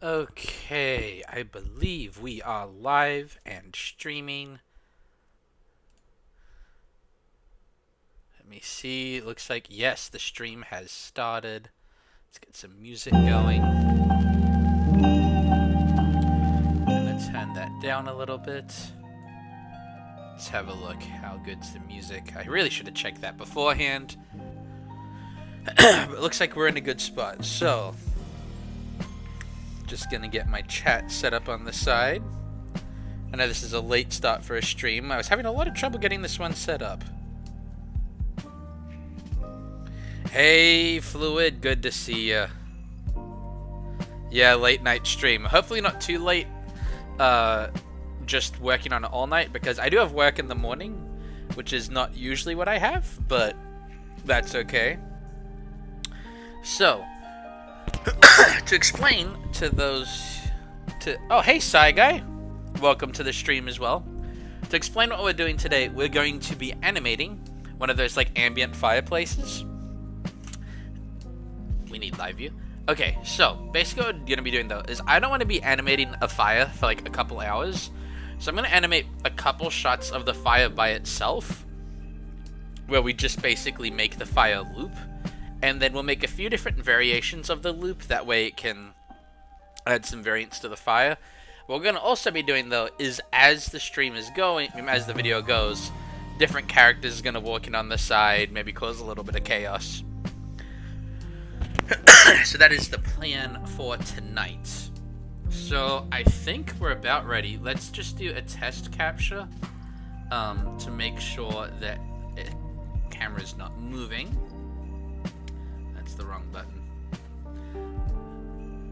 Okay, I believe we are live and streaming. Let me see. Looks like, yes, the stream has started. Let's get some music going. I'm gonna turn that down a little bit. Let's have a look. How good's the music? I really should have checked that beforehand. But it looks like we're in a good spot. So, just gonna get my chat set up on the side. I know this is a late start for a stream. I was having a lot of trouble getting this one set up. Hey, Fluid, good to see ya. Yeah, late night stream. Hopefully not too late. Just working on it all night because I do have work in the morning, which is not usually what I have, but that's okay. So, to explain to those... Oh, hey, Psy Guy. Welcome to the stream as well. To explain what we're doing today, we're going to be animating one of those, like, ambient fireplaces. We need live view. Okay, so, basically what we're going to be doing, though, is I don't want to be animating a fire for, like, a couple hours. So I'm going to animate a couple shots of the fire by itself, where we just basically make the fire loop. And then we'll make a few different variations of the loop. That way it can add some variance to the fire. What we're going to also be doing, though, is as the stream is going, as the video goes, different characters are going to walk in on the side, maybe cause a little bit of chaos. So that is the plan for tonight. So I think we're about ready. Let's just do a test capture to make sure that camera's not moving. That's the wrong button.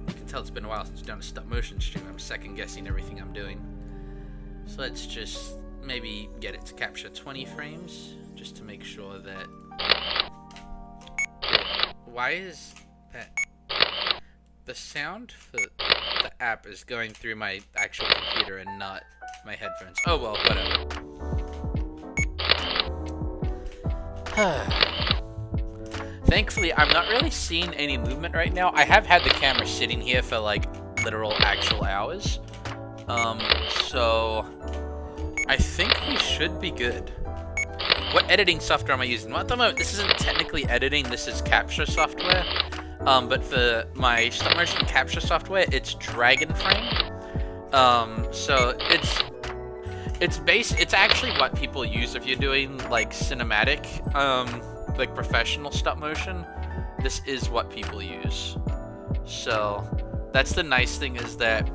You can tell it's been a while since we've done a stop motion stream. I'm second guessing everything I'm doing. So let's just maybe get it to capture 20 frames just to make sure that... Why is that... The sound for the app is going through my actual computer and not my headphones. Oh well, whatever. Thankfully, I'm not really seeing any movement right now. I have had the camera sitting here for like literal actual hours. So I think we should be good. What editing software am I using? Well, at the moment, this isn't technically editing, this is capture software. But for my stop motion capture software, it's Dragonframe. So it's actually what people use if you're doing like cinematic, like professional stop motion. This is what people use. So that's the nice thing is that,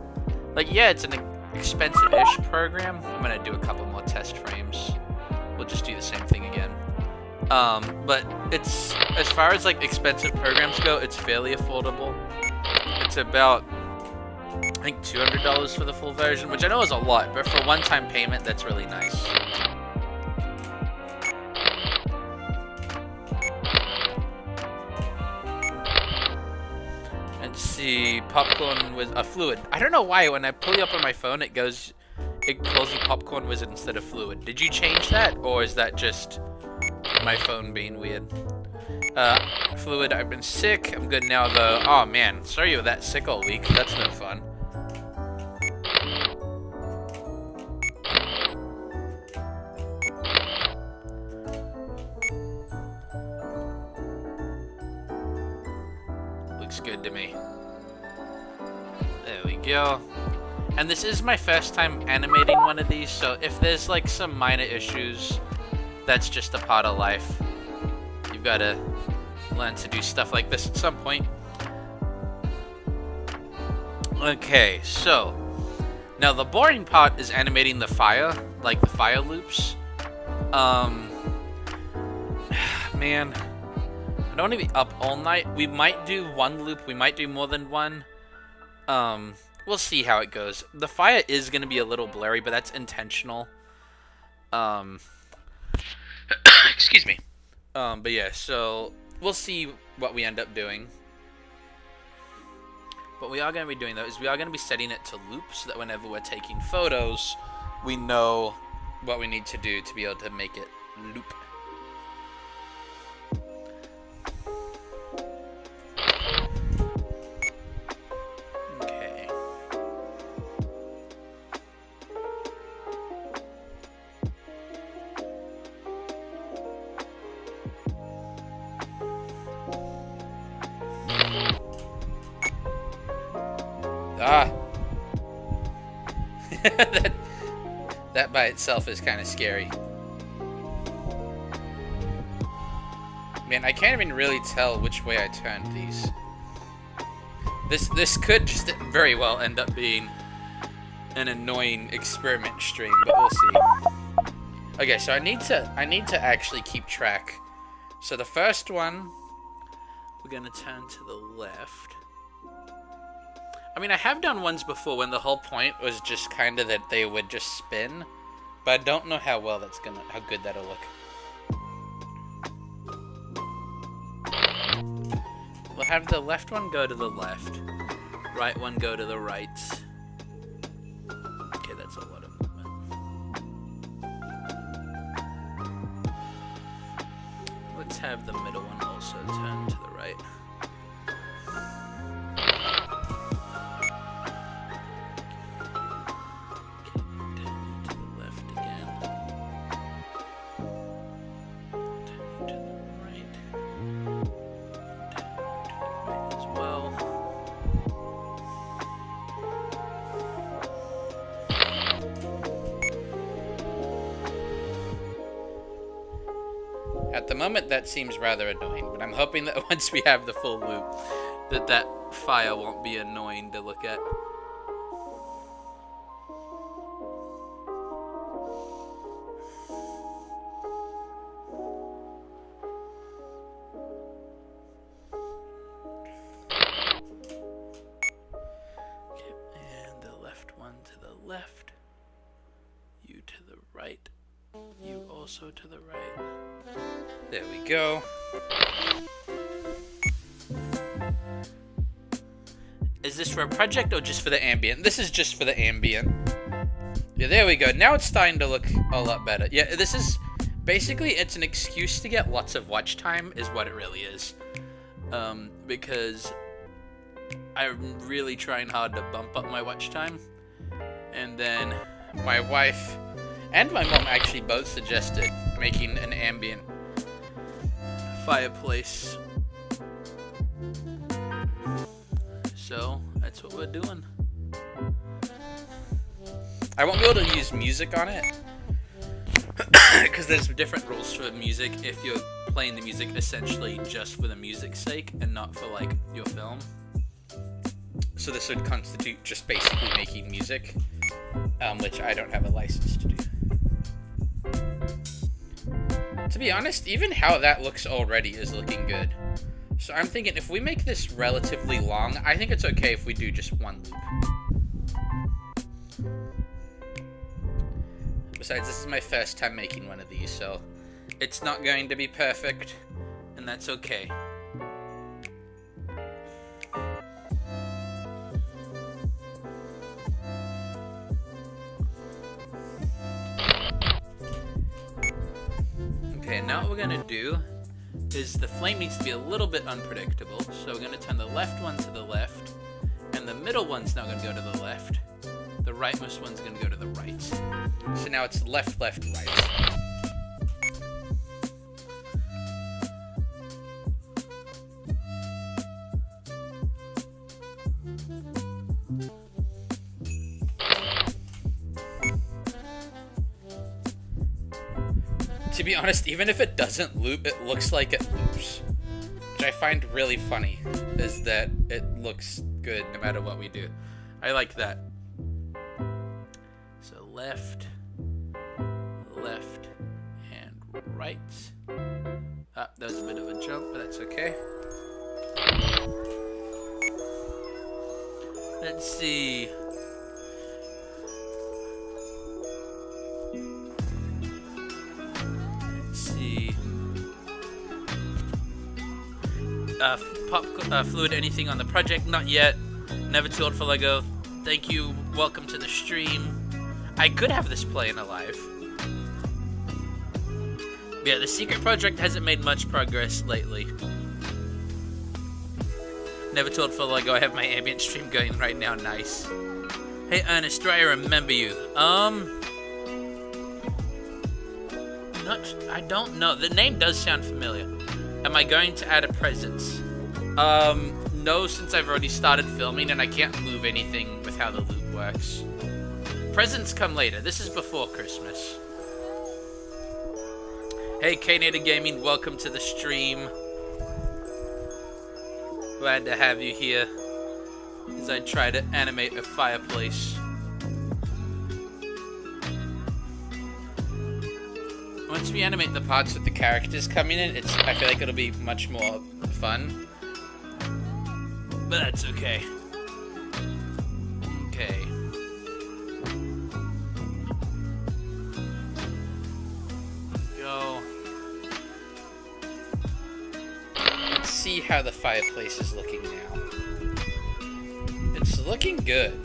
like, yeah, it's an expensive-ish program. I'm gonna do a couple more test frames. We'll just do the same thing again. But it's, as far as like expensive programs go, it's fairly affordable. It's about, I think, $200 for the full version, which I know is a lot, but for one-time payment, that's really nice. Let's see, popcorn with a fluid. I don't know why when I pull you up on my phone, it calls you popcorn wizard instead of fluid. Did you change that, or is that just my phone being weird? Fluid, I've been sick. I'm good now, though. Oh, man. Sorry you were that sick all week. That's no fun. Looks good to me. There we go. And this is my first time animating one of these, so if there's, like, some minor issues, that's just a part of life. You've got to learn to do stuff like this at some point. Okay, so now the boring part is animating the fire, like the fire loops. Man, I don't want to be up all night. We might do one loop, we might do more than one. We'll see how it goes. The fire is going to be a little blurry, but that's intentional. Excuse me. But yeah, so we'll see what we end up doing. What we are going to be doing, though, is we are going to be setting it to loop so that whenever we're taking photos, we know what we need to do to be able to make it loop. Okay. Ah. that by itself is kind of scary. Man, I can't even really tell which way I turned these. This could just very well end up being an annoying experiment stream, but we'll see. Okay, so I need to actually keep track. So the first one, we're gonna turn to the left. I mean, I have done ones before when the whole point was just kind of that they would just spin, but I don't know how good that'll look. We'll have the left one go to the left, right one go to the right. Okay, that's a lot of movement. Let's have the middle one also turn to the right. At the moment, that seems rather annoying, but I'm hoping that once we have the full loop, that fire won't be annoying to look at. Okay, and the left one to the left, you to the right, you also to the right. There we go. Is this for a project or just for the ambient? This is just for the ambient. Yeah, there we go. Now it's starting to look a lot better. Yeah, this is basically, it's an excuse to get lots of watch time is what it really is. Because I'm really trying hard to bump up my watch time. And then my wife and my mom actually both suggested making an ambient fireplace. So that's what we're doing. I won't be able to use music on it because there's different rules for music if you're playing the music essentially just for the music's sake and not for like your film. So this would constitute just basically making music, which I don't have a license to do. To be honest, even how that looks already is looking good. So I'm thinking if we make this relatively long, I think it's okay if we do just one loop. Besides, this is my first time making one of these, so it's not going to be perfect, and that's okay. Okay, now what we're gonna do is the flame needs to be a little bit unpredictable. So we're gonna turn the left one to the left, and the middle one's now gonna go to the left. The rightmost one's gonna go to the right. So now it's left, left, right. To be honest, even if it doesn't loop, it looks like it loops. Which I find really funny, is that it looks good no matter what we do. I like that. So left, left, and right. Ah, that was a bit of a jump, but that's okay. Let's see. Fluid, anything on the project? Not yet. Never told for Lego. Thank you. Welcome to the stream. I could have this playing alive. Yeah, the secret project hasn't made much progress lately. Never told for Lego. I have my ambient stream going right now. Nice. Hey Ernest, do I remember you? I don't know. The name does sound familiar. Am I going to add a presence? know since I've already started filming and I can't move anything with how the loop works. Presents come later. This is before Christmas. Hey, K-Native Gaming, welcome to the stream. Glad to have you here as I try to animate a fireplace. Once we animate the parts with the characters coming in, I feel like it'll be much more fun. But that's okay. Okay. Go. Let's see how the fireplace is looking now. It's looking good.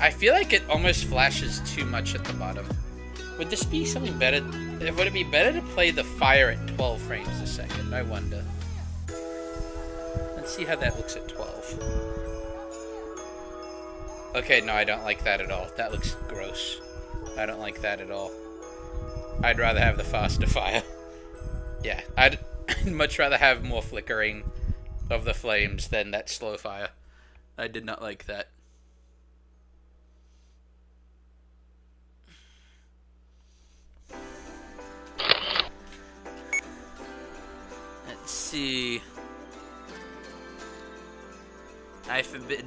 I feel like it almost flashes too much at the bottom. Would this be something better? Would it be better to play the fire at 12 frames a second? I wonder. Let's see how that looks at 12. Okay, no, I don't like that at all. That looks gross. I don't like that at all. I'd rather have the faster fire. Yeah, I'd much rather have more flickering of the flames than that slow fire. I did not like that. Let's see. I forbid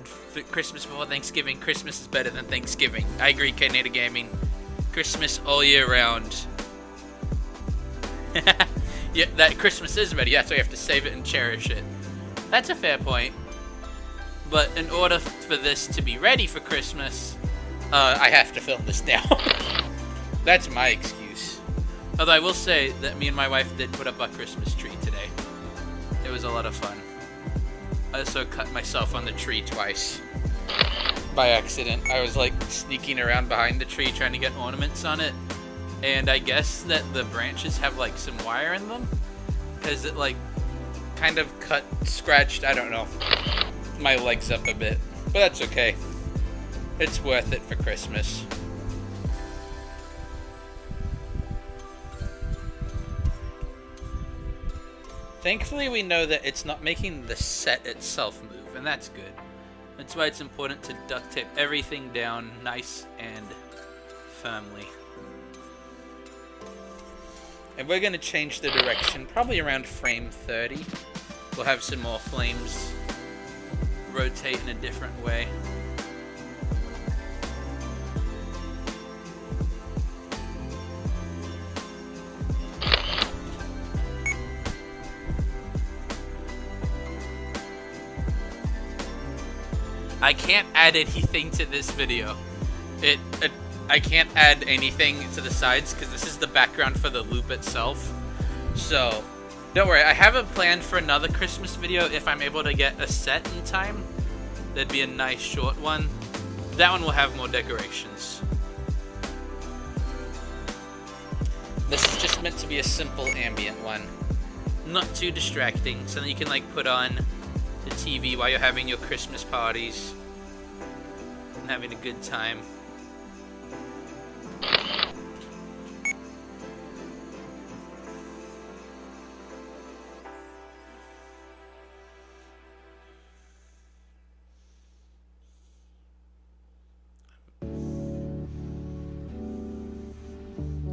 Christmas before Thanksgiving. Christmas is better than Thanksgiving. I agree, K-Native Gaming. Christmas all year round. Yeah, that Christmas is ready. That's why you have to save it and cherish it. That's a fair point. But in order for this to be ready for Christmas, I have to film this now. That's my excuse. Although I will say that me and my wife did put up our Christmas tree today. It was a lot of fun. I also cut myself on the tree twice. By accident. I was like sneaking around behind the tree trying to get ornaments on it. And I guess that the branches have like some wire in them. Because it like kind of scratched, I don't know, my legs up a bit. But that's okay. It's worth it for Christmas. Thankfully, we know that it's not making the set itself move, and that's good. That's why it's important to duct tape everything down nice and firmly. And we're going to change the direction, probably around frame 30. We'll have some more flames rotate in a different way. I can't add anything to this video. I can't add anything to the sides because this is the background for the loop itself. So, don't worry. I have a plan for another Christmas video if I'm able to get a set in time. That'd be a nice short one. That one will have more decorations. This is just meant to be a simple ambient one. Not too distracting. Something you can like put on the TV while you're having your Christmas parties and having a good time.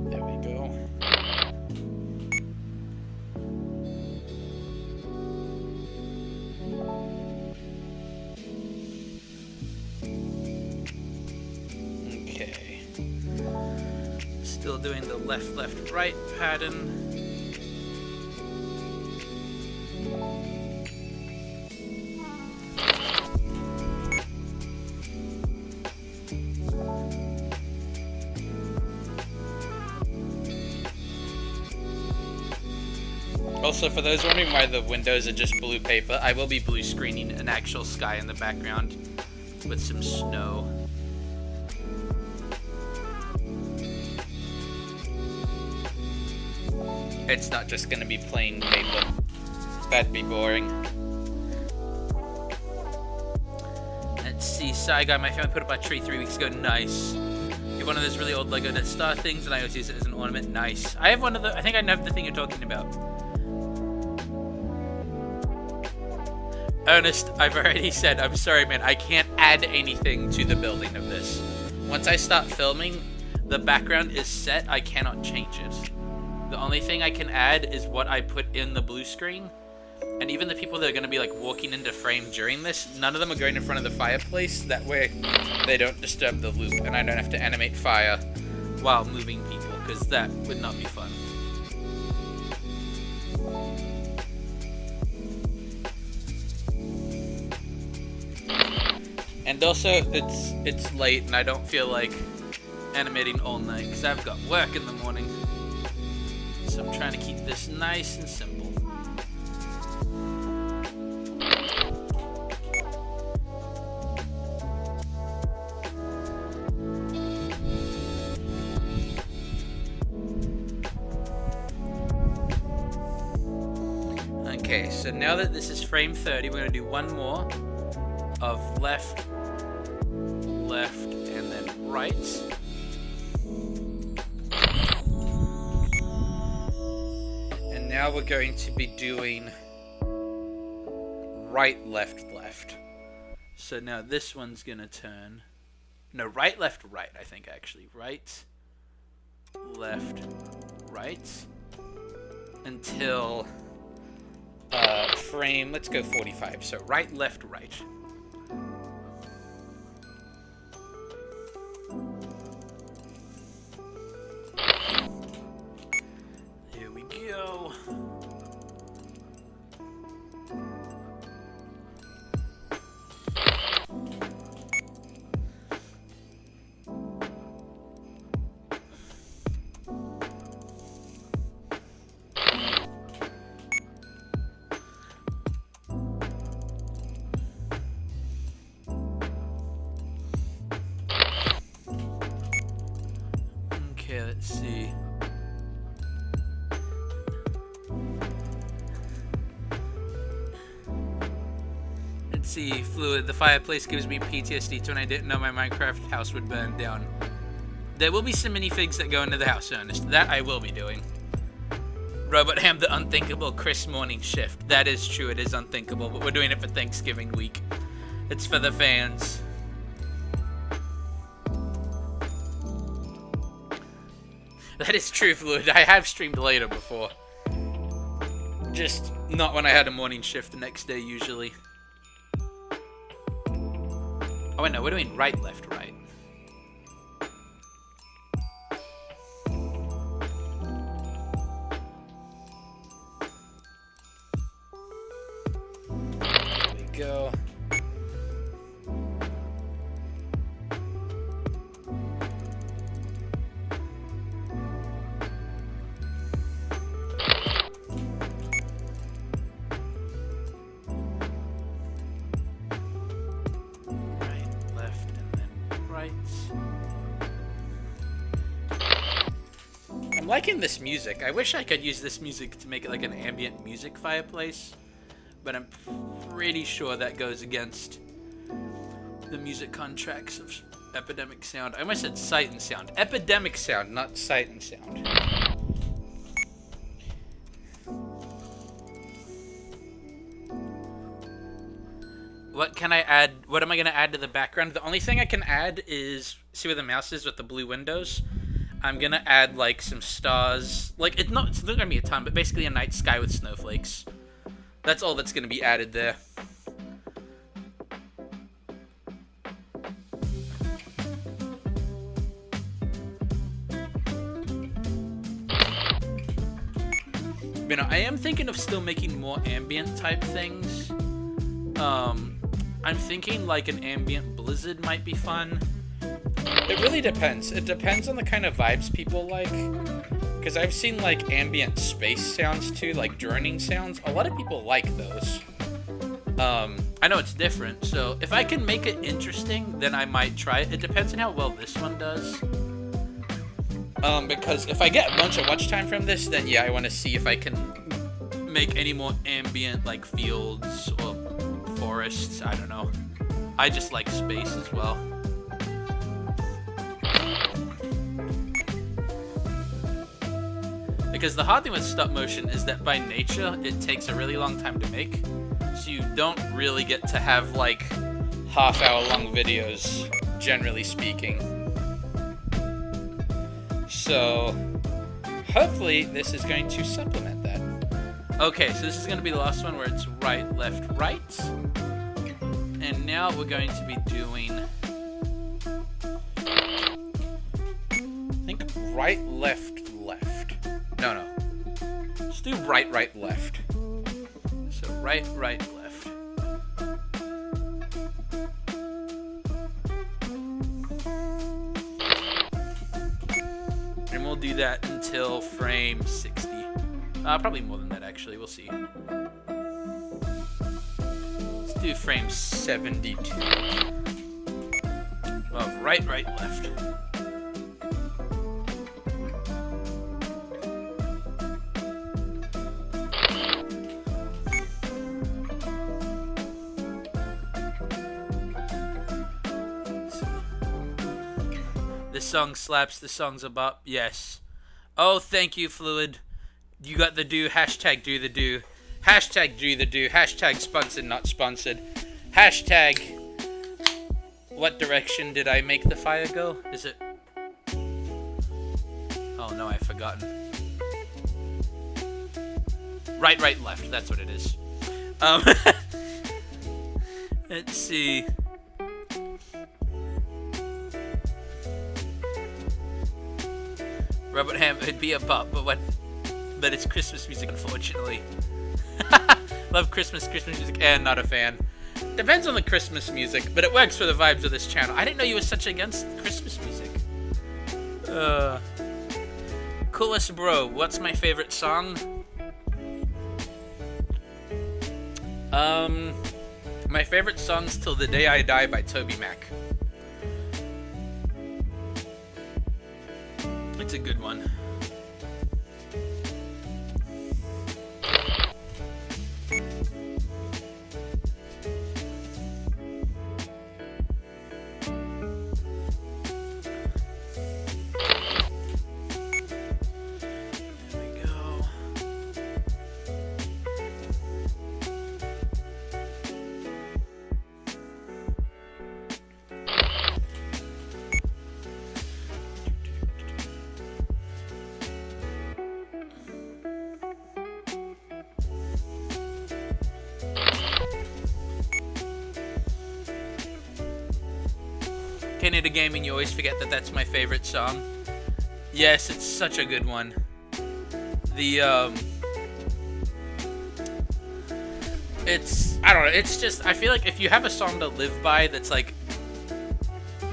There we go. Okay. Still doing the left, left, right pattern. Also, for those wondering why the windows are just blue paper, I will be blue screening an actual sky in the background with some snow. It's not just gonna be plain paper. That'd be boring. Let's see, Saigon, my family put up a tree 3 weeks ago. Nice. You have one of those really old Lego Death Star things, and I always use it as an ornament. Nice. I have one of the. I think I know the thing you're talking about. Ernest, I've already said, I'm sorry, man, I can't add anything to the building of this. Once I start filming, the background is set, I cannot change it. The only thing I can add is what I put in the blue screen. And even the people that are going to be like walking into frame during this, none of them are going in front of the fireplace. That way they don't disturb the loop and I don't have to animate fire while moving people, because that would not be fun. And also, it's late and I don't feel like animating all night because I've got work in the morning. So I'm trying to keep this nice and simple. Okay, so now that this is frame 30, we're going to do one more of left, and then right. And now we're going to be doing right, left. So now this one's going to turn... No, right, left, right, I think, actually. Right, left, right. Until... frame, let's go 45. So right, left, right. Here we go. Okay, let's see. Let's see, Fluid. The fireplace gives me PTSD to when I didn't know my Minecraft house would burn down. There will be some minifigs that go into the house, Ernest. That I will be doing. Robot Ham, the unthinkable Chris morning shift. That is true, it is unthinkable, but we're doing it for Thanksgiving week. It's for the fans. That is true, Fluid. I have streamed later before. Just not when I had a morning shift the next day, usually. Oh, wait, no, we're doing right, left, right. There we go. I'm liking this music. I wish I could use this music to make it like an ambient music fireplace, but I'm pretty sure that goes against the music contracts of Epidemic Sound. I almost said Sight and Sound. Epidemic Sound, not Sight and Sound. What can I add? What am I going to add to the background? The only thing I can add is, see where the mouse is with the blue windows? I'm going to add like some stars. Like, it's not going to be a ton, but basically a night sky with snowflakes. That's all that's going to be added there. You know, I am thinking of still making more ambient type things. I'm thinking like an ambient blizzard might be fun. It really depends. It depends on the kind of vibes people like. Because I've seen like ambient space sounds too, like droning sounds. A lot of people like those. I know it's different, so if I can make it interesting, then I might try it. It depends on how well this one does. Because if I get a bunch of watch time from this, then yeah, I want to see if I can make any more ambient, like fields or forests. I don't know. I just like space as well. Because the hard thing with stop motion is that by nature, it takes a really long time to make. So you don't really get to have like half-hour long videos, generally speaking. So hopefully this is going to supplement that. Okay, so this is going to be the last one where it's right, left, right. And now we're going to be doing, I think, right, left, left. No. Let's do right, right, left. So right, right, left. And we'll do that until frame 60. Probably more than that, actually. We'll see. Let's do frame 72. Of right, right, left. This song slaps. This song's a bop. Yes. Oh, thank you, Fluid. You got the do. Hashtag do the do. Hashtag do the do. Hashtag sponsored, not sponsored. Hashtag what direction did I make the fire go? Is it? Oh no, I've forgotten. Right, right, left. That's what it is. Let's see. Robert Ham, it'd be a bop, but it's Christmas music, unfortunately. Love Christmas music, and not a fan. Depends on the Christmas music, but it works for the vibes of this channel. I didn't know you were such against Christmas music. Coolest bro, what's my favorite song? My favorite song's Till the Day I Die by Toby Mac. It's a good one. Canada Gaming, you always forget that that's my favorite song. Yes, it's such a good one. It's, I don't know, it's just, I feel like if you have a song to live by that's like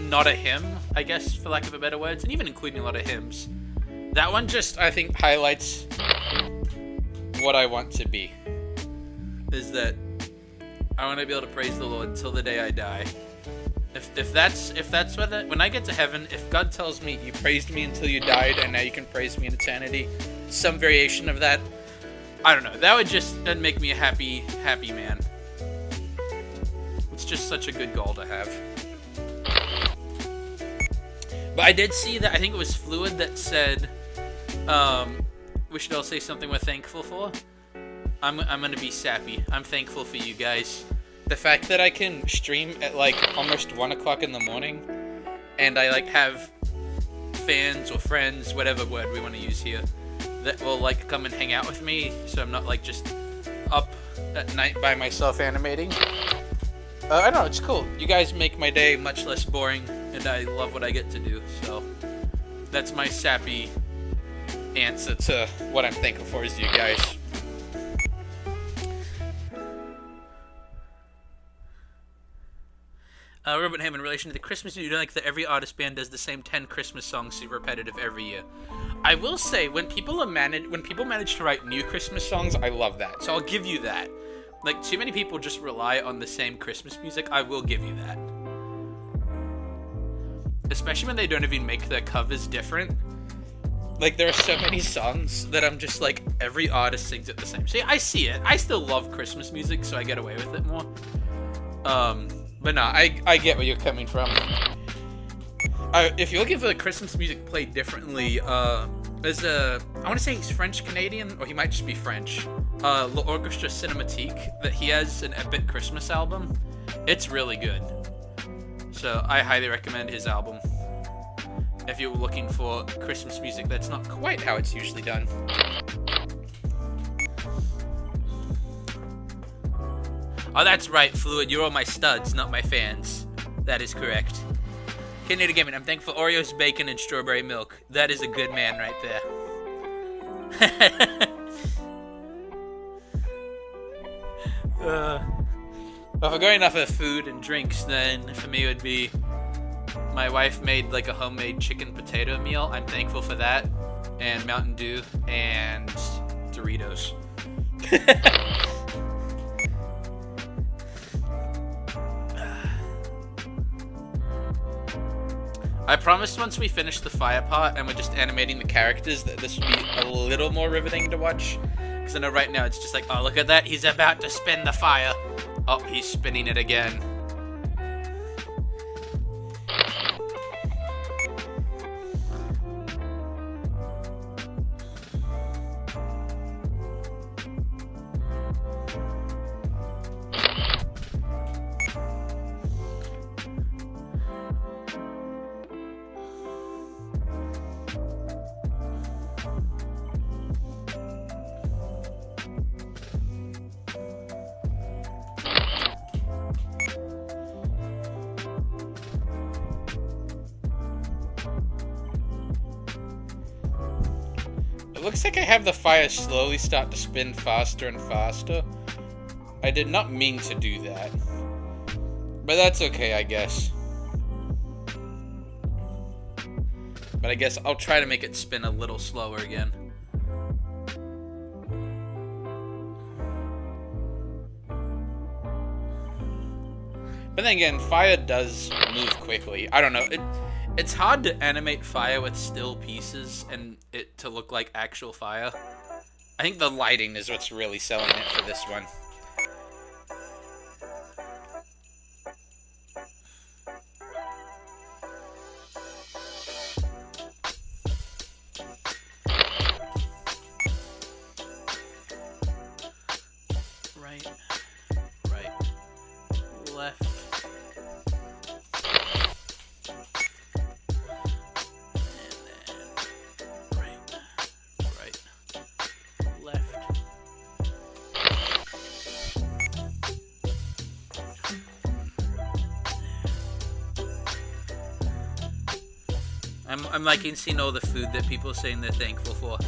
not a hymn, I guess, for lack of a better words, and even including a lot of hymns, that one just, I think, highlights what I want to be. Is that I want to be able to praise the Lord till the day I die. If that's what when I get to heaven, if God tells me you praised me until you died and now you can praise me in eternity, some variation of that, I don't know, that would just make me a happy man. It's just such a good goal to have. But I did see that, I think it was Fluid that said, we should all say something we're thankful for. I'm gonna be sappy. I'm thankful for you guys. The fact that I can stream at like almost 1 o'clock in the morning, and I like have fans or friends, whatever word we want to use here, that will like come and hang out with me, so I'm not like just up at night by myself animating. I don't know, it's cool. You guys make my day much less boring, and I love what I get to do, so that's my sappy answer to what I'm thankful for is you guys. Robert Ham, in relation to the Christmas, you don't like that every artist band does the same 10 Christmas songs, super repetitive every year. I will say, when people manage to write new Christmas songs, I love that. So I'll give you that. Like, too many people just rely on the same Christmas music. I will give you that. Especially when they don't even make their covers different. Like, there are so many songs that I'm just like, every artist sings it the same. See, I see it. I still love Christmas music, so I get away with it more. But no, I get where you're coming from. If you're looking for the Christmas music played differently, there's I want to say he's French-Canadian, or he might just be French. L'Orchestra Cinematique that he has an epic Christmas album. It's really good. So I highly recommend his album if you're looking for Christmas music that's not quite how it's usually done. Oh, that's right, Fluid. You're all my studs, not my fans. That is correct. Canadian Gaming, I'm thankful for Oreos, bacon, and strawberry milk. That is a good man right there. Well, if we're going off of food and drinks, then for me it would be my wife made like a homemade chicken potato meal. I'm thankful for that. And Mountain Dew and Doritos. I promised once we finish the fire part and we're just animating the characters that this would be a little more riveting to watch. Because I know right now it's just like, oh, look at that. He's about to spin the fire. Oh, he's spinning it again. It looks like I have the fire slowly start to spin faster and faster. I did not mean to do that. But that's okay, I guess. But I guess I'll try to make it spin a little slower again. But then again, fire does move quickly. I don't know. It's hard to animate fire with still pieces and it to look like actual fire. I think the lighting is what's really selling it for this one. Right, left. I'm liking seeing all the food that people are saying they're thankful for.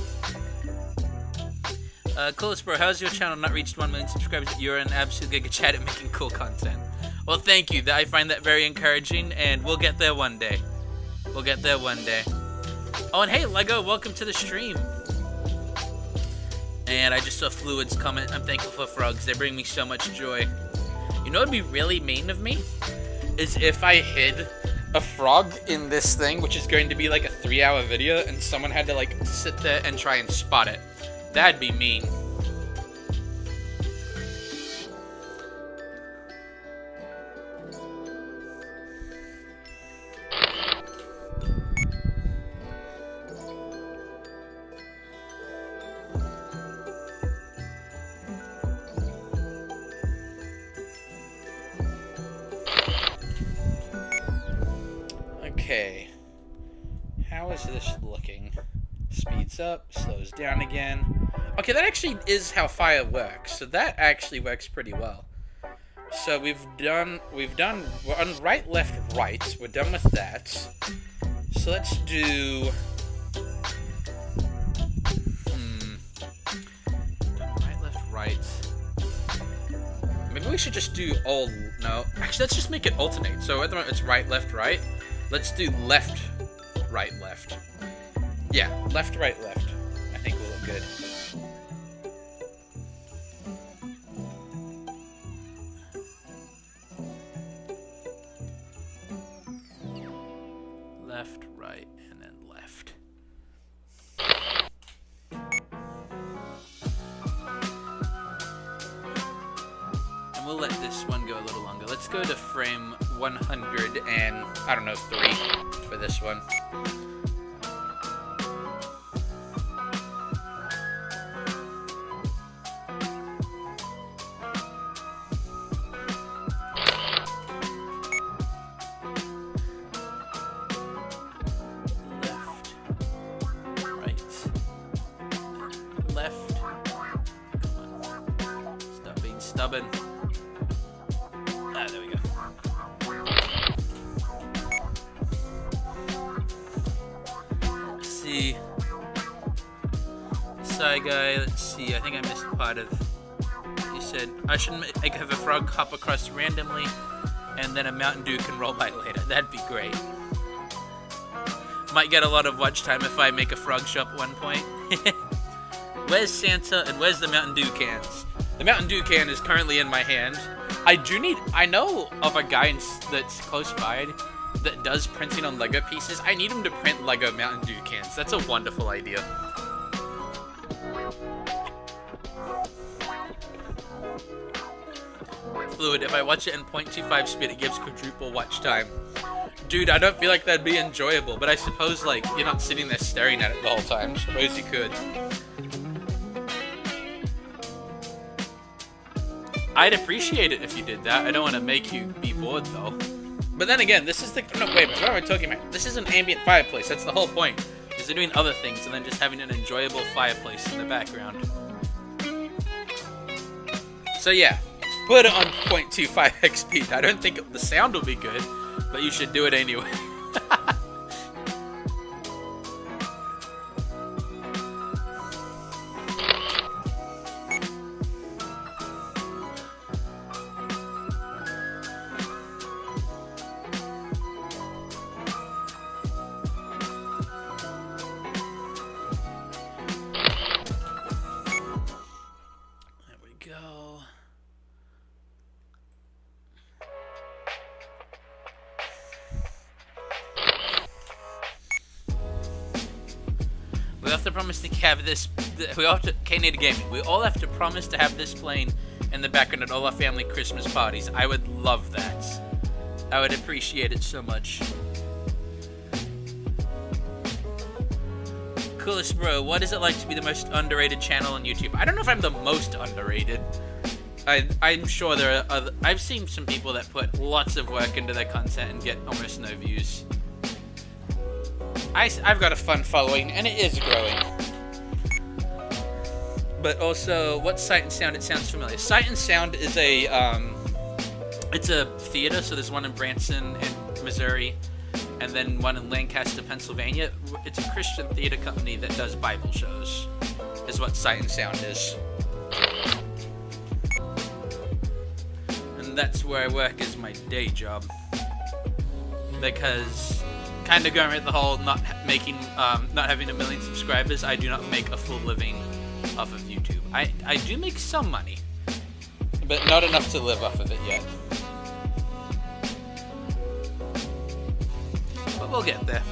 Coolest bro, how's your channel not reached 1 million subscribers? You're an absolute giga chat at making cool content. Well, thank you. I find that very encouraging, and we'll get there one day. We'll get there one day. Oh, and hey, Lego, welcome to the stream. And I just saw Fluid's comment. I'm thankful for frogs. They bring me so much joy. You know what would be really mean of me? Is if I hid a frog in this thing, which is going to be like a 3-hour video, and someone had to like sit there and try and spot it. That'd be mean. Okay, how is this looking? Speeds up, slows down again. Okay, that actually is how fire works, so that actually works pretty well. So we're on right, left, right. We're done with that. So let's do... Right, left, right. Maybe we should just do all... No, actually, let's just make it alternate. So at the moment, it's right, left, right. Let's do left, right, left. Yeah, left, right, left. I think we'll look good. Left, right, and then left. And we'll let this one go a little longer. Let's go to frame 100 and, I don't know, 3 for this one. oven. Ah, there we go. Let's see. Side guy, let's see. I think I missed part of. He said I should have a frog hop across randomly, and then a Mountain Dew can roll by later. That'd be great. Might get a lot of watch time if I make a frog shop at one point. Where's Santa and where's the Mountain Dew cans? The Mountain Dew can is currently in my hand. I know of a guy that's close by that does printing on Lego pieces. I need him to print Lego Mountain Dew cans. That's a wonderful idea. Fluid, if I watch it in 0.25 speed, it gives quadruple watch time. Dude, I don't feel like that'd be enjoyable, but I suppose, like, you're not sitting there staring at it the whole time. Suppose you could. I'd appreciate it if you did that. I don't want to make you be bored, though. But then again, this is the... No, wait, what am I talking about? This is an ambient fireplace. That's the whole point. Is they're doing other things and then just having an enjoyable fireplace in the background. So, yeah. Put it on 0.25x speed. I don't think the sound will be good, but you should do it anyway. There we go. We have to promise to have this. We all have to. K-Native Gaming. We all have to promise to have this playing in the background at all our family Christmas parties. I would love that. I would appreciate it so much. Coolest bro, what is it like to be the most underrated channel on YouTube? I don't know if I'm the most underrated. I'm sure there are other. I've seen some people that put lots of work into their content and get almost no views. I've got a fun following, and it is growing. But also, what's Sight and Sound? It sounds familiar. Sight and Sound is a, it's a theater, so there's one in Branson, in Missouri, and then one in Lancaster, Pennsylvania. It's a Christian theater company that does Bible shows, is what Sight and Sound is. And that's where I work as my day job. Because... kind of going with the whole not having 1 million subscribers, I do not make a full living off of YouTube. I do make some money, but not enough to live off of it yet. But we'll get there.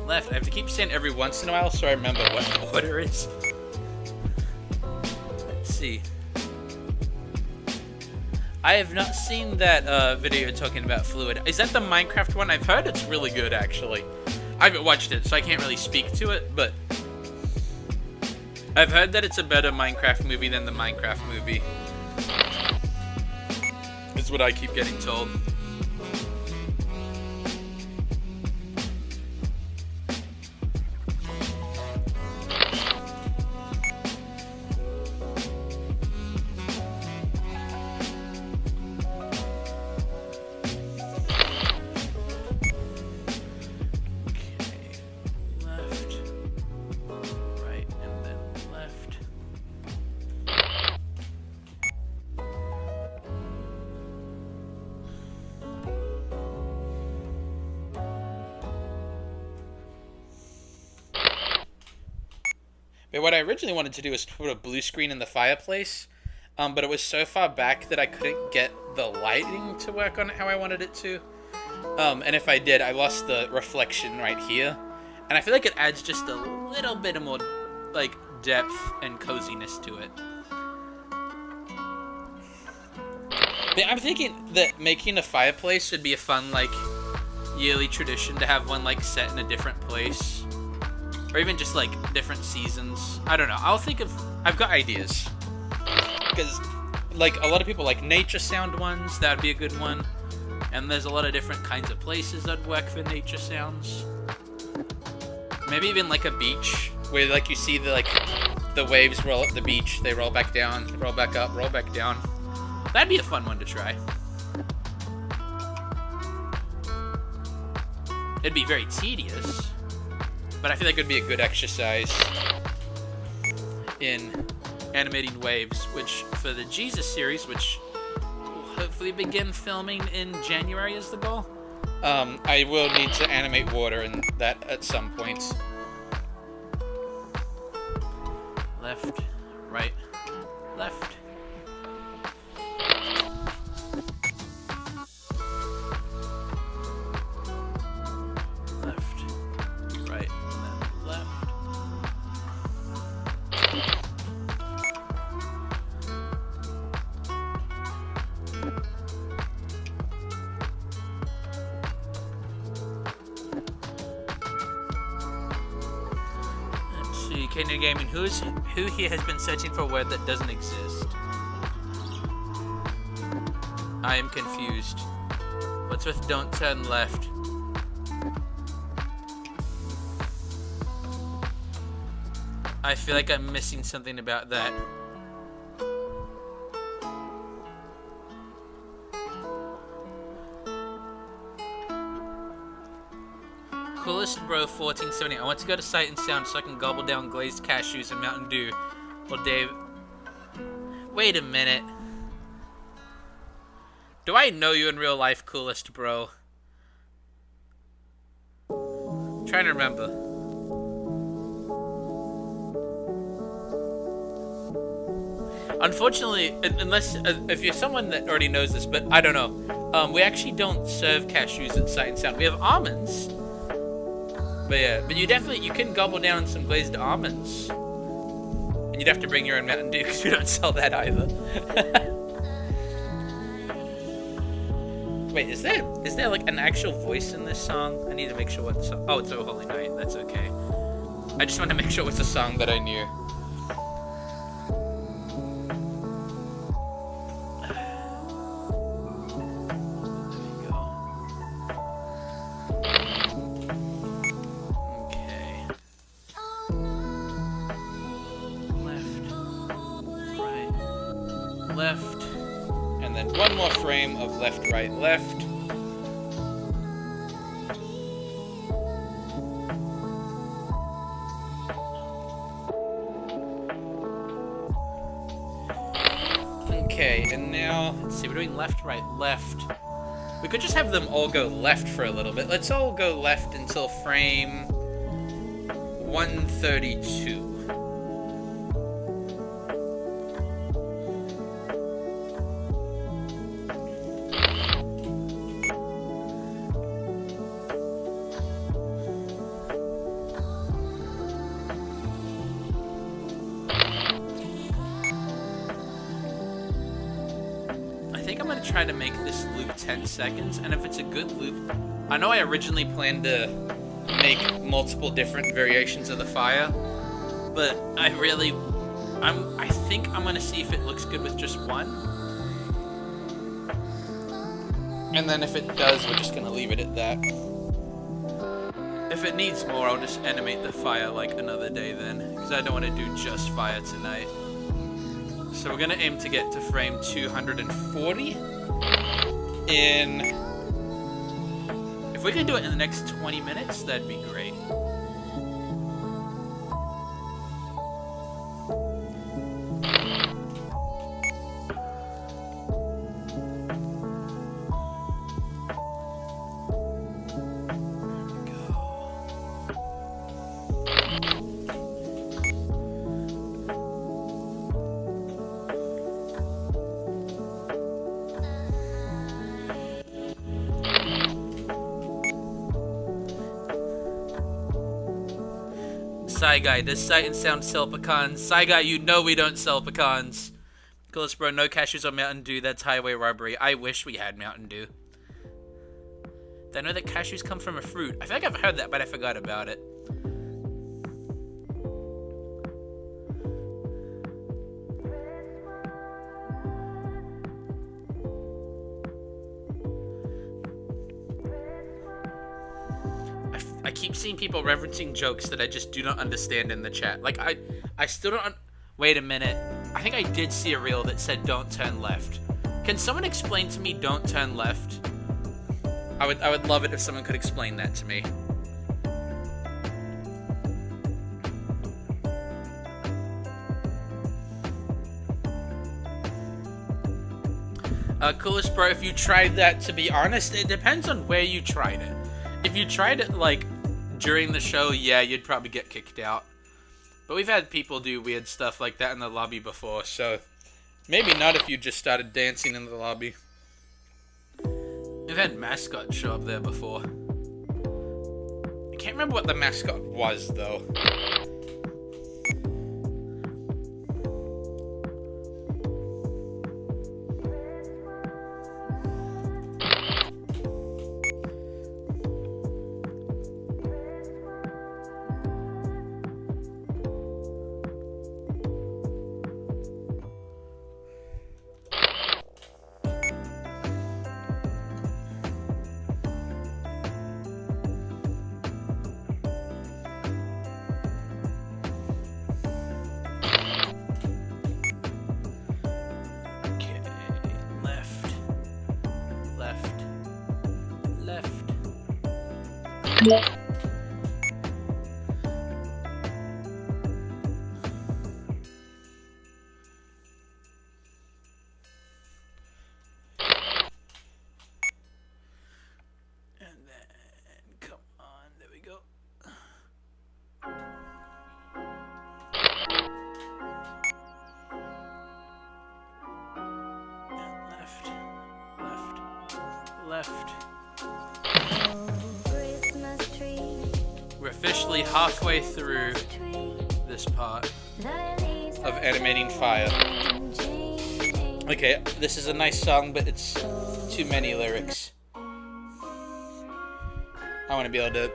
Left. I have to keep saying every once in a while so I remember what the order is. Let's see. I have not seen that video talking about Fluid. Is that the Minecraft one? I've heard it's really good, actually. I haven't watched it, so I can't really speak to it, but I've heard that it's a better Minecraft movie than the Minecraft movie. Is what I keep getting told. But what I originally wanted to do was put a blue screen in the fireplace, but it was so far back that I couldn't get the lighting to work on it how I wanted it to. And if I did, I lost the reflection right here. And I feel like it adds just a little bit of more, like, depth and coziness to it. But I'm thinking that making a fireplace would be a fun, like yearly tradition to have one like set in a different place, or even just like different seasons. I don't know. I've got ideas, because like a lot of people like nature sound ones. That'd be a good one. And there's a lot of different kinds of places that work for nature sounds. Maybe even like a beach where like you see the waves roll up the beach, they roll back down, roll back up, roll back down. That'd be a fun one to try. It'd be very tedious, but I feel like it'd be a good exercise in animating waves, which for the Jesus series, which will hopefully begin filming in January is the goal. I will need to animate water in that at some point. Left, right, left. Left, right, and then left. Canadian Gaming, who here has been searching for a word that doesn't exist? I am confused. What's with don't turn left? I feel like I'm missing something about that. Coolest Bro 1470. I want to go to Sight and Sound so I can gobble down glazed cashews and Mountain Dew. Well, Dave... Wait a minute. Do I know you in real life, Coolest Bro? I'm trying to remember. Unfortunately, unless... if you're someone that already knows this, but I don't know. We actually don't serve cashews at Sight and Sound. We have almonds. But yeah, but you can gobble down some glazed almonds. And you'd have to bring your own Mountain Dew because we don't sell that either. Wait, is there like an actual voice in this song? I need to make sure what the song... Oh, it's Oh Holy Night. That's okay. I just want to make sure it was a song that I knew. Left, and then one more frame of left, right, left. Okay, and now, let's see, we're doing left, right, left. We could just have them all go left for a little bit. Let's all go left until frame 132. Try to make this loop 10 seconds, and if it's a good loop, I know I originally planned to make multiple different variations of the fire, but I think I'm gonna see if it looks good with just one, and then if it does, we're just gonna leave it at that. If it needs more, I'll just animate the fire like another day then, because I don't want to do just fire tonight. So we're gonna aim to get to frame 240 in... If we can do it in the next 20 minutes, that'd be great. Psy Guy, does Sight and Sound sell pecans? Psy Guy, you know we don't sell pecans. Coolest Bro, no cashews or Mountain Dew, that's highway robbery. I wish we had Mountain Dew. I know that cashews come from a fruit. I feel like I've heard that, but I forgot about it. I keep seeing people referencing jokes that I just do not understand in the chat. Like, I still don't... Wait a minute. I think I did see a reel that said don't turn left. Can someone explain to me don't turn left? I would love it if someone could explain that to me. Coolest bro, if you tried that, to be honest, it depends on where you tried it. If you tried it, like, during the show, yeah, you'd probably get kicked out. But we've had people do weird stuff like that in the lobby before, so maybe not if you just started dancing in the lobby. We've had mascots show up there before. I can't remember what the mascot was, though. We're officially halfway through this part of Animating Fire. Okay, this is a nice song, but it's too many lyrics. I want to be able to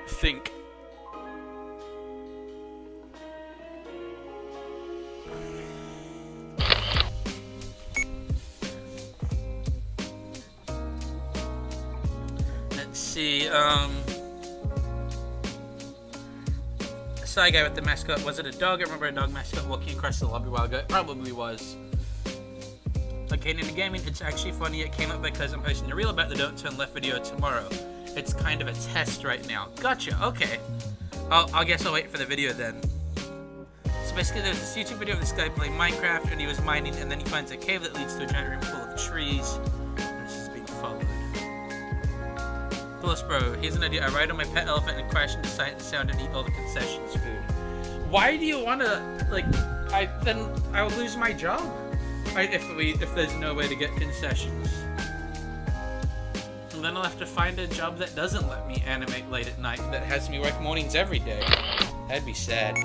think. Let's see, Side guy with the mascot, was it a dog? I remember a dog mascot walking across the lobby a while ago. It probably was. Okay, in the gaming, it's actually funny. It came up because I'm posting a reel about the Don't Turn Left video tomorrow. It's kind of a test right now. Gotcha, okay. I guess I'll wait for the video then. So basically there's this YouTube video of this guy playing Minecraft and he was mining and then he finds a cave that leads to a giant room full of trees. And this is being followed. Plus, bro, here's an idea. I ride on my pet elephant and crash into sight and sound and eat all the concessions food. Why do you want to, like, I'll lose my job? Right, if there's no way to get concessions. And then I'll have to find a job that doesn't let me animate late at night, that has me work mornings every day. That'd be sad.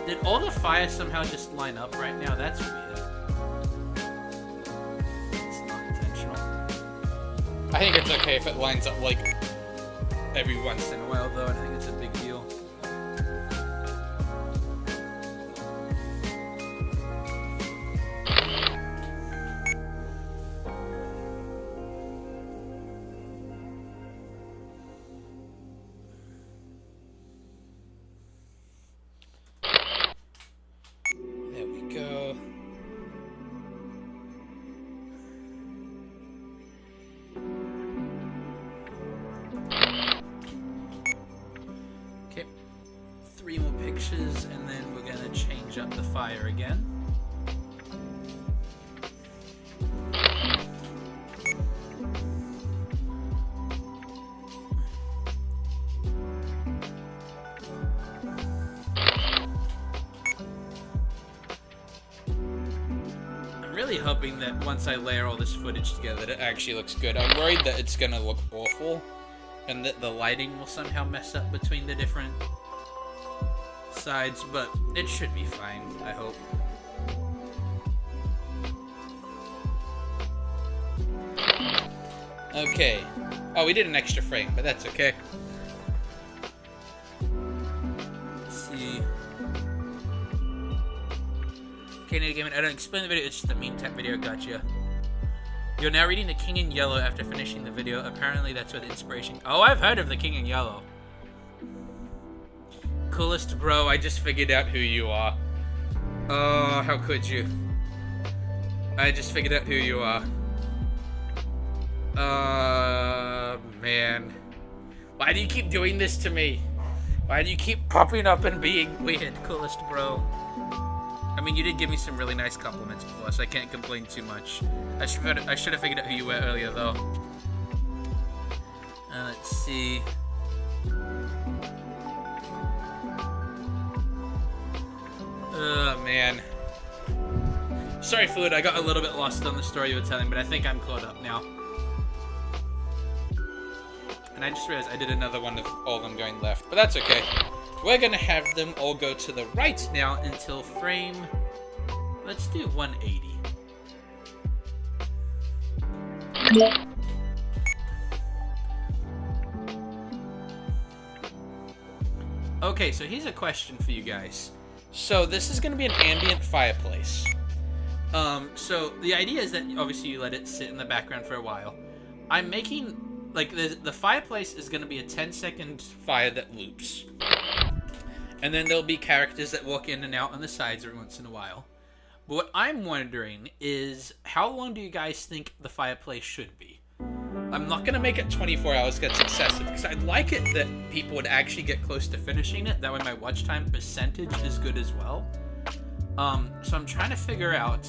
Did all the fire somehow just line up right now? That's weird. It's not intentional. I think it's okay if it lines up like every once in a while though. I think it's a big deal. And then we're gonna change up the fire again. really hoping that once I layer all this footage together, that it actually looks good. I'm worried that it's gonna look awful, and that the lighting will somehow mess up between the different sides, but it should be fine, I hope. Okay. Oh, we did an extra frame, but that's okay. Let's see. Okay, Gaming, I don't explain the video, it's just a meme type video, gotcha. You're now reading The King in Yellow after finishing the video. Apparently that's where the inspiration... Oh, I've heard of The King in Yellow. Coolest bro, I just figured out who you are. Oh, how could you? I just figured out who you are. Man. Why do you keep doing this to me? Why do you keep popping up and being weird, coolest bro? I mean, you did give me some really nice compliments before, so I can't complain too much. I should have figured out who you were earlier, though. Let's see. Oh, man. Sorry, Fluid, I got a little bit lost on the story you were telling, but I think I'm caught up now. And I just realized I did another one of all of them going left, but that's okay. We're gonna have them all go to the right now until frame... Let's do 180. Okay, so here's a question for you guys. So this is gonna be an ambient fireplace. So the idea is that obviously you let it sit in the background for a while. I'm making... Like, the fireplace is going to be a 10-second fire that loops. And then there'll be characters that walk in and out on the sides every once in a while. But what I'm wondering is, how long do you guys think the fireplace should be? I'm not going to make it 24 hours, that's excessive, because I'd like it that people would actually get close to finishing it. That way my watch time percentage is good as well. So I'm trying to figure out...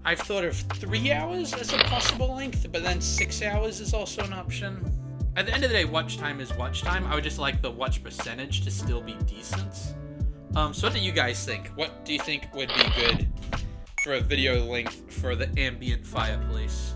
I've thought of 3 hours as a possible length, but then 6 hours is also an option. At the end of the day, watch time is watch time. I would just like the watch percentage to still be decent. So what do you guys think? What do you think would be good for a video length for the ambient fireplace?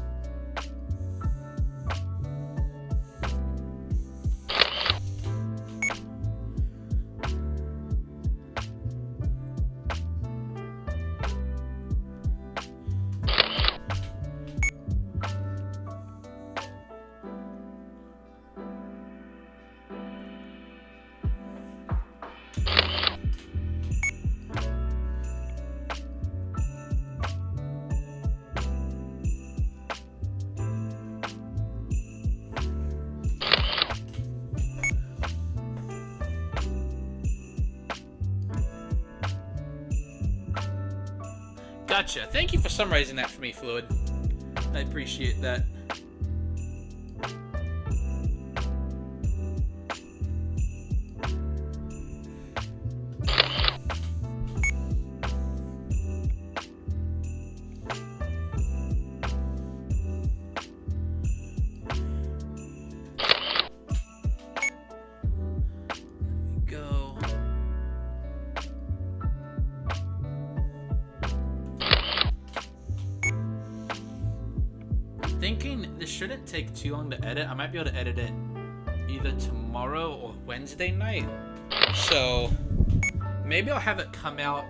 Gotcha. Thank you for summarizing that for me, Fluid. I appreciate that. Thinking this shouldn't take too long to edit. I might be able to edit it either tomorrow or Wednesday night. So maybe I'll have it come out.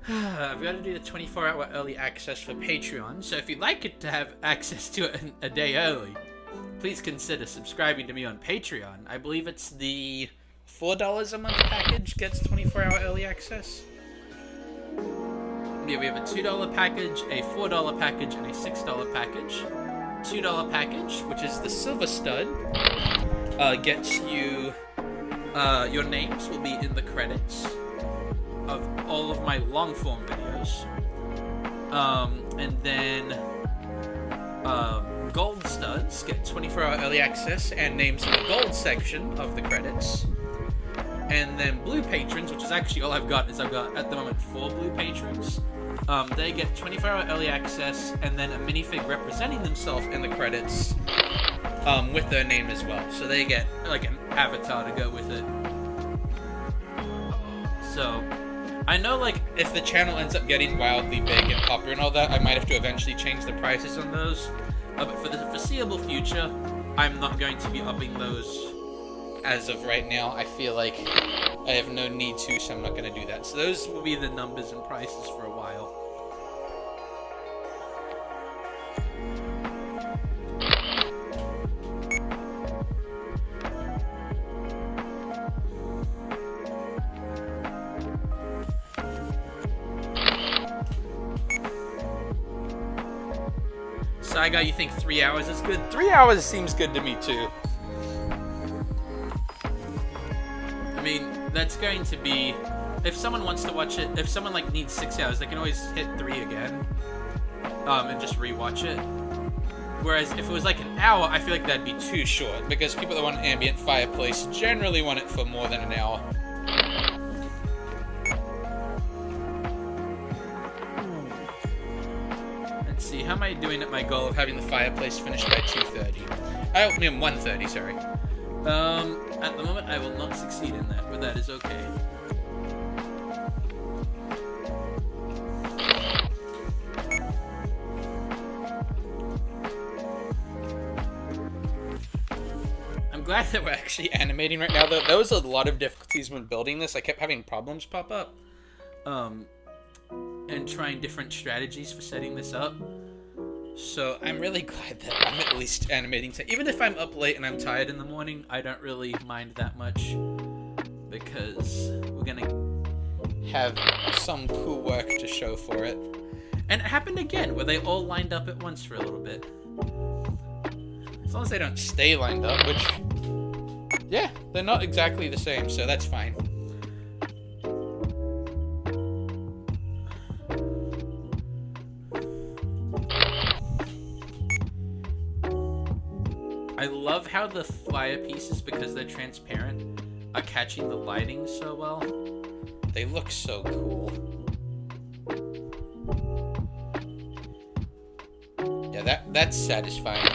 I've got to do the 24-hour early access for Patreon. So if you'd like it to have access to it a day early, please consider subscribing to me on Patreon. I believe it's the $4 a month package gets 24-hour early access. Yeah, we have a $2 package, a $4 package, and a $6 package. $2 package, which is the Silver Stud, gets you, your names will be in the credits of all of my long-form videos. And then, Gold Studs get 24-hour early access and names in the Gold section of the credits. And then Blue Patrons, which is actually all I've got, is I've got, at the moment, 4 Blue Patrons. They get 24-hour early access, and then a minifig representing themselves in the credits, with their name as well. So they get, like, an avatar to go with it. So, I know, like, if the channel ends up getting wildly big and popular and all that, I might have to eventually change the prices on those. But for the foreseeable future, I'm not going to be upping those as of right now. I feel like I have no need to, so I'm not going to do that. So those will be the numbers and prices for a while. Saiga, you think 3 hours is good? 3 hours seems good to me too. I mean, that's going to be, if someone wants to watch it, if someone like needs 6 hours, they can always hit 3 again, and just rewatch it. Whereas if it was like an hour, I feel like that'd be too short, because people that want Ambient Fireplace generally want it for more than an hour. Let's see, how am I doing at my goal of having the Fireplace finished by 2:30? I mean 1:30, sorry. At the moment I will not succeed in that, but that is okay. I'm glad that we're actually animating right now, though. There was a lot of difficulties when building this. I kept having problems pop up. And trying different strategies for setting this up. So I'm really glad that I'm at least animating. Even if I'm up late and I'm tired in the morning, I don't really mind that much, because we're gonna have some cool work to show for it. And it happened again, where they all lined up at once for a little bit. As long as they don't stay lined up, which, yeah, they're not exactly the same, so that's fine. I love how the fire pieces, because they're transparent, are catching the lighting so well. They look so cool. Yeah, that's satisfying.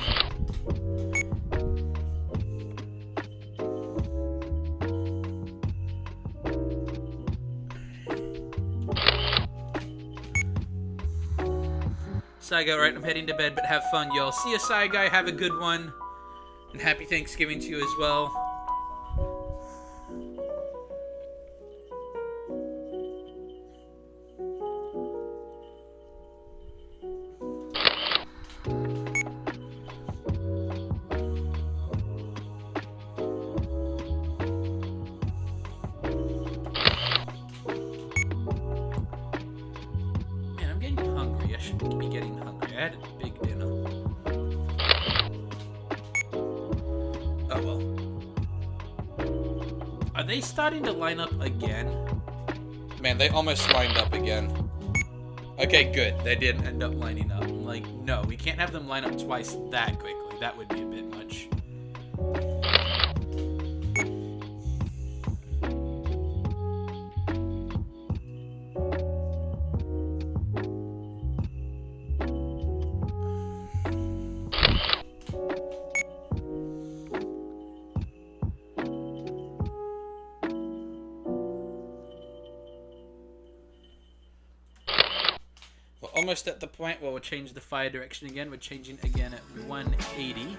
Saiga, right, I'm heading to bed, but have fun, y'all. See ya, Saiga, have a good one. And happy Thanksgiving to you as well. Man, I'm getting hungry. I shouldn't be getting hungry. I had a big dinner. Oh well. Are they starting to line up again? Man, they almost lined up again. Okay, good. They didn't end up lining up. I'm like, no, we can't have them line up twice that quickly. That would be a bit much. Almost at the point where we'll change the fire direction again. We're changing again at 180.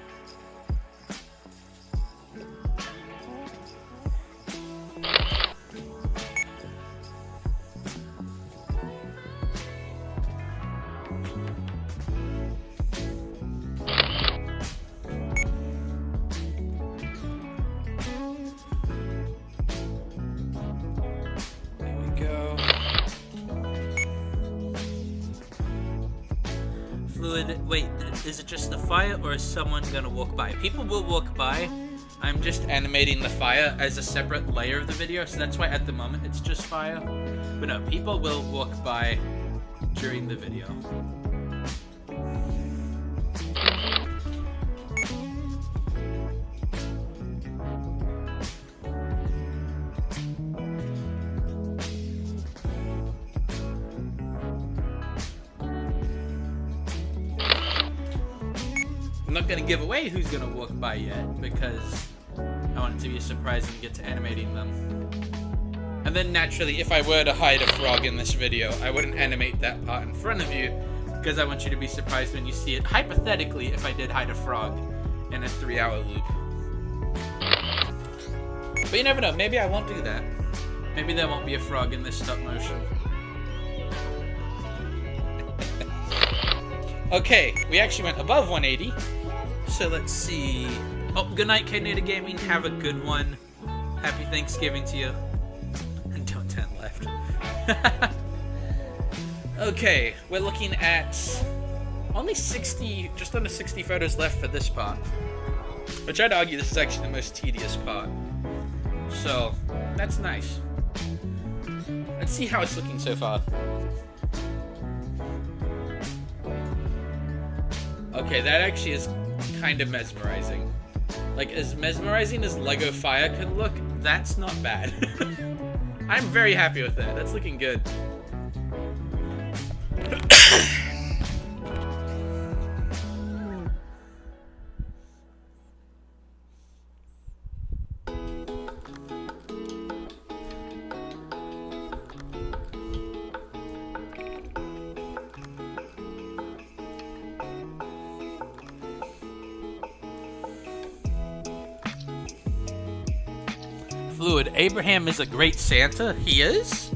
Wait, is it just the fire, or is someone gonna walk by? People will walk by. I'm just animating the fire as a separate layer of the video, so that's why at the moment it's just fire. But no, people will walk by during the video. I'm not going to give away who's going to walk by yet, because I want it to be a surprise and get to animating them. And then naturally, if I were to hide a frog in this video, I wouldn't animate that part in front of you, because I want you to be surprised when you see it. Hypothetically, if I did hide a frog in a 3-hour loop. But you never know, maybe I won't do that. Maybe there won't be a frog in this stop motion. Okay, we actually went above 180. So let's see. Oh, good night, K-Nator Gaming. Have a good one. Happy Thanksgiving to you. And don't 10 left. Okay, we're looking at only 60, just under 60 photos left for this part. Which I'd argue this is actually the most tedious part. So, that's nice. Let's see how it's looking so far. Okay, that actually is kind of mesmerizing. Like, as mesmerizing as Lego Fire can look, that's not bad. I'm very happy with that. That's looking good. Fluid, Abraham is a great Santa. He is?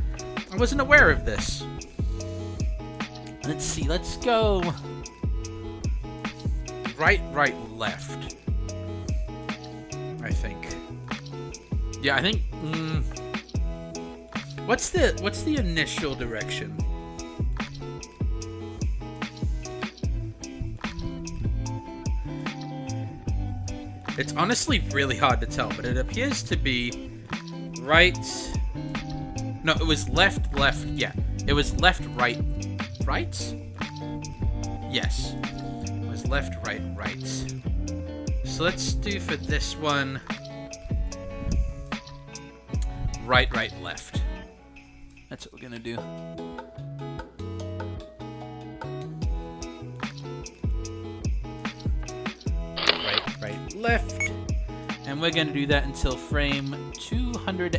I wasn't aware of this. Let's see, let's go right, left. I think. Yeah, I think. What's the initial direction? It's honestly really hard to tell, but it appears to be right. No, it was left. Yeah, it was left, right. Yes, it was left, right. So let's do for this one right, left. That's what we're gonna do. Right, left. And we're gonna do that until frame 202.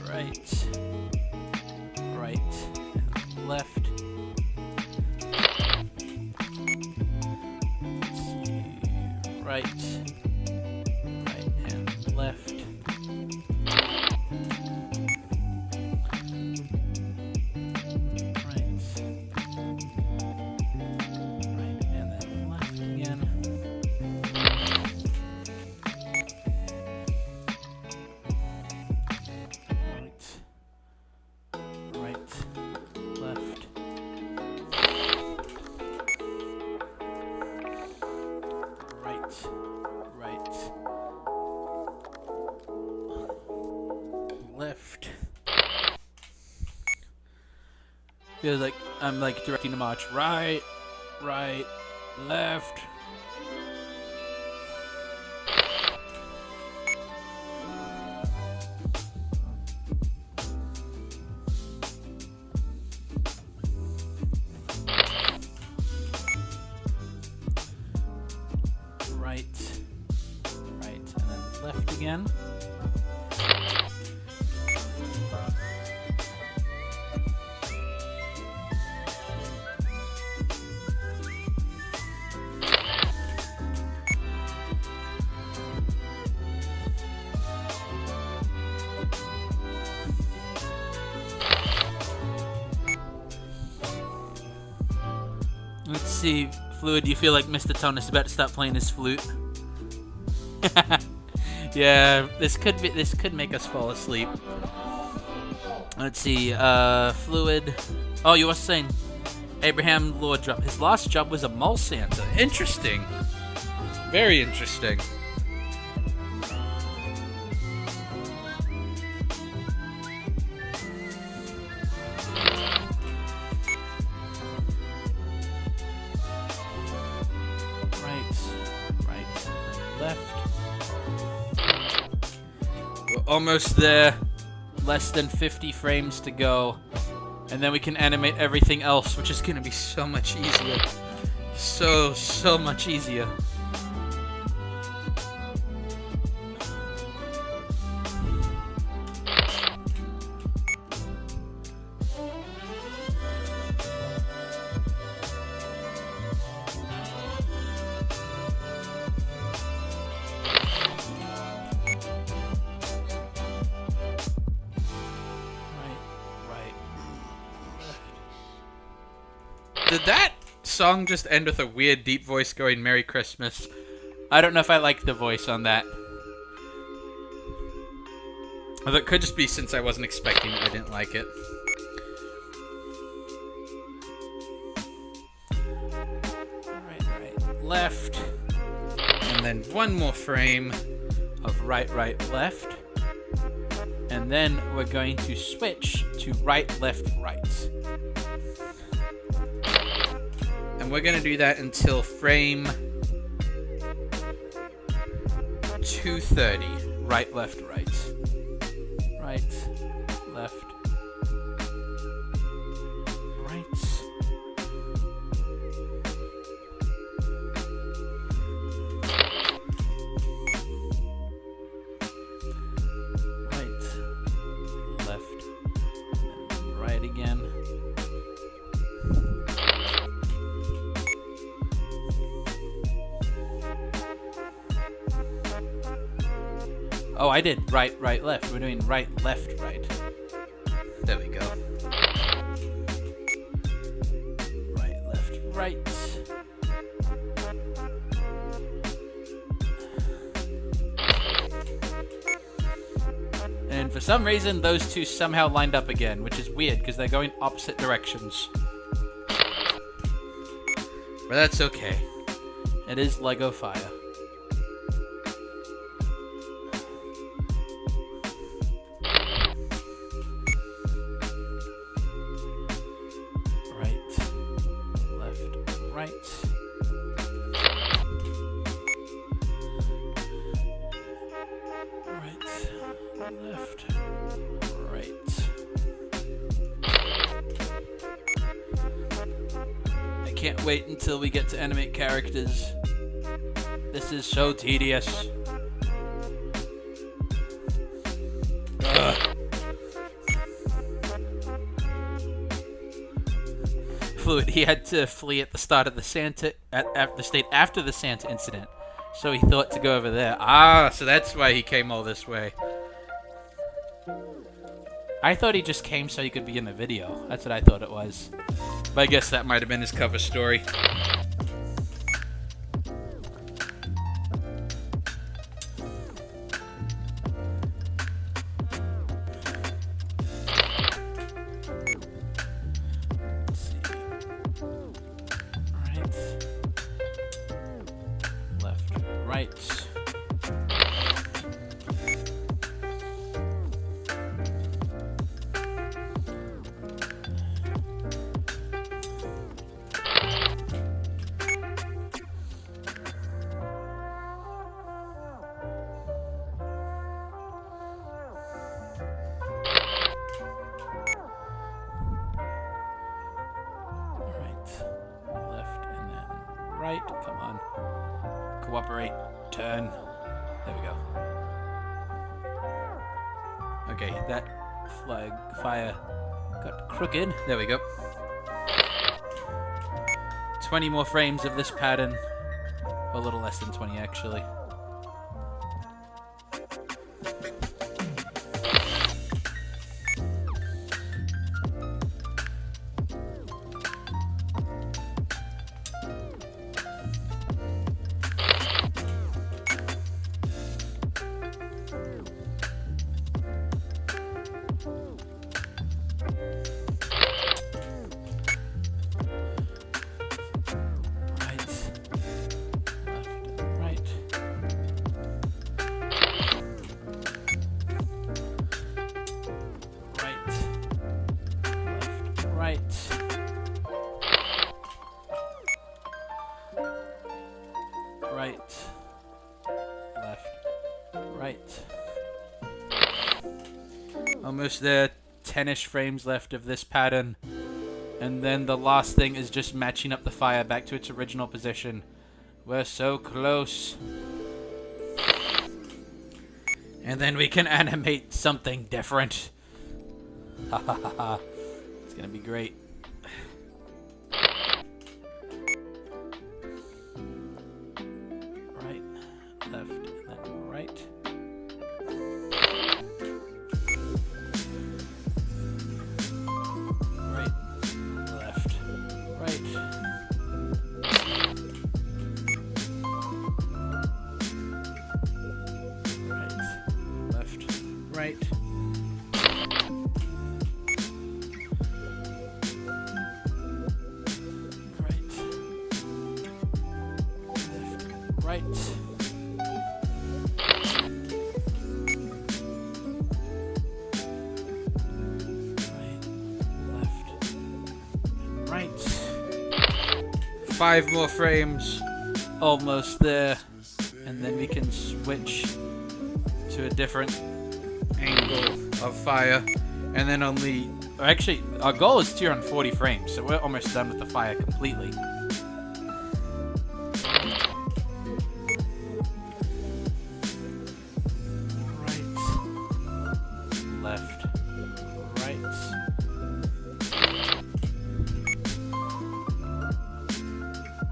Right, and left. Let's see. Right, and left. Left. Feels like I'm like directing the march. Right, left. Right, and then left again. Let's see, Fluid, do you feel like Mr. Tone is about to start playing his flute? Yeah, this could make us fall asleep. Let's see, Fluid. Oh, you were saying Abraham Lord job. His last job was a mall Santa. Interesting. Very interesting. Almost there. Less than 50 frames to go. And then we can animate everything else, which is going to be so much easier. So much easier. Did that song just end with a weird deep voice going Merry Christmas? I don't know if I like the voice on that. Although it could just be since I wasn't expecting it, I didn't like it. Right, left. And then one more frame of right, left. And then we're going to switch to right, left. And we're going to do that until frame 230. Right, left. Right, left, right. Right, left, and right again. Oh, I did right, left. We're doing right, left. There we go. Right, left, right. And for some reason, those two somehow lined up again, which is weird because they're going opposite directions. But that's okay. It is Lego Fire. Left, right. I can't wait until we get to animate characters. This is so tedious. Ugh. Fluid, he had to flee at the start of the Santa, at the state after the Santa incident. So he thought to go over there. Ah, so that's why he came all this way. I thought he just came so he could be in the video. That's what I thought it was. But I guess that might have been his cover story. Let's see. Right. Left. Right. Right, come on. Cooperate. Turn. There we go. Okay, that fire got crooked. There we go. 20 more frames of this pattern. A little less than 20, actually. Right, left, right. Almost there. 10-ish frames left of this pattern. And then the last thing is just matching up the fire back to its original position. We're so close. And then we can animate something different. Ha ha ha ha. It's gonna be great. Right, left, and then right. Right, left, right. Right. Right. Left. Right. 5 more frames. Almost there. And then we can switch to a different angle of fire. And then only... Actually, our goal is 240 frames, so we're almost done with the fire completely.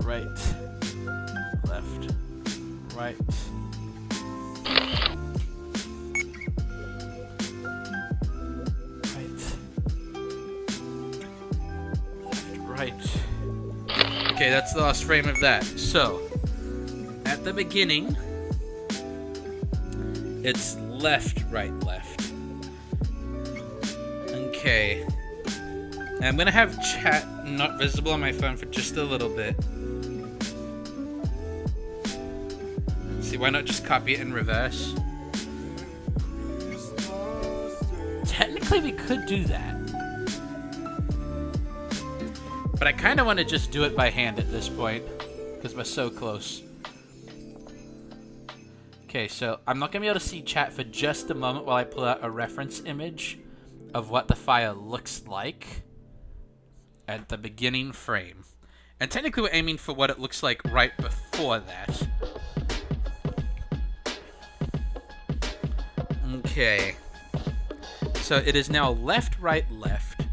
Right, left, right. Right. Okay, that's the last frame of that. So, at the beginning, it's left, right, left. Okay. And I'm gonna have chat not visible on my phone for just a little bit. Let's see, why not just copy it in reverse? Technically, we could do that. But I kind of want to just do it by hand at this point, because we're so close. Okay, so I'm not going to be able to see chat for just a moment while I pull out a reference image of what the fire looks like at the beginning frame. And technically we're aiming for what it looks like right before that. Okay. So it is now left, right, left.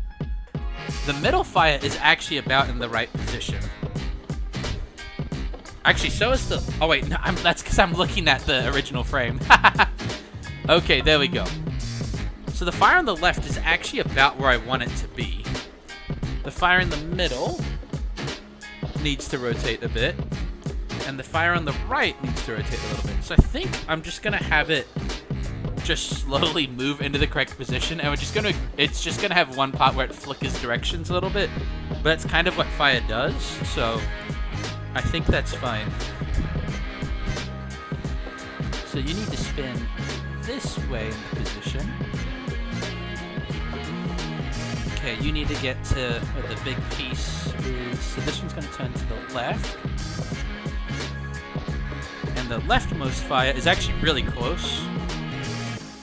The middle fire is actually about in the right position. Actually, so is the... Oh, wait. No, that's because I'm looking at the original frame. Okay, there we go. So the fire on the left is actually about where I want it to be. The fire in the middle needs to rotate a bit. And the fire on the right needs to rotate a little bit. So I think I'm just going to have it just slowly move into the correct position, and it's just gonna have one part where it flickers directions a little bit, but that's kind of what fire does, so I think that's fine. So you need to spin this way in the position. Okay, you need to get to where the big piece is, so this one's gonna turn to the left, and the leftmost fire is actually really close.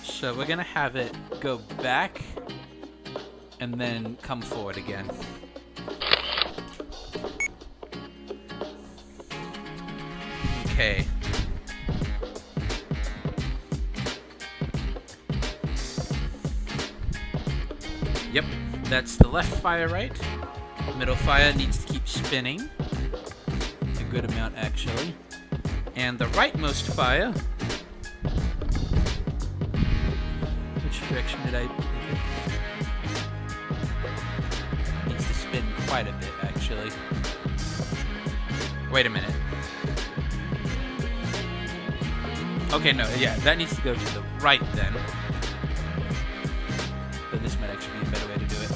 So we're gonna have it go back and then come forward again. Okay. Yep, that's the left fire right. Middle fire needs to keep spinning. A good amount actually. And the rightmost fire, direction did I... Needs to spin quite a bit, actually. Wait a minute. Okay, no, yeah, that needs to go to the right then. But this might actually be a better way to do it.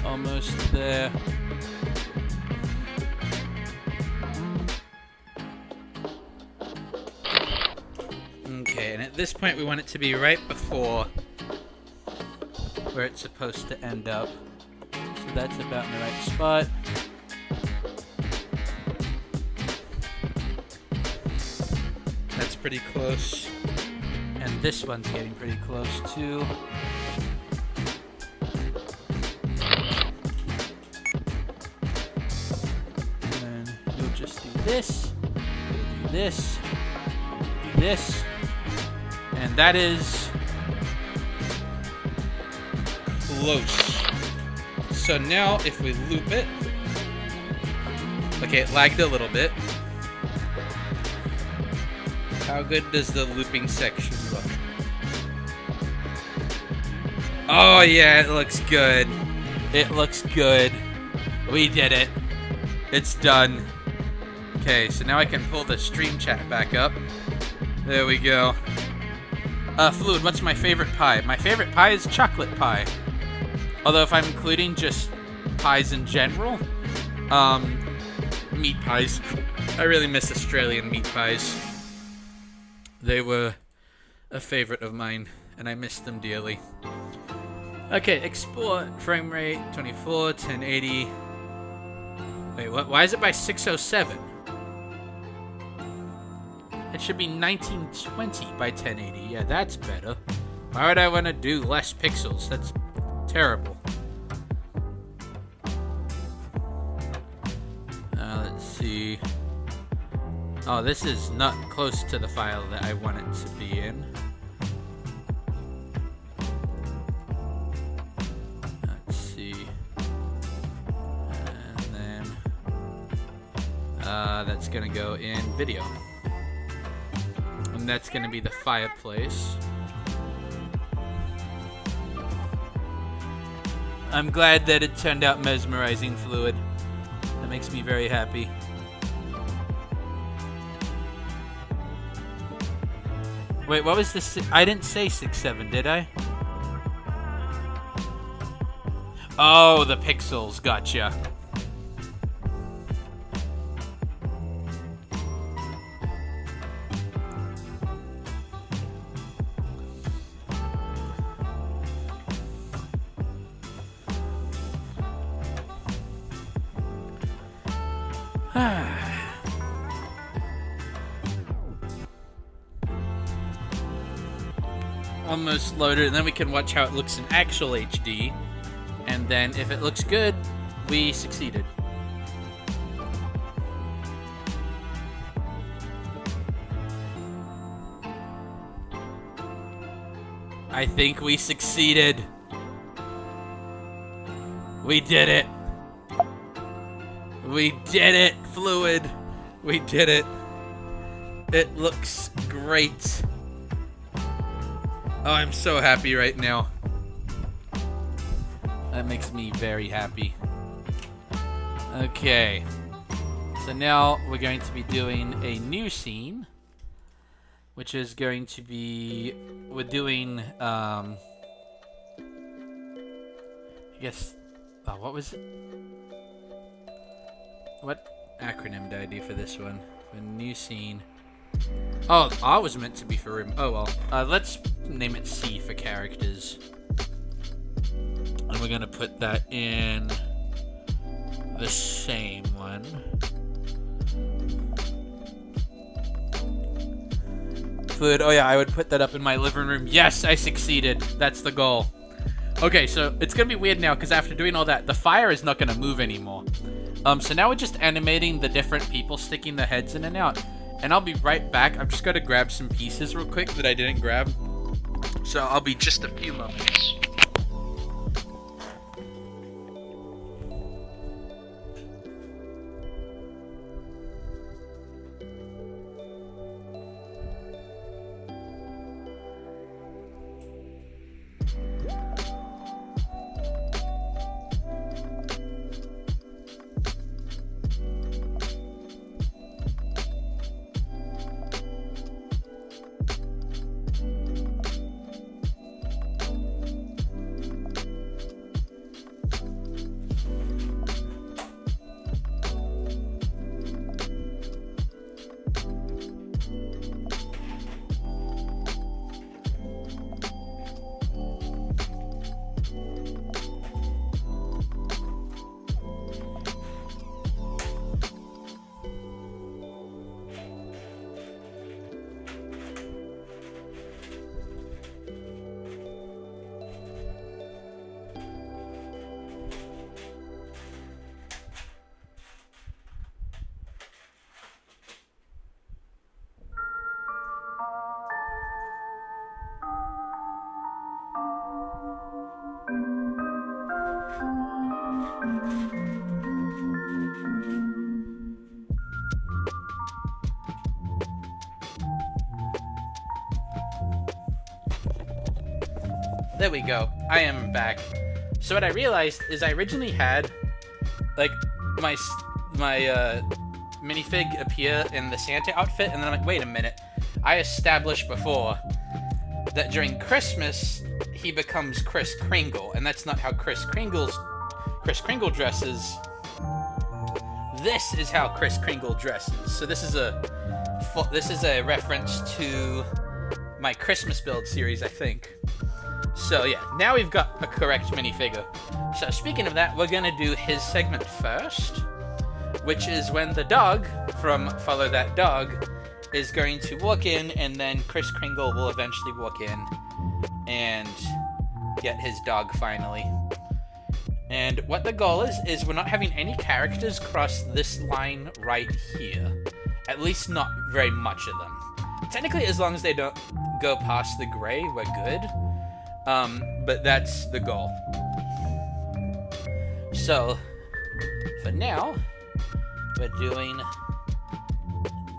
Almost there. Okay, and at this point we want it to be right before where it's supposed to end up. So that's about in the right spot. That's pretty close. And this one's getting pretty close too. And then you'll just do this, you'll do this, you'll do this, and that is close. So now if we loop it, okay, it lagged a little bit. How good does the looping section look? Oh yeah, it looks good. It looks good. We did it. It's done. Okay, so now I can pull the stream chat back up. There we go. Fluid, what's my favorite pie? My favorite pie is chocolate pie. Although if I'm including just pies in general, meat pies. I really miss Australian meat pies. They were a favorite of mine, and I miss them dearly. Okay, export, frame rate, 24, 1080. Wait, what? Why is it by 607? It should be 1920 by 1080. Yeah, that's better. Why would I want to do less pixels? That's terrible. Let's see. Oh, this is not close to the file that I want it to be in. Let's see. And then that's gonna go in video. And that's gonna be the fireplace. I'm glad that it turned out mesmerizing, Fluid. That makes me very happy. Wait, what was this? I didn't say 6.7, did I? Oh, the pixels. Gotcha. Almost loaded, and then we can watch how it looks in actual HD. And then if it looks good, we succeeded. I think we succeeded. We did it. We did it, Fluid. We did it. It looks great. Oh, I'm so happy right now. That makes me very happy. Okay. So now we're going to be doing a new scene, which is going to be, we're doing, I guess, oh, what was it? What acronym did I do for this one? A new scene. Oh, R was meant to be for room. Oh well. Let's name it C for characters. And we're gonna put that in the same one. Fluid. Oh yeah, I would put that up in my living room. Yes, I succeeded. That's the goal. Okay, so it's gonna be weird now because after doing all that, the fire is not gonna move anymore. So now we're just animating the different people sticking their heads in and out. And I'll be right back. I'm just gonna grab some pieces real quick that I didn't grab. So I'll be just a few moments. There we go. I am back. So what I realized is I originally had, like, my minifig appear in the Santa outfit, and then I'm like, wait a minute. I established before that during Christmas, he becomes Kris Kringle, and that's not how Kris Kringle dresses. This is how Kris Kringle dresses. So this is a reference to my Christmas build series, I think. So yeah, now we've got a correct minifigure. So speaking of that, we're gonna do his segment first, which is when the dog from Follow That Dog is going to walk in, and then Kris Kringle will eventually walk in and get his dog finally. And what the goal is we're not having any characters cross this line right here. At least not very much of them. Technically, as long as they don't go past the gray, we're good. But that's the goal. So, for now, we're doing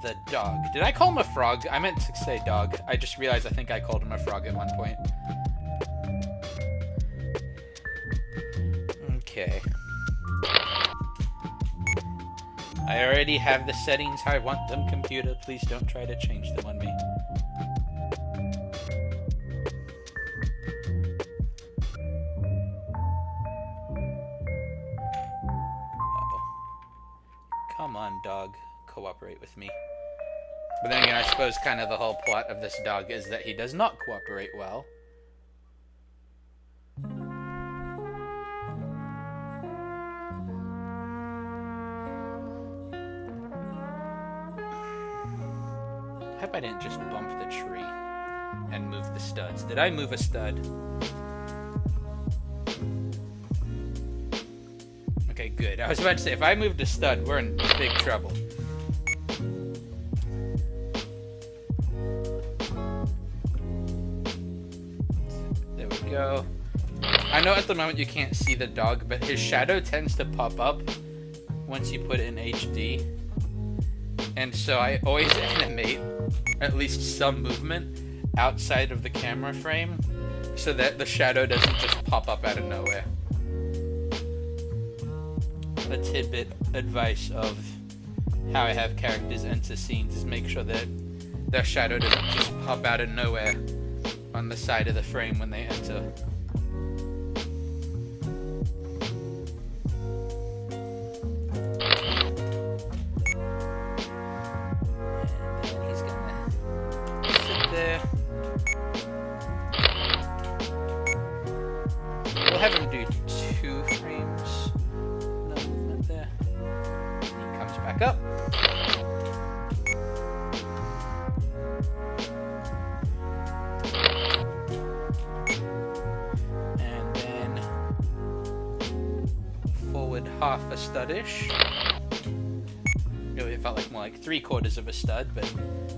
the dog. Did I call him a frog? I meant to say dog. I just realized I think I called him a frog at one point. Okay. I already have the settings how I want them, computer. Please don't try to change them on me. Come on, dog. Cooperate with me. But then again, I suppose kind of the whole plot of this dog is that he does not cooperate well. I hope I didn't just bump the tree and move the studs. Did I move a stud? Okay, good. I was about to say, if I moved a stud, we're in big trouble. There we go. I know at the moment you can't see the dog, but his shadow tends to pop up once you put it in HD. And so I always animate at least some movement outside of the camera frame so that the shadow doesn't just pop up out of nowhere. A tidbit advice of how I have characters enter scenes is make sure that their shadow doesn't just pop out of nowhere on the side of the frame when they enter. We'll have him do 2 frames. No movement there. He comes back up. And then forward half a studish. Really, it felt like more like 3/4 of a stud, but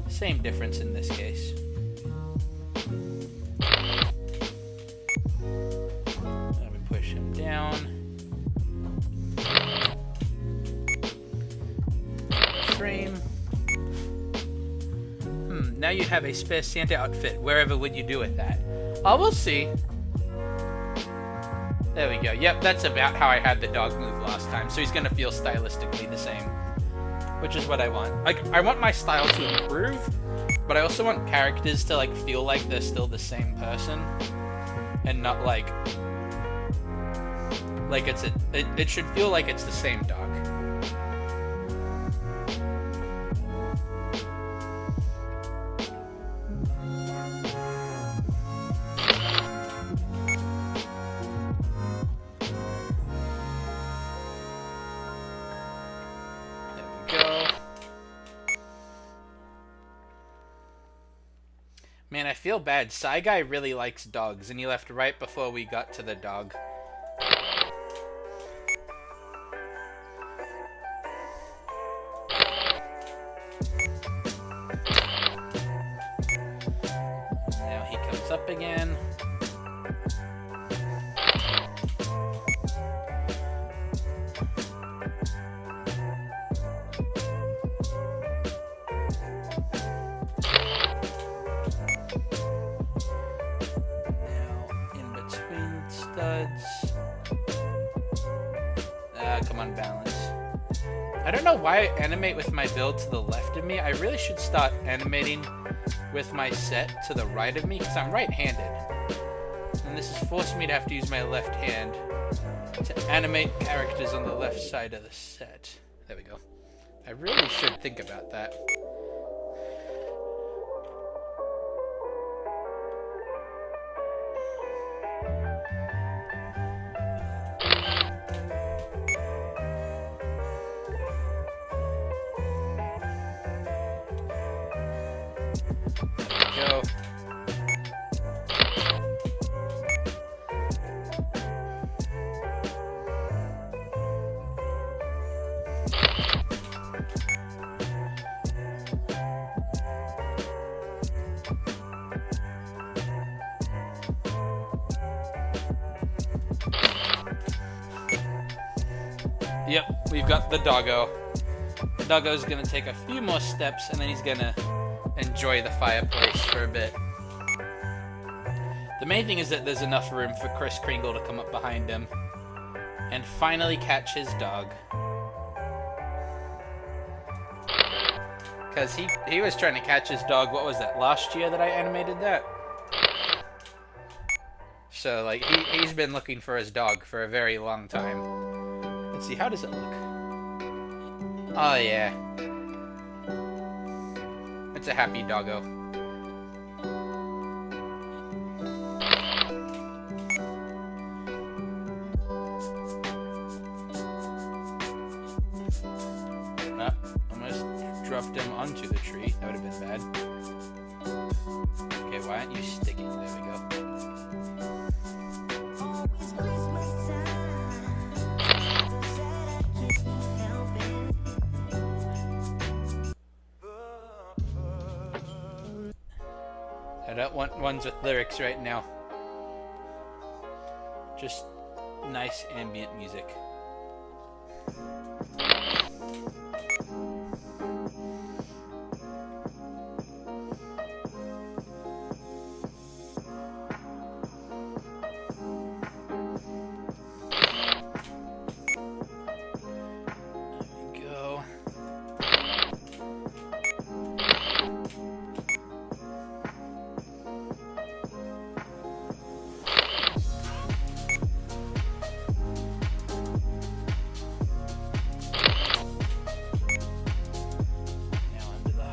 same difference in this case. Down. Frame. Now you have a spare Santa outfit. Wherever would you do with that? Oh, we'll see. There we go. Yep, that's about how I had the dog move last time. So he's gonna feel stylistically the same, which is what I want. Like, I want my style to improve, but I also want characters to like feel like they're still the same person, and not like it should feel like it's the same dog. There we go. Man, I feel bad. Psy Guy really likes dogs, and he left right before we got to the dog. Up again. Now in I don't know why I animate with my build to the left of me. I really should start animating with my set to the right of me, because I'm right-handed. And this is forcing me to have to use my left hand to animate characters on the left side of the set. There we go. I really should think about that. Go. Yep, we've got the doggo. The doggo's gonna take a few more steps and then he's gonna enjoy the fireplace for a bit. The main thing is that there's enough room for Kris Kringle to come up behind him and finally catch his dog. Because he was trying to catch his dog, what was that, last year that I animated that? So, like, he's been looking for his dog for a very long time. Let's see, how does it look? Oh, yeah. It's a happy doggo. Almost dropped him onto the tree. That would have been bad. Okay, why aren't you sticking? There we go. I don't want ones with lyrics right now. Just nice ambient music.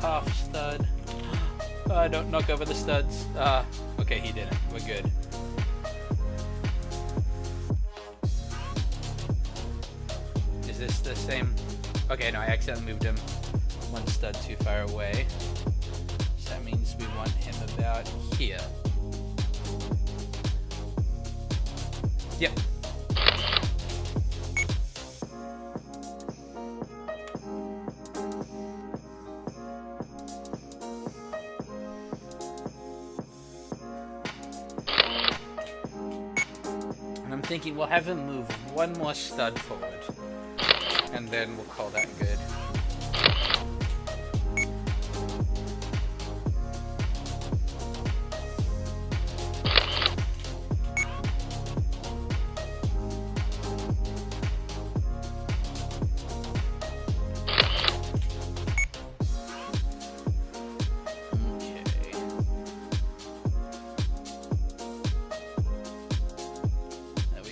Half stud. Don't knock over the studs. Okay, he didn't. We're good. Is this the same? Okay, no, I accidentally moved him one stud too far away. So that means we want him about here. Yep. I'm thinking we'll have him move one more stud forward, and then we'll call that good.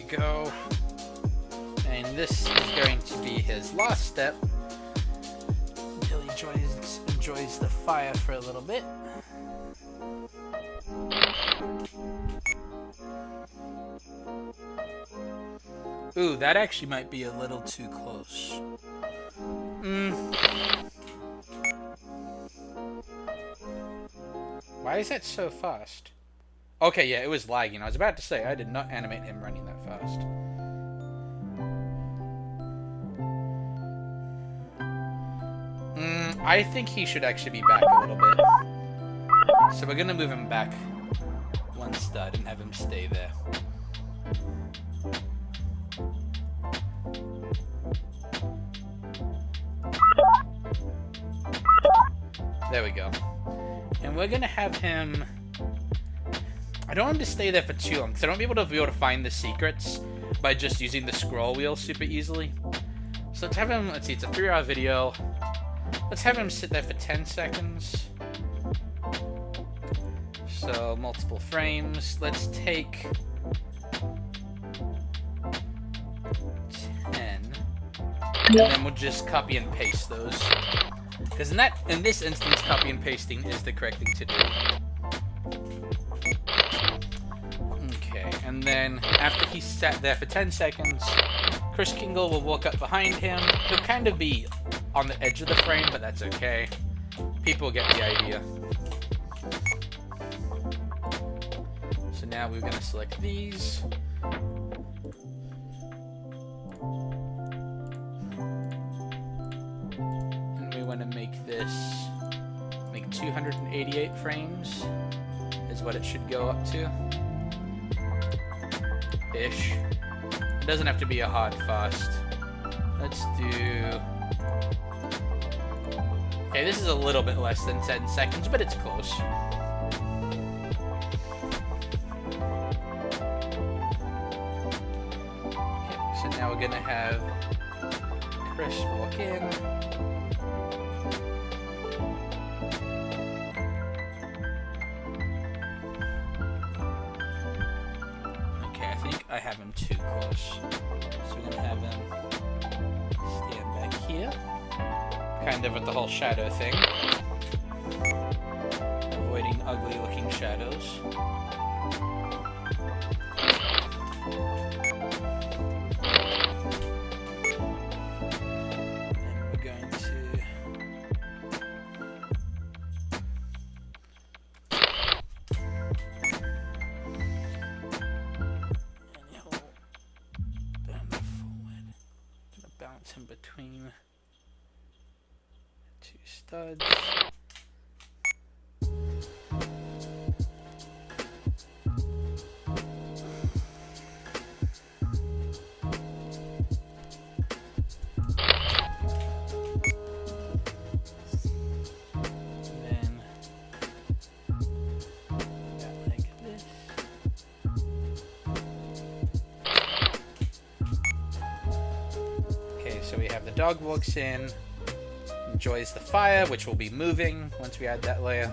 Go, and this is going to be his last step until he enjoys the fire for a little bit. Ooh, that actually might be a little too close. Why is that so fast? Okay, yeah, it was lagging. I was about to say, I did not animate him running that fast. I think he should actually be back a little bit. So we're gonna move him back one stud and have him stay there. There we go. And we're gonna have him... I don't want him to stay there for too long, because I don't want to be able to find the secrets by just using the scroll wheel super easily. So let's have him, let's see, it's a 3-hour video. Let's have him sit there for 10 seconds. So, multiple frames. Let's take 10. And then we'll just copy and paste those. Because in this instance, copy and pasting is the correct thing to do. Okay, and then after he sat there for 10 seconds, Chris Kingle will walk up behind him. He'll kind of be on the edge of the frame, but that's okay. People get the idea. So now we're going to select these. And we want to make this, 288 frames is what it should go up to. Ish. It doesn't have to be a hard fast. Let's do... Okay, this is a little bit less than 10 seconds, but it's close. Okay, so now we're gonna have Chris walk in. Okay, I think I have him too close. So we're gonna have him stand back here. Kind of with the whole shadow thing. Avoiding ugly looking shadows. And we're going to... And he'll bend forward. Gonna bounce him between 2 studs. And then like this. Okay, so we have the dog walks in. Enjoys the fire, which will be moving once we add that layer.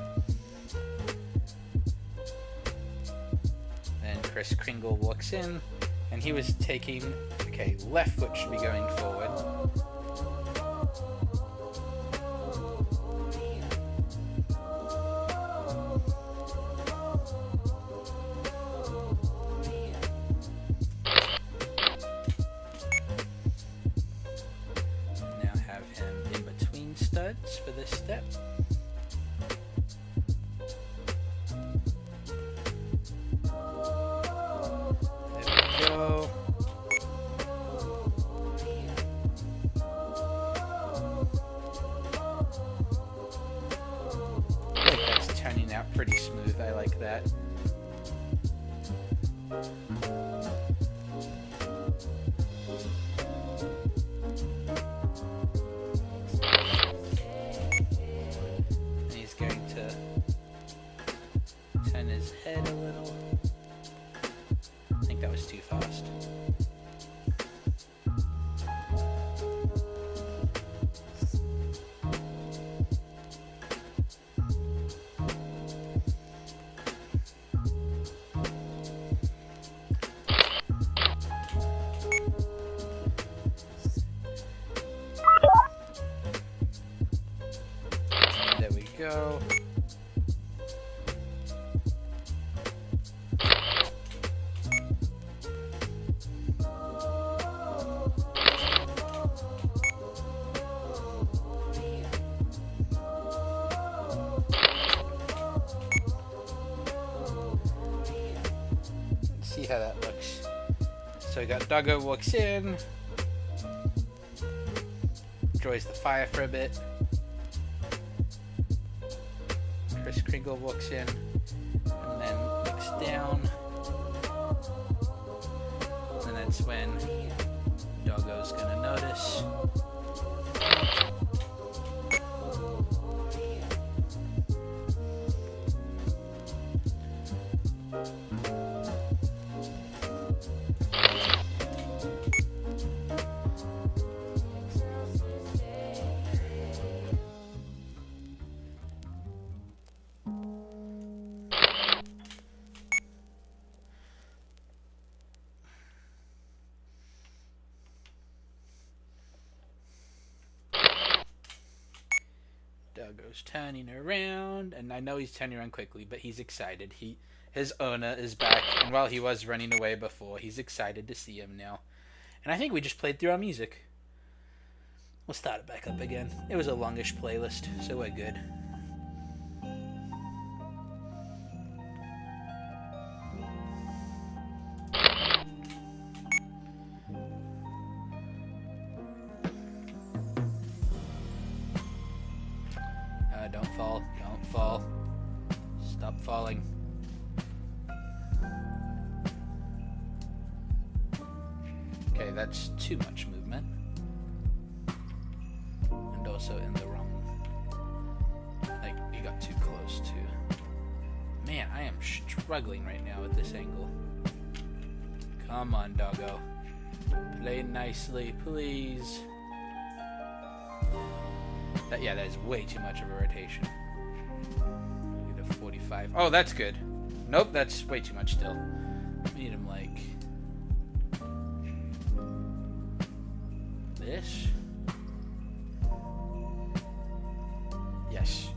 Then Chris Kringle walks in, and he was taking, okay, left foot should be going forward. Studs for this step. There we go. I think that's turning out pretty smooth. I like that. Head a little. I think that was too fast. There we go. See how that looks. So we got Doggo walks in, enjoys the fire for a bit. Chris Kringle walks in and then looks down, and that's when Doggo's gonna notice. Doggo's turning around, and I know he's turning around quickly, but he's excited. His owner is back, and while he was running away before, he's excited to see him now. And I think we just played through our music. We'll start it back up again. It was a longish playlist, so we're good. Don't fall. Don't fall. Stop falling. Okay, that's too much movement. And also in the wrong... Like, you got too close to... Man, I am struggling right now with this angle. Come on, doggo. Play nicely, please. That is way too much of a rotation. Get a 45. Oh, that's good. Nope, that's way too much still. Need him like this. Yes.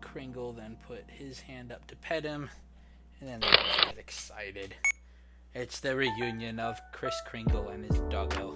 Kringle then put his hand up to pet him, and then they both get excited. It's the reunion of Kris Kringle and his doggo.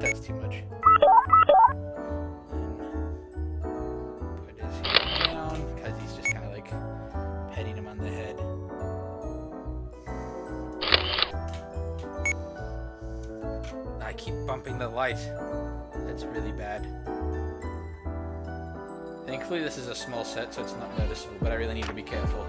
That's too much. Put his hand down, because he's just kind of like petting him on the head. I keep bumping the light. That's really bad. Thankfully this is a small set, so it's not noticeable, but I really need to be careful.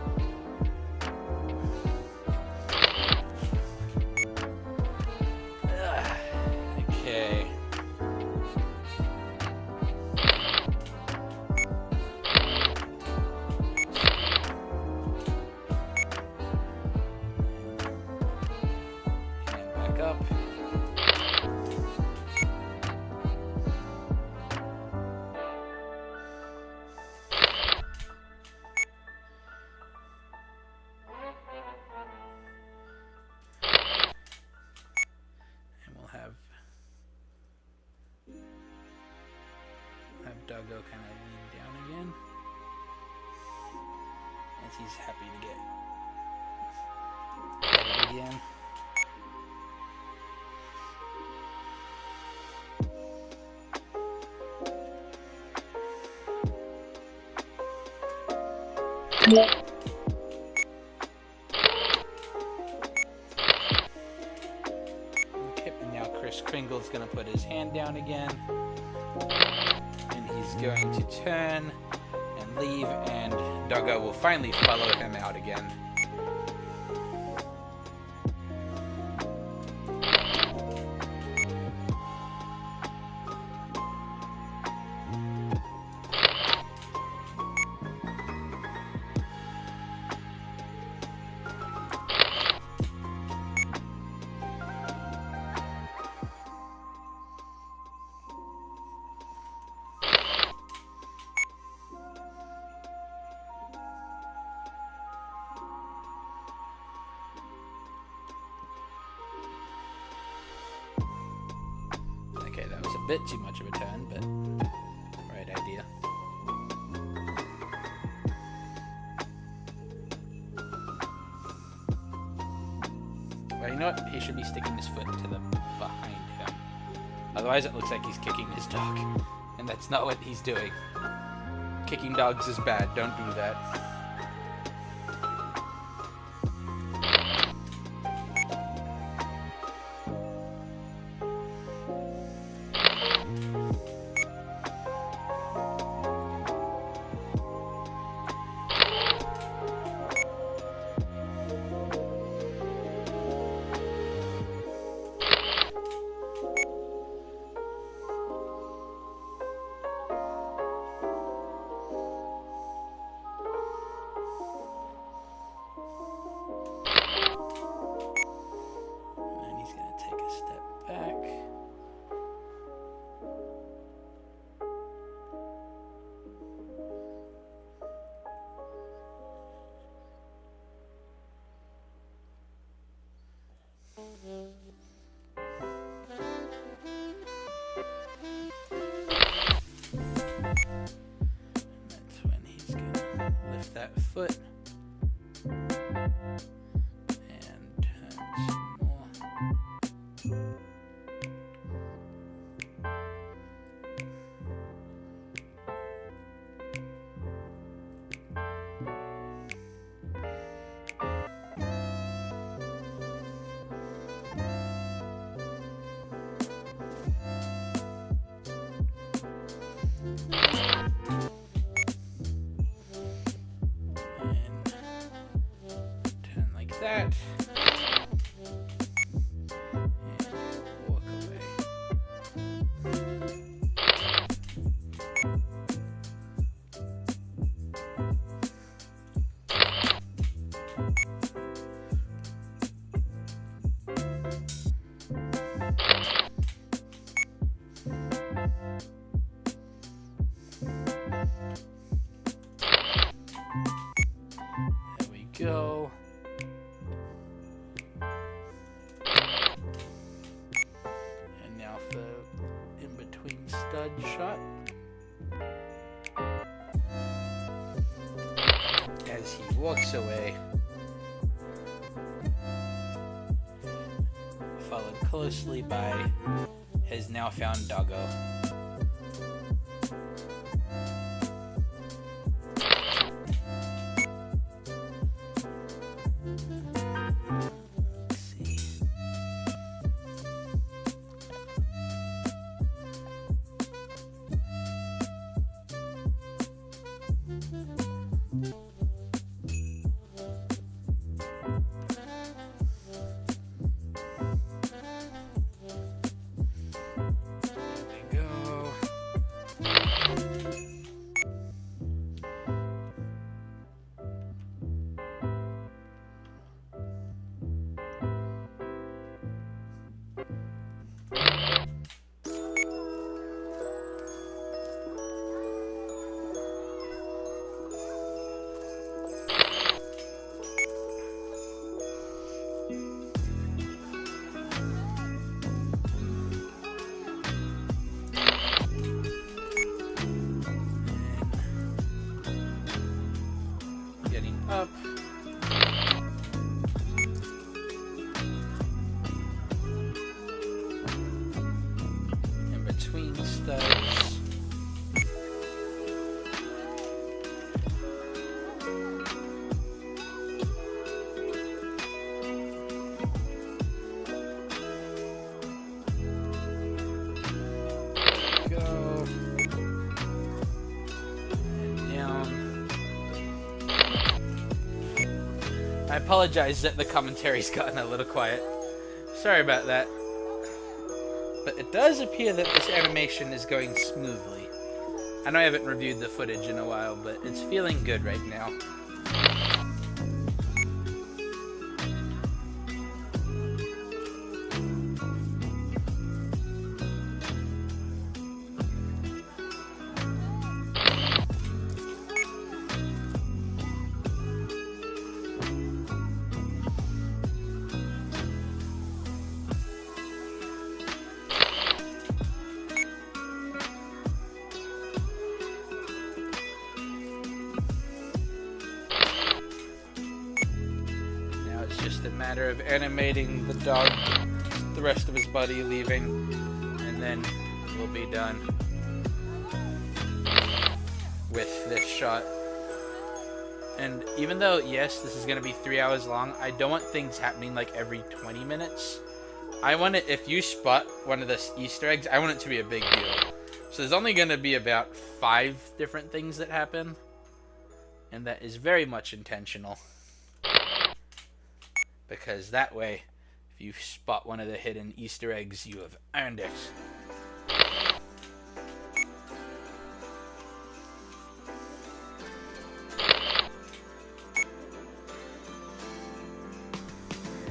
Doggo kind of lean down again, as he's happy to get petted again. Okay, and now Kris Kringle's gonna put his hand down again. And he's going to turn and leave, and Doggo will finally follow him out again. Okay, that was a bit too much of a turn, but right idea. Well, you know what? He should be sticking his foot to the behind him. Otherwise it looks like he's kicking his dog. And that's not what he's doing. Kicking dogs is bad. Don't do that. That's when he's gonna lift that foot and turn some more. That and walk away. There we go. Stud shot as he walks away, followed closely by his now found doggo. Up. In between studs. apologize that the commentary's gotten a little quiet. Sorry about that. But it does appear that this animation is going smoothly. I know I haven't reviewed the footage in a while, but it's feeling good right now. Just a matter of animating the dog, the rest of his body leaving, and then we'll be done with this shot. And even though, yes, this is going to be 3 hours long, I don't want things happening like every 20 minutes. I want it, if you spot one of the Easter eggs, I want it to be a big deal. So there's only going to be about 5 different things that happen, and that is very much intentional. Because that way, if you spot one of the hidden Easter eggs, you have earned it.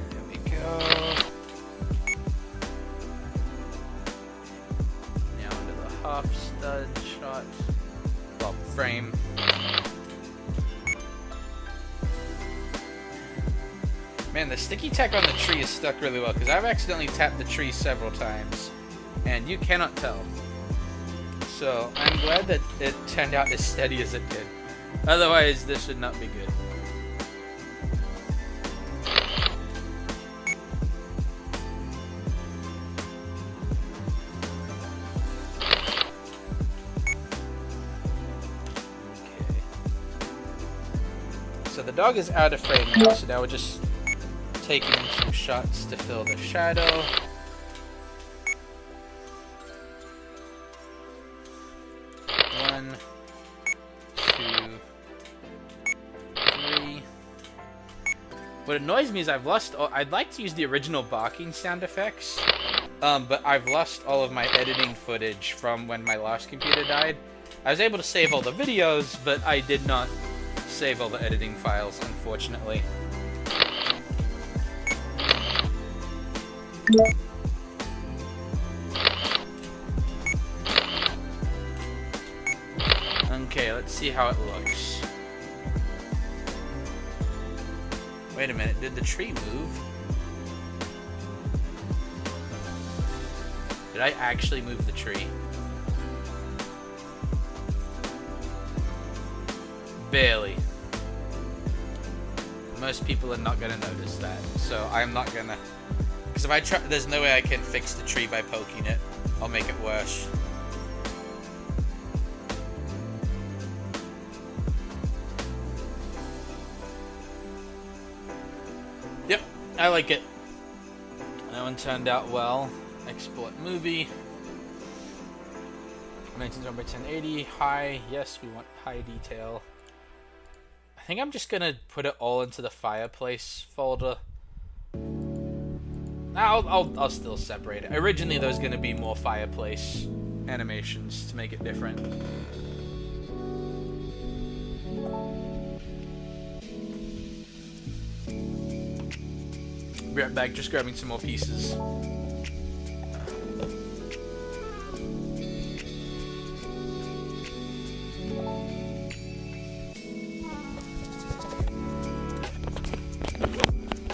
There we go. Now into the half stud shot. Well, frame. Man, the sticky tack on the tree is stuck really well, because I've accidentally tapped the tree several times, and you cannot tell. So, I'm glad that it turned out as steady as it did. Otherwise, this should not be good. Okay. So the dog is out of frame now, so now we're just taking some shots to fill the shadow. One, two, three. What annoys me is I've lost I'd like to use the original barking sound effects, but I've lost all of my editing footage from when my last computer died. I was able to save all the videos, but I did not save all the editing files, unfortunately. Okay, let's see how it looks. Wait a minute, did the tree move? Did I actually move the tree? Barely. Most people are not gonna notice that, so I'm not gonna. Because if I try, there's no way I can fix the tree by poking it. I'll make it worse. Yep, I like it. That one turned out well. Export movie. 1920 by 1080. High. Yes, we want high detail. I think I'm just gonna put it all into the fireplace folder. I'll still separate it. Originally, there was gonna be more fireplace animations to make it different. Be right back, just grabbing some more pieces.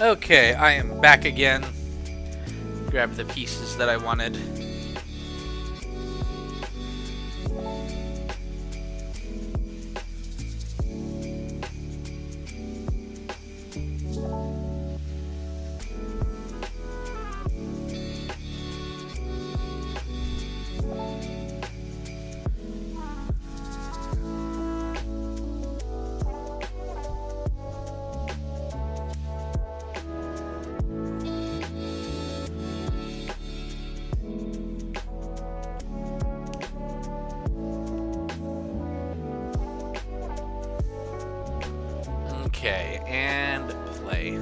Okay, I am back again. Grab the pieces that I wanted. Okay, and play.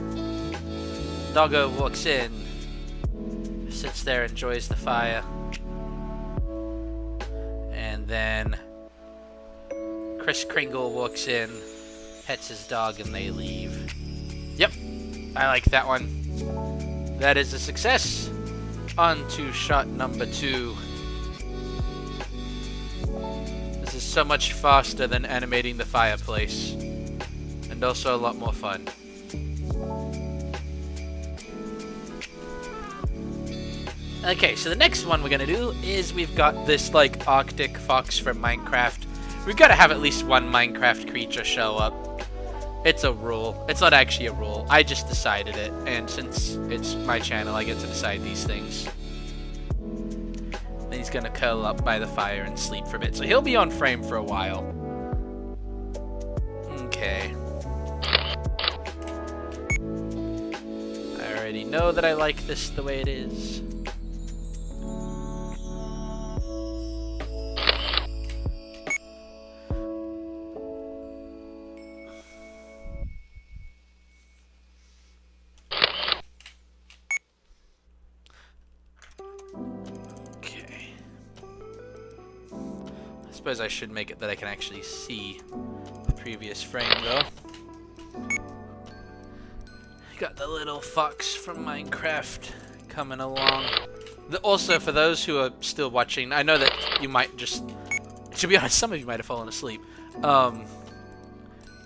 Doggo walks in, sits there, enjoys the fire, and then Kris Kringle walks in, pets his dog, and they leave. Yep, I like that one. That is a success. On to shot number 2. This is so much faster than animating the fireplace, and also a lot more fun. Okay, so the next one we're gonna do is we've got this like Arctic fox from Minecraft. We've got to have at least one Minecraft creature show up. It's a rule. It's not actually a rule. I just decided it, and since it's my channel, I get to decide these things. Then he's gonna curl up by the fire and sleep for a bit, so he'll be on frame for a while. Okay. I already know that I like this the way it is. I suppose I should make it that I can actually see the previous frame, though. Got the little fox from Minecraft coming along. Also, for those who are still watching, I know that you might just... To be honest, some of you might have fallen asleep. But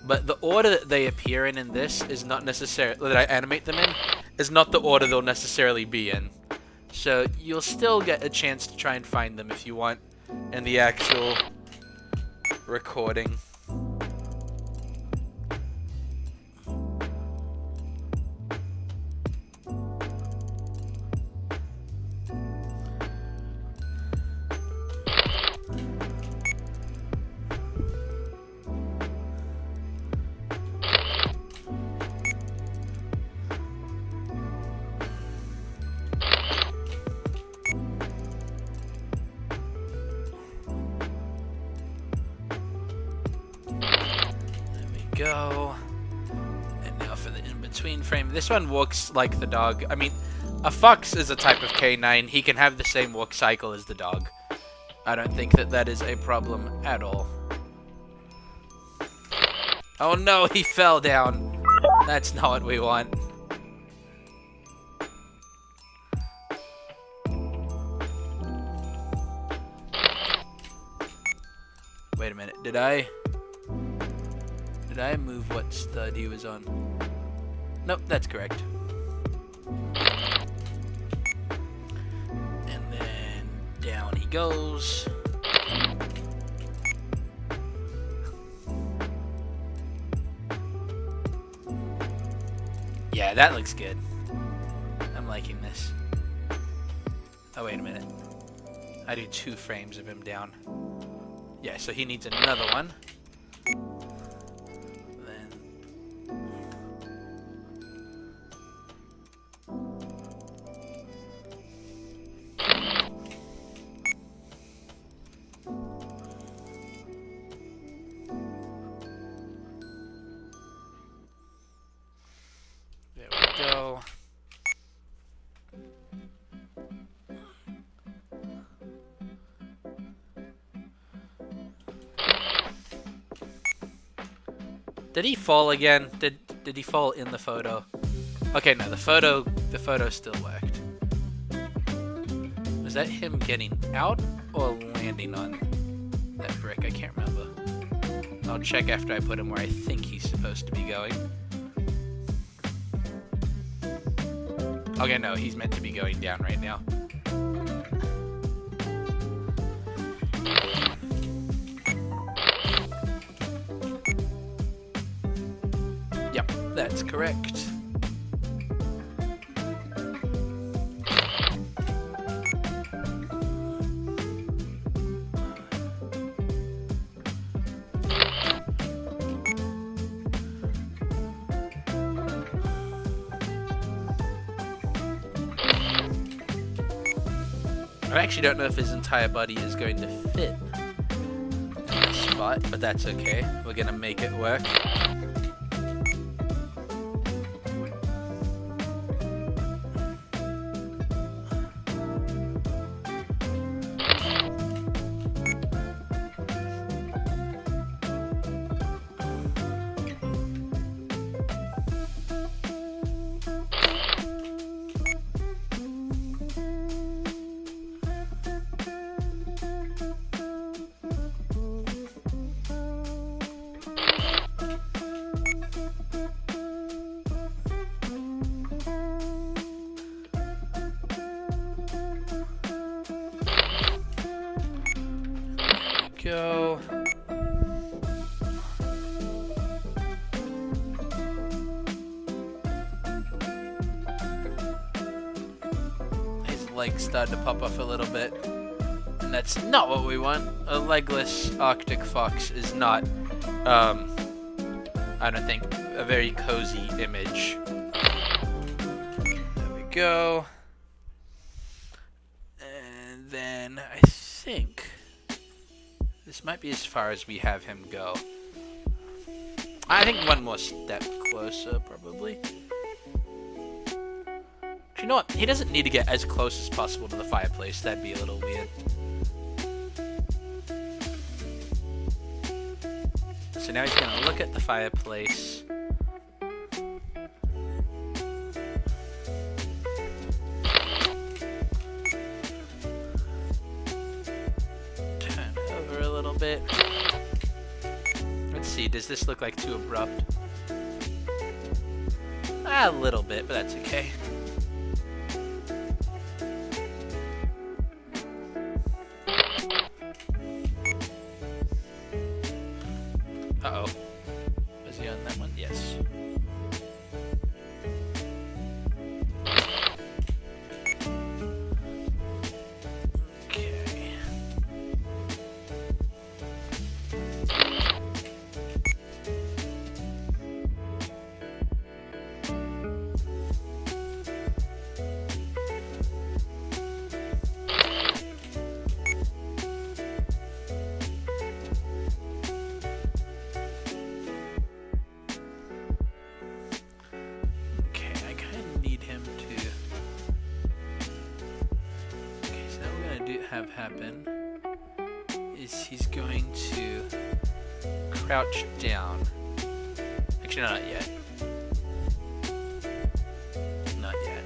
the order that they appear in this is not necessarily... that I animate them in, is not the order they'll necessarily be in. So you'll still get a chance to try and find them if you want in the actual recording. Go. And now for the in-between frame. This one walks like the dog. I mean, a fox is a type of canine. He can have the same walk cycle as the dog. I don't think that that is a problem at all. Oh no, he fell down. That's not what we want. Wait a minute, did I move what stud he was on? Nope, that's correct. And then down he goes. Yeah, that looks good. I'm liking this. Oh, wait a minute. I do 2 frames of him down. Yeah, so he needs another one. Go. Did he fall again? Did he fall in the photo? Okay, no, the photo still worked. Was that him getting out or landing on that brick? I can't remember. I'll check after I put him where I think he's supposed to be going. Okay, no, he's meant to be going down right now. Yep, that's correct. I actually don't know if his entire body is going to fit in this spot, but that's okay. We're gonna make it work. legs started to pop off a little bit. And that's not what we want. A legless Arctic fox is not, I don't think, a very cozy image. There we go. And then I think this might be as far as we have him go. I think one more step closer, probably. You know what? He doesn't need to get as close as possible to the fireplace. That'd be a little weird. So now he's gonna look at the fireplace. Turn over a little bit. Let's see, does this look like too abrupt? A little bit, but that's okay. Uh-oh. Was he on that one? Yes. Okay. Have happen is he's going to crouch down. Actually, no, not yet. Not yet.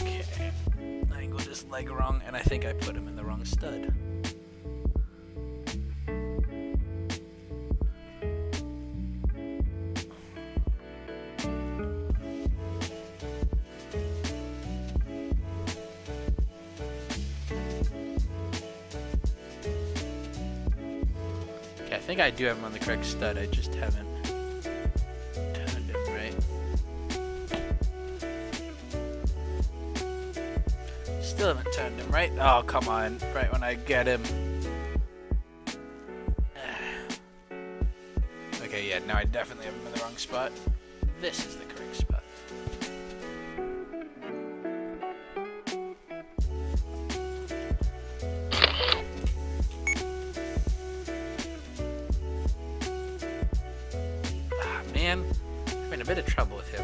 Okay. I angled his leg wrong, and I think I put him in the wrong stud. I think I do have him on the correct stud, I just haven't turned him right. Still haven't turned him right. Oh, come on. Right when I get him. Okay, yeah, now I definitely have him in the wrong spot. This is the correct spot. Man, I'm having a bit of trouble with him.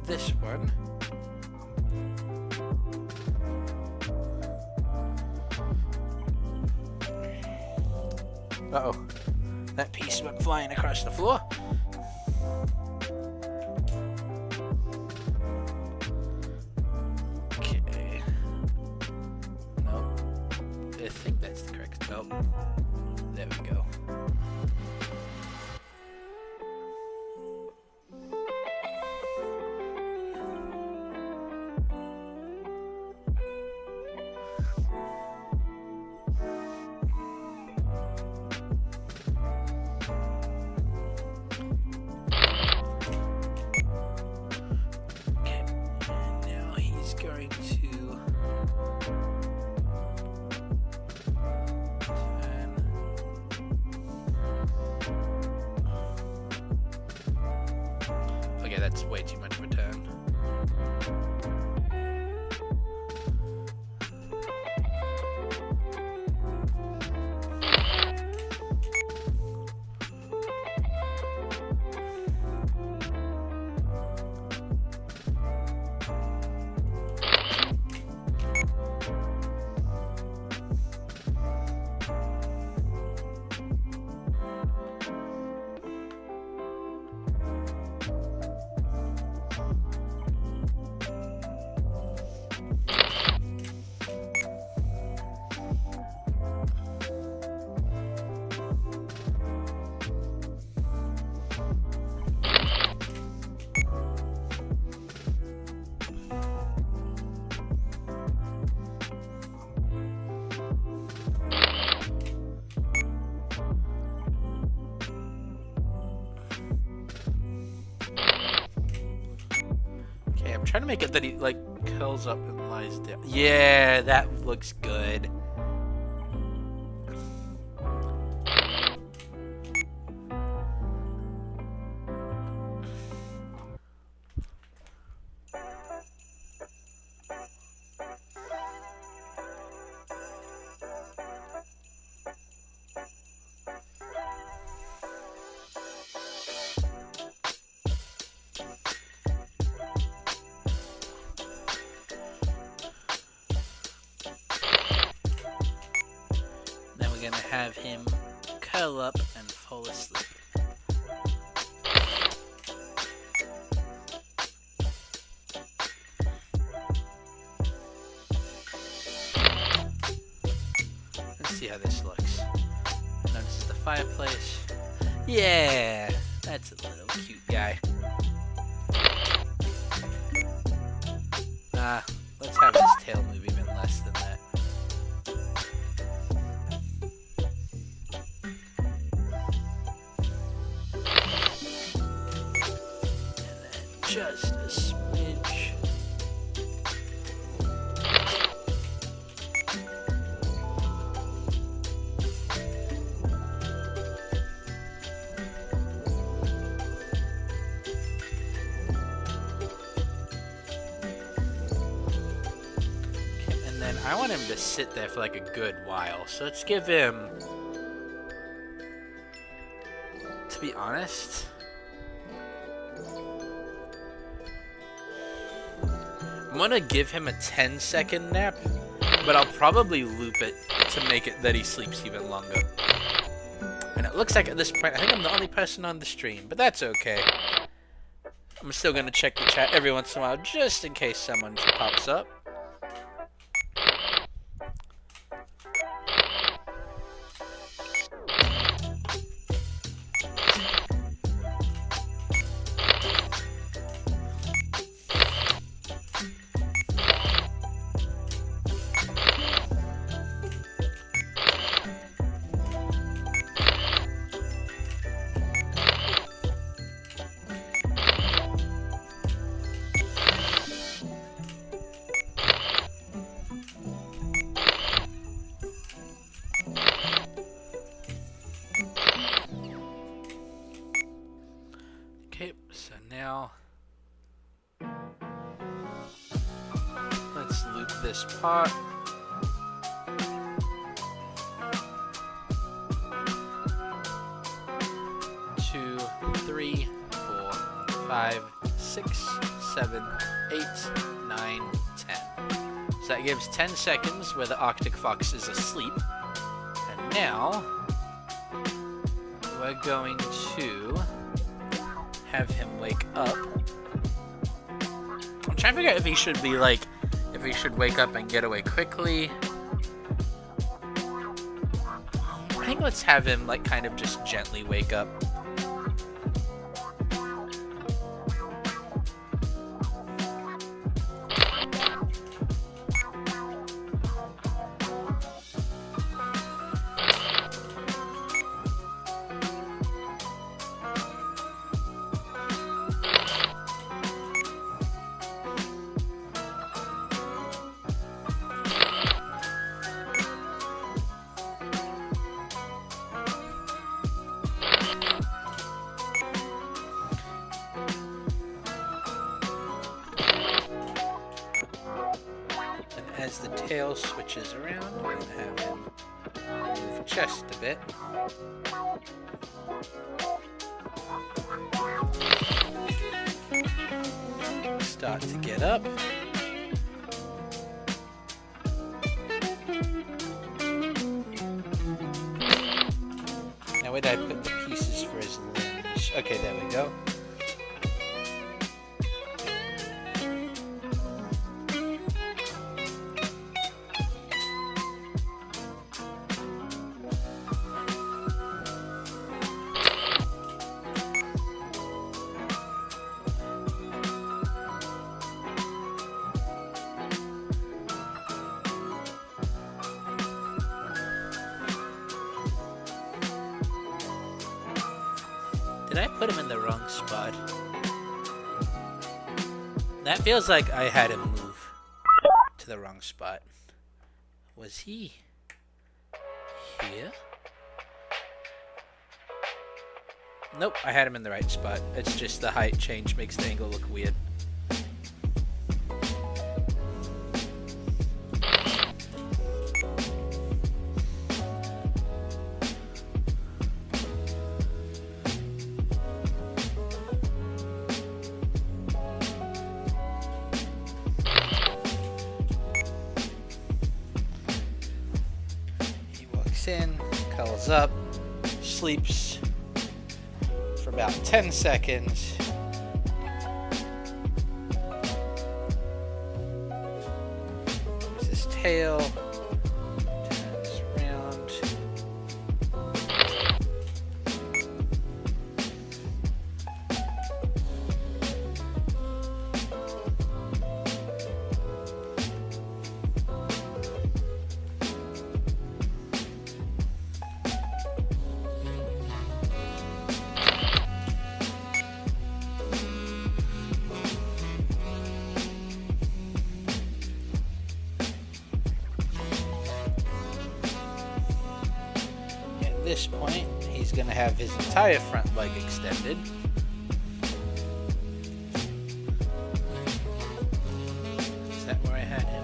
This one. Uh-oh. That piece went flying across the floor. Okay. Nope. I think that's the correct. Nope. There we go. Okay, that's way too much of a turn. I'm trying to make it that he, like, curls up and lies down. Yeah, that looks good. Gonna have him curl up and fall asleep. Let's see how this looks. Notice the fireplace. Yeah, that's a little cute guy. Let's have his tail move even less than that. Just a smidge. Okay, and then I want him to sit there for like a good while. So let's give him, to be honest, I'm gonna give him a 10-second nap, but I'll probably loop it to make it that he sleeps even longer. And it looks like at this point, I think I'm the only person on the stream, but that's okay. I'm still gonna check the chat every once in a while, just in case someone pops up. Okay, so now let's loop this part. Two, 3, 4, 5, 6, 7, 8, 9, 10. So that gives 10 seconds where the Arctic fox is asleep. And now we're going to have him wake up. I'm trying to figure out if he should be like, if he should wake up and get away quickly. I think let's have him like kind of just gently wake up. tail switches around and have him move just a bit. Start to get up. Now where did I put the pieces for his limbs? Okay, there we go. Did I put him in the wrong spot? That feels like I had him move to the wrong spot. Was he here? Nope, I had him in the right spot. It's just the height change makes the angle look weird. In, curls up, sleeps for about 10 seconds. Moves his tail, turns around. At this point, he's going to have his entire front leg extended. Is that where I had him?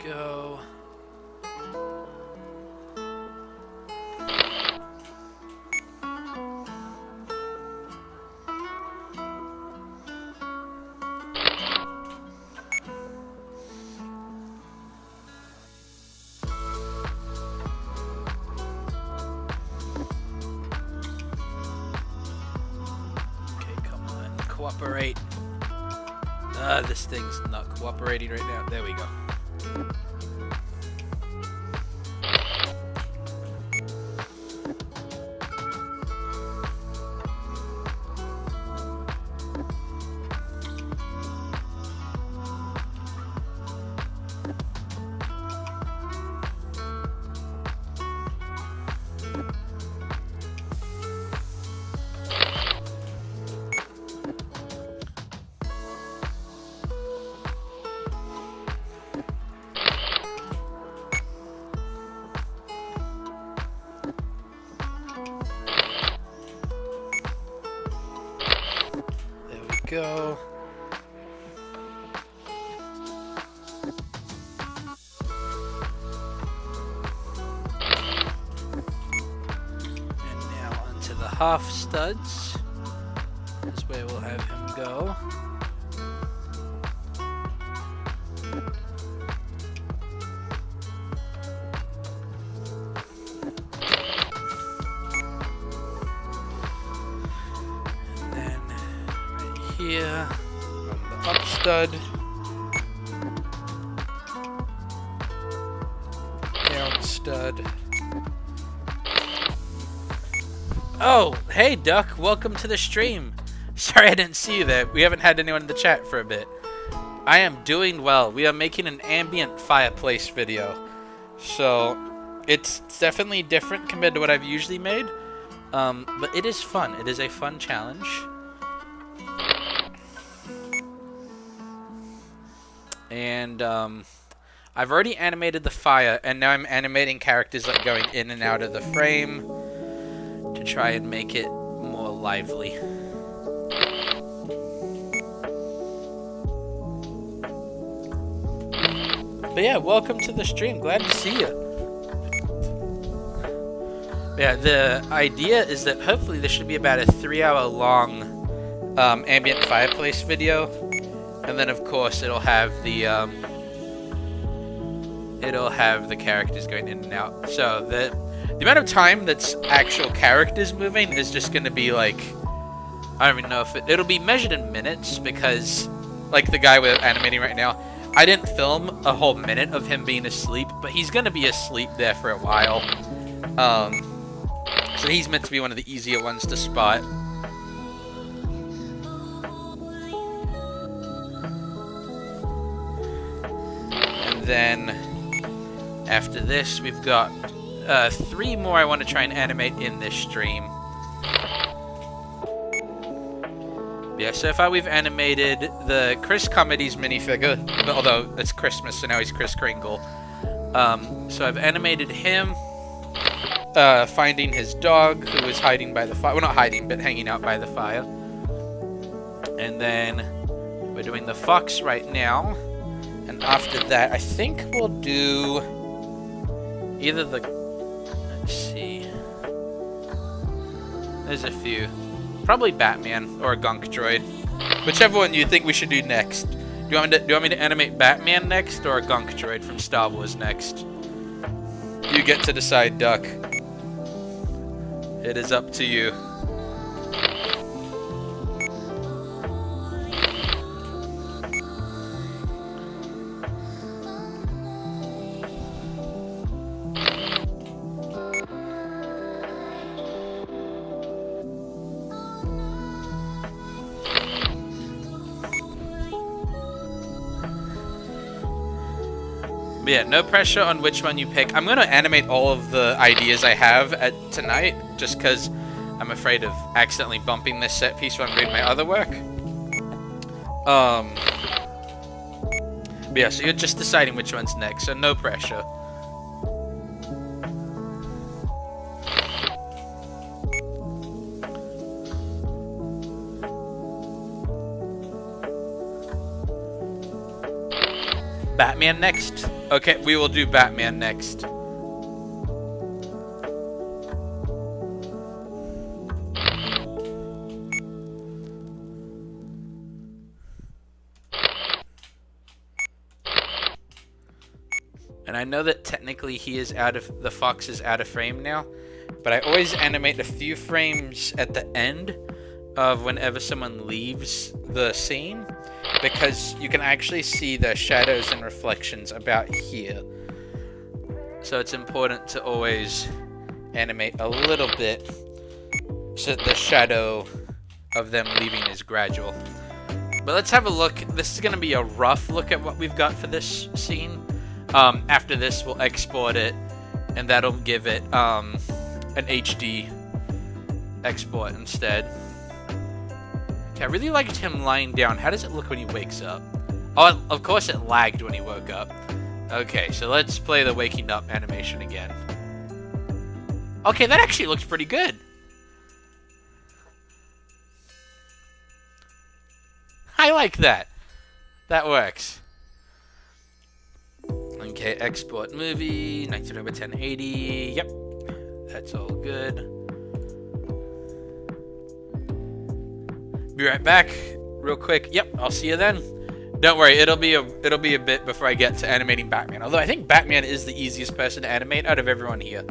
Go. Okay, come on, cooperate. This thing's not cooperating right now. There we go. go. And now onto the half studs. That's where we'll have him go. Here on the up stud, down stud. Oh, hey Duck, welcome to the stream. Sorry I didn't see you there. We haven't had anyone in the chat for a bit. I am doing well. We are making an ambient fireplace video, so it's definitely different compared to what I've usually made, but it is fun. It is a fun challenge. And I've already animated the fire, and now I'm animating characters like going in and out of the frame to try and make it more lively. But yeah, welcome to the stream. Glad to see you. Yeah, the idea is that hopefully this should be about a 3-hour long ambient fireplace video. And then, of course, it'll have the characters going in and out. So the amount of time that's actual characters moving is just going to be like, I don't even know if it'll be measured in minutes, because like the guy we're animating right now, I didn't film a whole minute of him being asleep, but he's going to be asleep there for a while. So he's meant to be one of the easier ones to spot. Then after this, we've got 3 more I want to try and animate in this stream. Yeah, so far we've animated the Chris Comedy's minifigure, although it's Christmas, so now he's Chris Kringle. So I've animated him finding his dog, who was hiding by the fire. Well, not hiding, but hanging out by the fire. And then we're doing the fox right now. And after that, I think we'll do either the... Let's see. There's a few. Probably Batman or a Gunk Droid. Whichever one you think we should do next. Do you want me to animate Batman next or a Gunk Droid from Star Wars next? You get to decide, Duck. It is up to you. But yeah, no pressure on which one you pick. I'm going to animate all of the ideas I have tonight, just because I'm afraid of accidentally bumping this set piece when I'm doing my other work. But yeah, so you're just deciding which one's next, so no pressure. Batman next? Okay, we will do Batman next. And I know that technically the fox is out of frame now, but I always animate a few frames at the end of whenever someone leaves the scene, because you can actually see the shadows and reflections about here. So it's important to always animate a little bit so that the shadow of them leaving is gradual. But let's have a look. This is going to be a rough look at what we've got for this scene. After this, we'll export it, and that'll give it an HD export instead. Okay, I really liked him lying down. How does it look when he wakes up? Oh, of course it lagged when he woke up. Okay, so let's play the waking up animation again. Okay, that actually looks pretty good. I like that. That works. Okay, export movie, 19/1080. Yep, that's all good. Be right back, real quick. Yep, I'll see you then. Don't worry, it'll be a bit before I get to animating Batman. Although I think Batman is the easiest person to animate out of everyone here.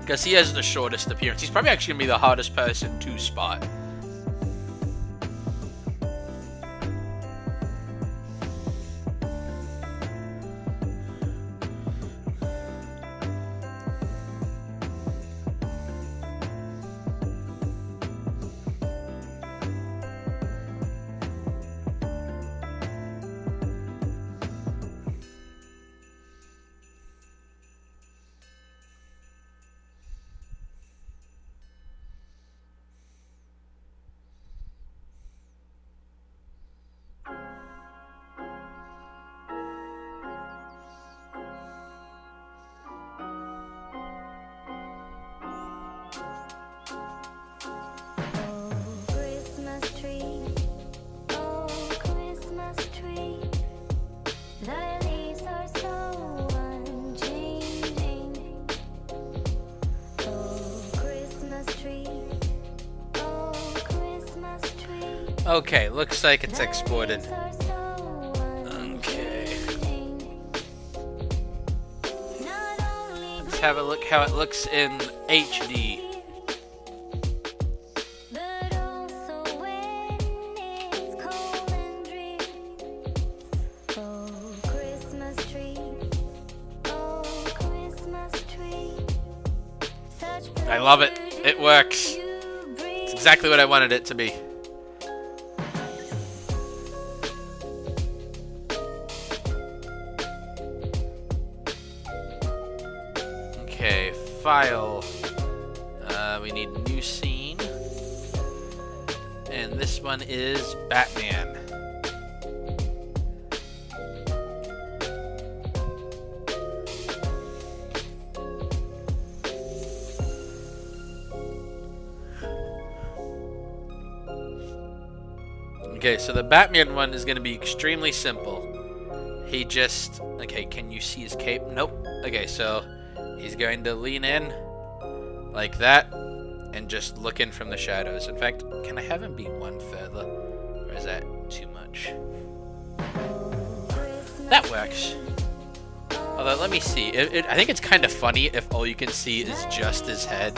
Because he has the shortest appearance. He's probably actually going to be the hardest person to spot. Okay, looks like it's exported. Okay. Let's have a look how it looks in HD. I love it. It works. It's exactly what I wanted it to be. Okay, file. We need new scene. And this one is Batman. Okay, so the Batman one is going to be extremely simple. He just... Okay, can you see his cape? Nope. Okay, so he's going to lean in like that and just look in from the shadows. In fact, can I have him be one further? Or is that too much? That works. Although, let me see. I think it's kind of funny if all you can see is just his head,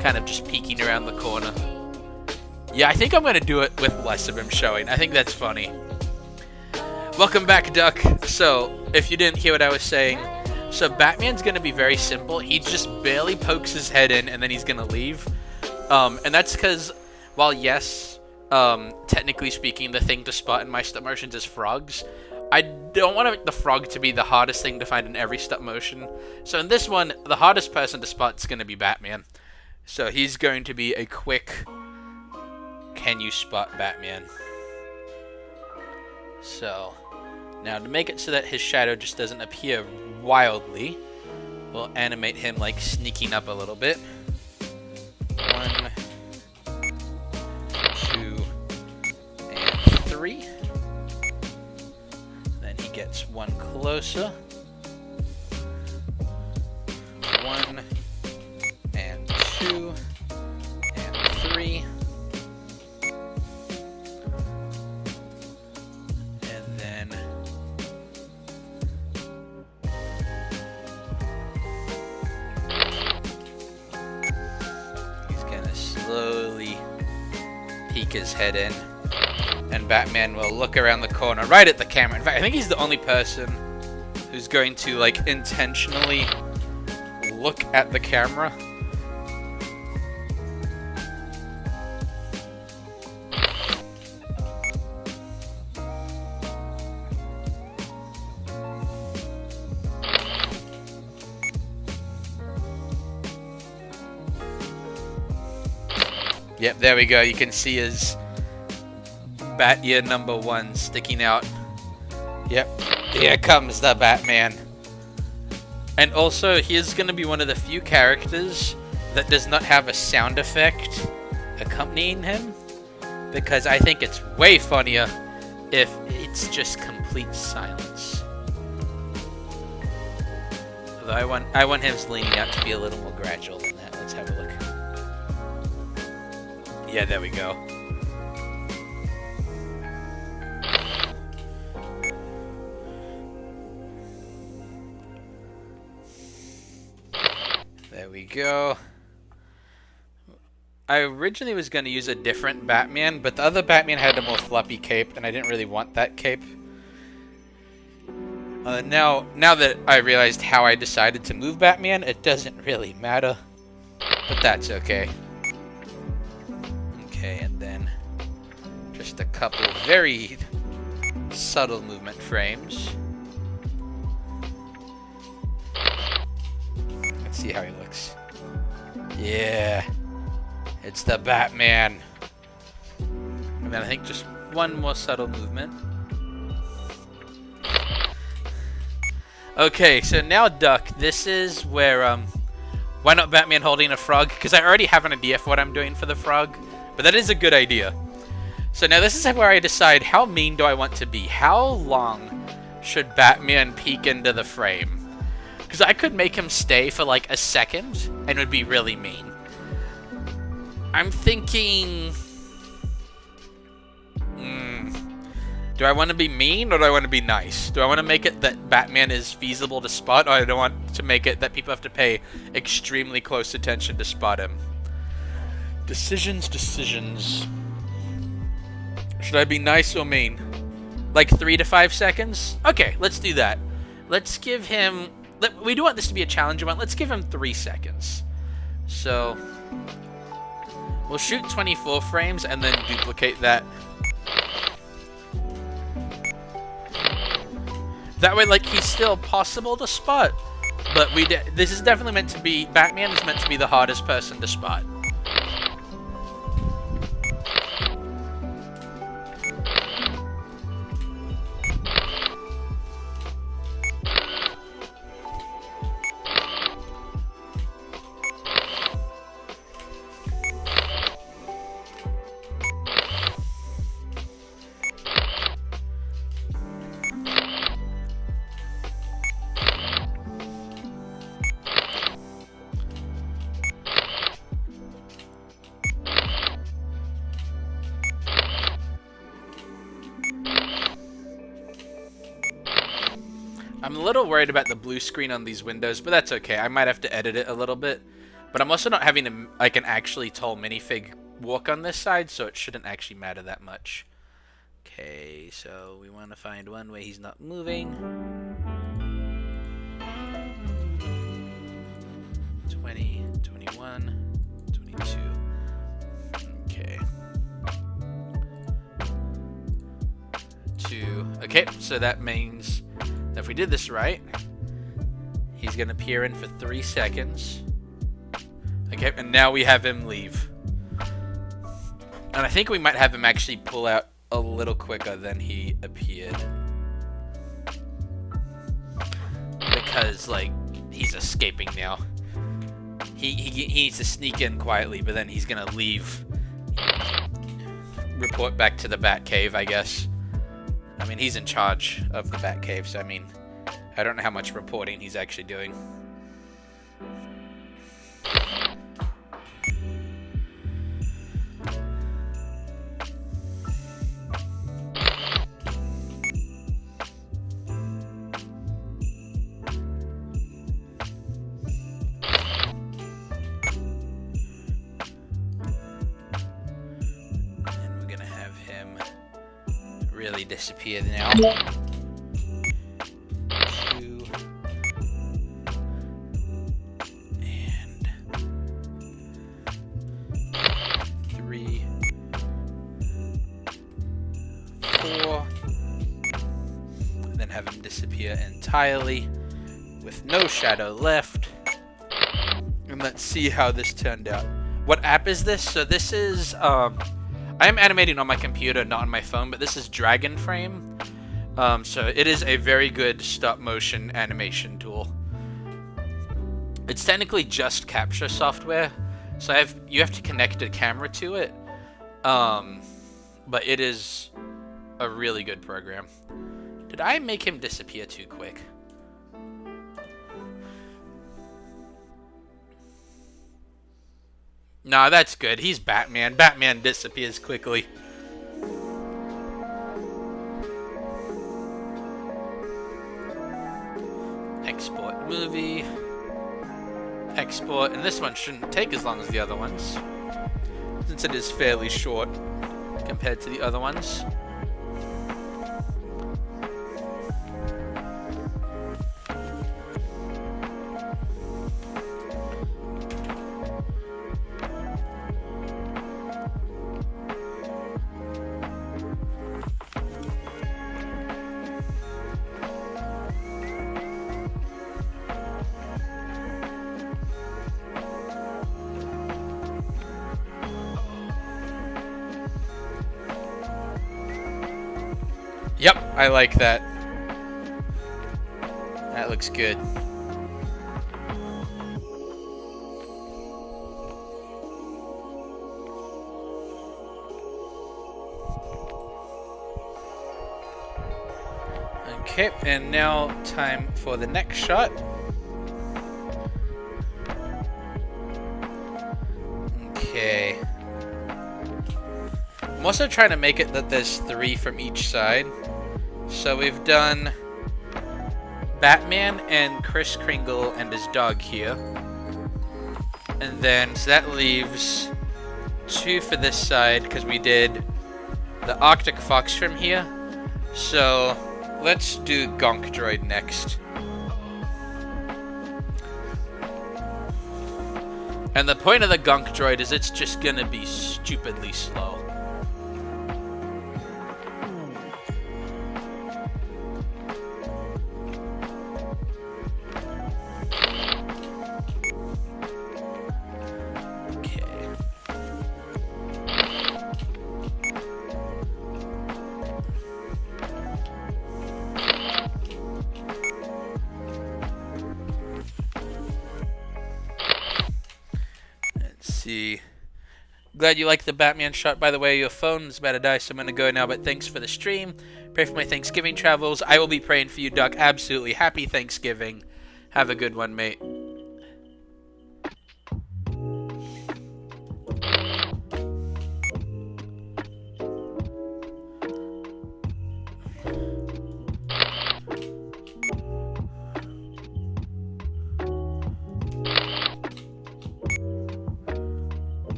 kind of just peeking around the corner. Yeah, I think I'm going to do it with less of him showing. I think that's funny. Welcome back, Duck. So, if you didn't hear what I was saying, so Batman's going to be very simple. He just barely pokes his head in, and then he's going to leave. And that's because, while yes, technically speaking, the thing to spot in my stop motions is frogs, I don't want the frog to be the hardest thing to find in every stop motion. So in this one, the hardest person to spot is going to be Batman. So he's going to be a quick... Can you spot Batman? So, now to make it so that his shadow just doesn't appear wildly, we'll animate him like sneaking up a little bit. 1, 2, and 3. Then he gets one closer. 1, and 2, and 3. Slowly peek his head in, and Batman will look around the corner right at the camera. In fact, I think he's the only person who's going to like intentionally look at the camera. Yep, there we go. You can see his bat ear number 1 sticking out. Yep, here comes the Batman. And also, he is going to be one of the few characters that does not have a sound effect accompanying him, because I think it's way funnier if it's just complete silence. Although I want his leaning out to be a little more gradual than that. Let's have a look. Yeah, there we go. There we go. I originally was going to use a different Batman, but the other Batman had a more floppy cape, and I didn't really want that cape. Now that I realized how I decided to move Batman, it doesn't really matter. But that's okay. Okay, and then just a couple very subtle movement frames. Let's see how he looks. Yeah. It's the Batman. And then I think just one more subtle movement. Okay, so now Duck, this is where, why not Batman holding a frog? Because I already have an idea for what I'm doing for the frog, but that is a good idea. So now this is where I decide how mean do I want to be? How long should Batman peek into the frame? Because I could make him stay for like a second, and it would be really mean. I'm thinking... do I want to be mean, or do I want to be nice? Do I want to make it that Batman is feasible to spot, or I don't want to make it that people have to pay extremely close attention to spot him? Decisions. Should I be nice or mean? Like 3 to 5 seconds? Okay, let's do that. Let's give him... we do want this to be a challenge one. Let's give him 3 seconds. So... we'll shoot 24 frames and then duplicate that. That way, like, he's still possible to spot. But this is definitely meant to be... Batman is meant to be the hardest person to spot. I'm a little worried about the blue screen on these windows, but that's okay. I might have to edit it a little bit. But I'm also not having an actually tall minifig walk on this side, so it shouldn't actually matter that much. Okay, so we want to find one way he's not moving. 20, 21, 22. Okay. 2. Okay, so that means... if we did this right, he's going to peer in for 3 seconds. Okay, and now we have him leave. And I think we might have him actually pull out a little quicker than he appeared. Because, like, he's escaping now. He needs to sneak in quietly, but then he's going to leave. Report back to the Batcave, I guess. I mean, he's in charge of the Batcave, so I mean, I don't know how much reporting he's actually doing. Really disappear now. 2 and 3, 4, and then have him disappear entirely with no shadow left. And let's see how this turned out. What app is this? So this is I am animating on my computer, not on my phone, but this is Dragon Frame. So it is a very good stop motion animation tool. It's technically just capture software, so you have to connect a camera to it. But it is a really good program. Did I make him disappear too quick? Nah, that's good. He's Batman. Batman disappears quickly. Export movie. Export, and this one shouldn't take as long as the other ones, since it is fairly short compared to the other ones. Yep, I like that. That looks good. Okay, and now time for the next shot. Okay. I'm also trying to make it that there's 3 from each side. So we've done Batman and Kris Kringle and his dog here. And then, so that leaves 2 for this side, because we did the Arctic Fox from here. So let's do Gonk Droid next. And the point of the Gonk Droid is it's just gonna be stupidly slow. Glad you liked the Batman shot. By the way, your phone's about to die, so I'm going to go now, but thanks for the stream. Pray for my Thanksgiving travels. I will be praying for you, Duck. Absolutely. Happy Thanksgiving. Have a good one, mate.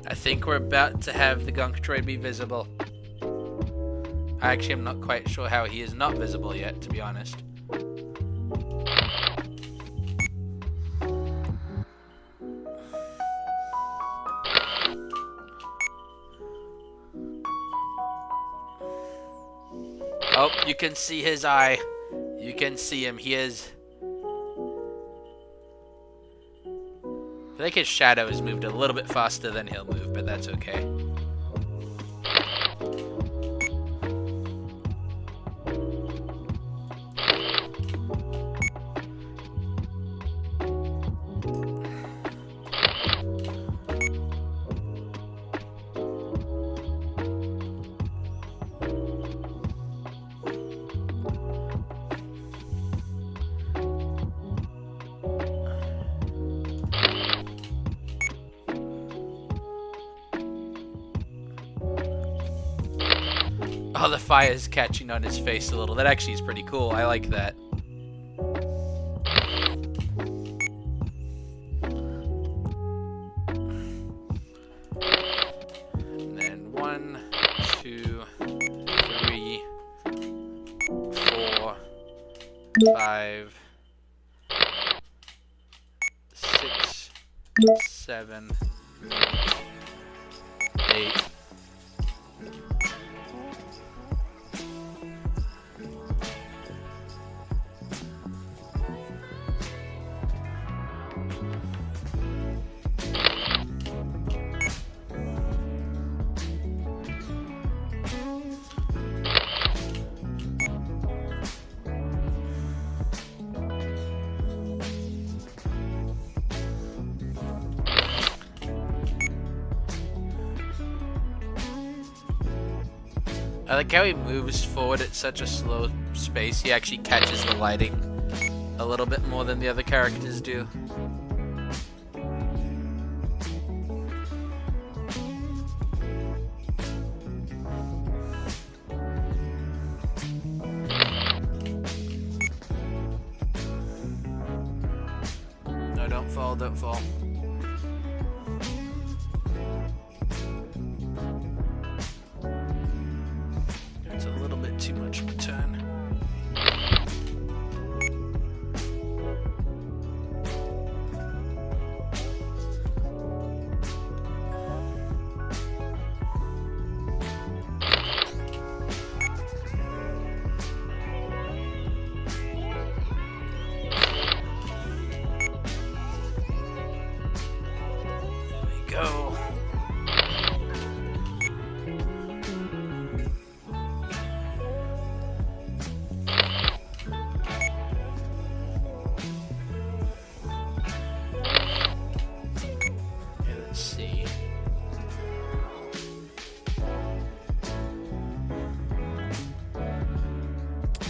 I think we're about to have the Gonk Droid be visible. I actually am not quite sure how he is not visible yet, to be honest. Oh, you can see his eye. You can see him. He is... I think his shadow has moved a little bit faster than he'll move, but that's okay. Oh, the fire's catching on his face a little. That actually is pretty cool. I like that. And then 1, 2, 3, 4, 5, 6, 7, 8, I like how he moves forward at such a slow space. He actually catches the lighting a little bit more than the other characters do. No, don't fall, don't fall. It's a little bit too much of a turn. Go. Okay, let's see.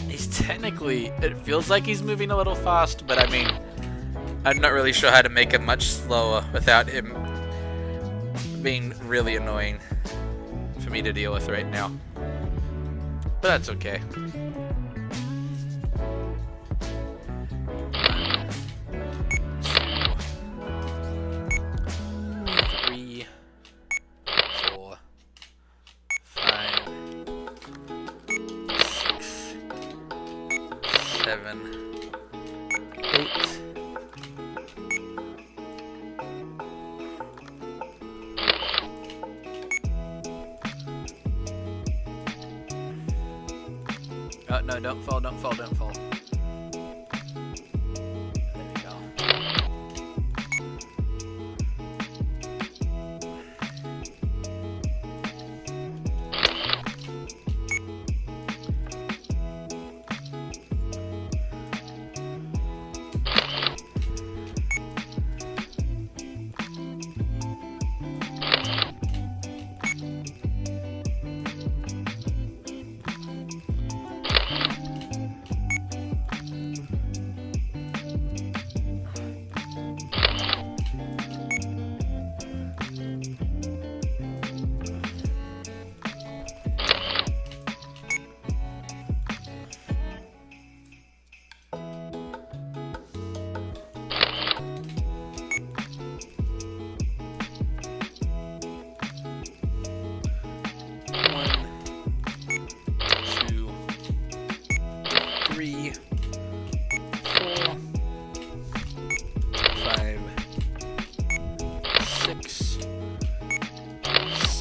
He's technically, it feels like he's moving a little fast, but I mean, I'm not really sure how to make him much slower without him being really annoying for me to deal with right now. But that's okay. 3, 4, 5, 6, 7, 8. Oh, no, don't fall, don't fall, don't fall. There we go.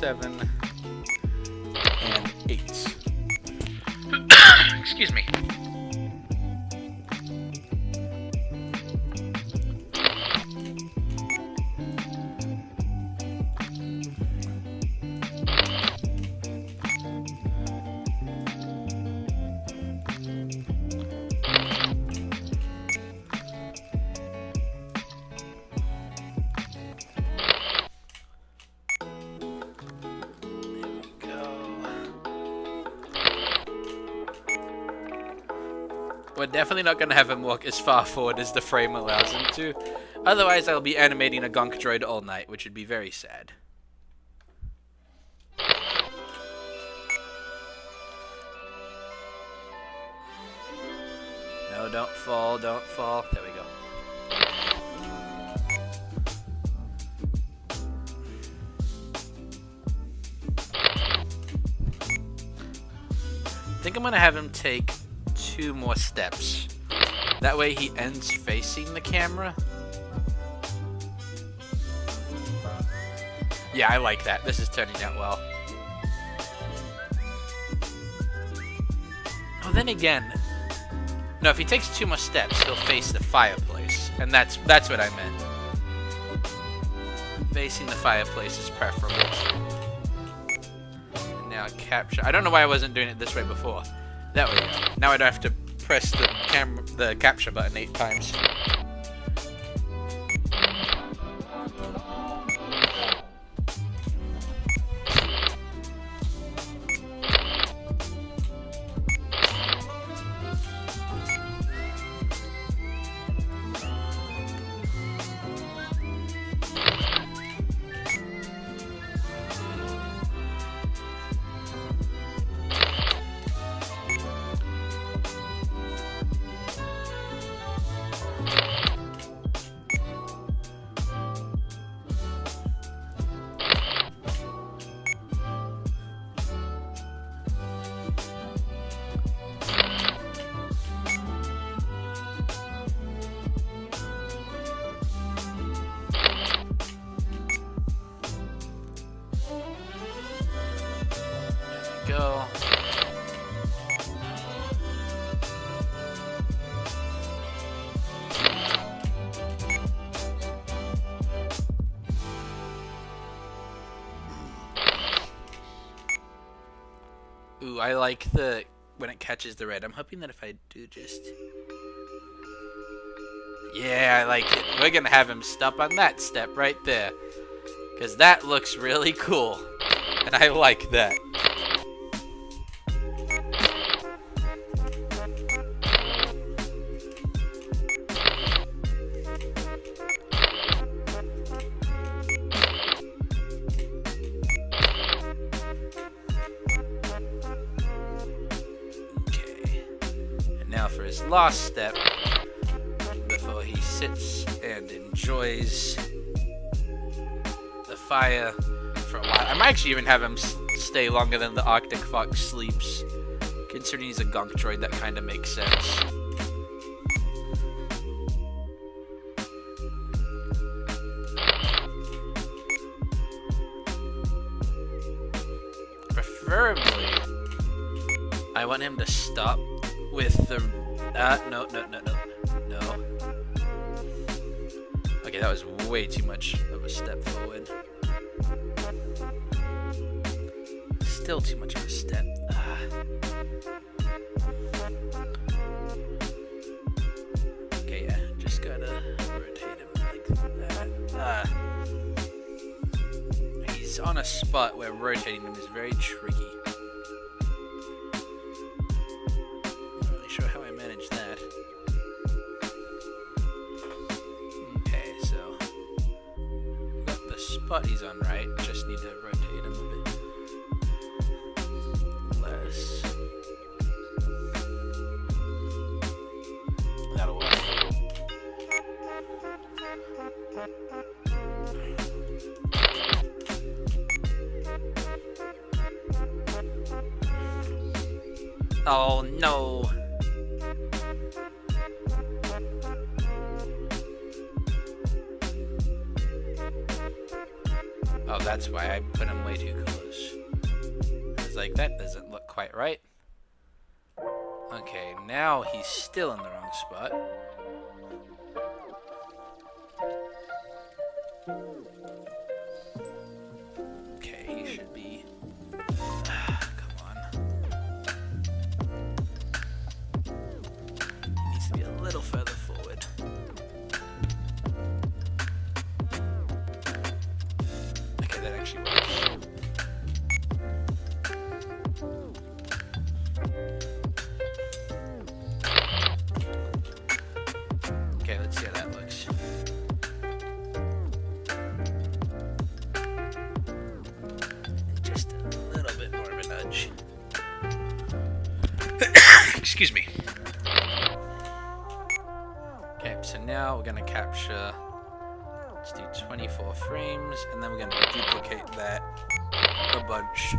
Seven and 8. Excuse me. We're definitely not going to have him walk as far forward as the frame allows him to. Otherwise, I'll be animating a gonk droid all night, which would be very sad. No, don't fall, don't fall. There we go. I think I'm going to have him take 2 more steps. That way he ends facing the camera. Yeah, I like that. This is turning out well. Oh, then again, no, if he takes 2 more steps, he'll face the fireplace. And that's what I meant. Facing the fireplace is preferable. And now capture. I don't know why I wasn't doing it this way before. There we go. Now I don't have to press the capture button 8 times. go. Ooh, I like the when it catches the red. I'm hoping that if I do just... Yeah, I like it. We're gonna have him stop on that step right there. Because that looks really cool. And I like that. Okay. And now for his last step. Before he sits and enjoys the fire for a while. I might actually even have him stay longer than the Arctic Fox sleeps. Considering he's a gunk droid, that kind of makes sense. Preferably, I want him to stop with the... no. Okay, that was way too much of a step forward. Still too much of a step. Okay, yeah, just gotta rotate him like that. He's on a spot where rotating him is very tricky. Not really sure how I manage that. Okay, so got the spot he's on right, just need to rotate him a bit. That'll work. Oh no. Oh, that's why I put him way too close. I was like, that doesn't look quite right. Okay, now he's still in the wrong spot. Okay, he should be... come on. He needs to be a little further forward. Okay, that actually works. Okay, let's see how that looks. Just a little bit more of a nudge. Excuse me. Okay, so now we're gonna capture, let's do 24 frames, and then we're gonna duplicate that a bunch.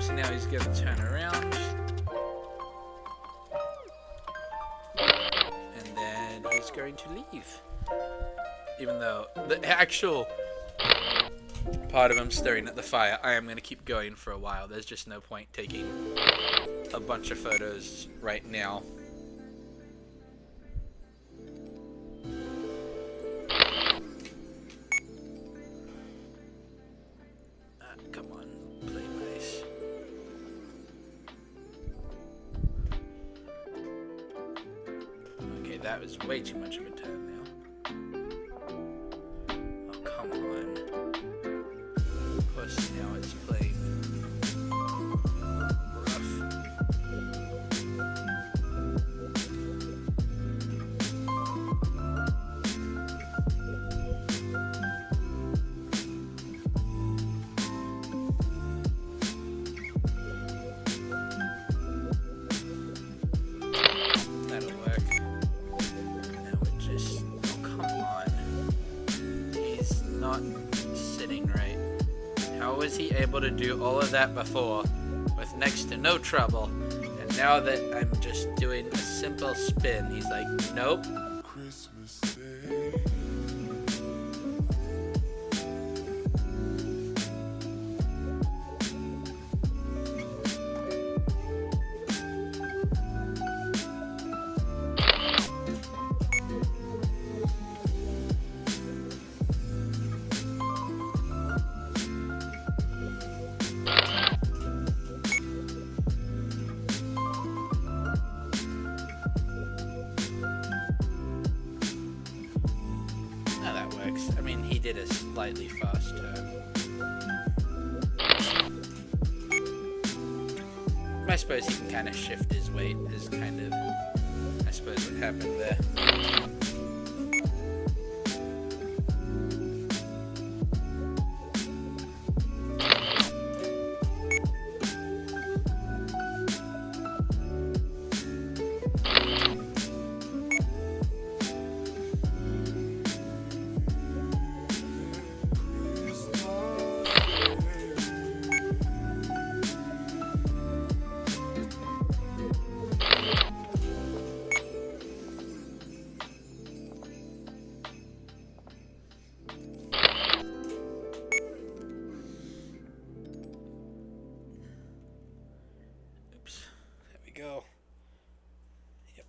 So now he's going to turn around. And then he's going to leave. Even though the actual part of him staring at the fire, I am going to keep going for a while. There's just no point taking a bunch of photos right now. Come on, play nice. that was way too much of a turn now. Oh, come on. Of course, now it's playing rough. That'll work. Now it just... Oh, come on. He's not sitting right. How was he able to do all of that before with next to no trouble? And now that I'm just doing a simple spin, he's like, nope. Christmas Day. Now that works. I mean, he did a slightly fast turn. I suppose he can kind of shift his weight, is kind of, I suppose, what happened there. Oops. There we go. Yep.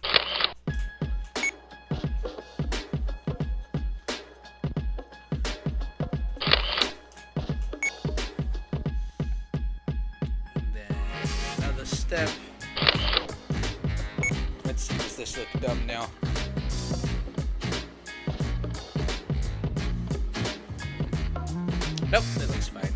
And then another step. Let's see, does this look dumb now? Nope, that looks fine.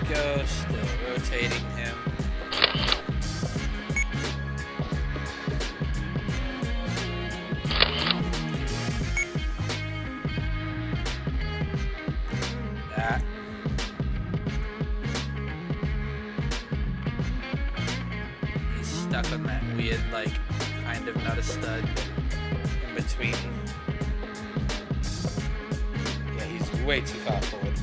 Go, still rotating him. That. He's stuck on that weird, like, kind of not a stud in between. Yeah, he's way too far forward.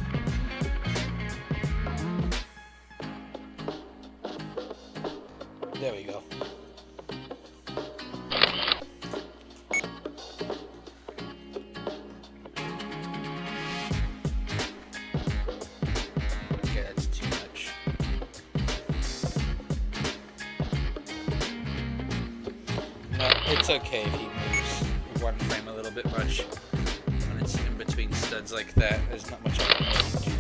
There we go. Okay, that's too much. No, it's okay if he moves one frame a little bit much. between studs like that. There's not much I can really do.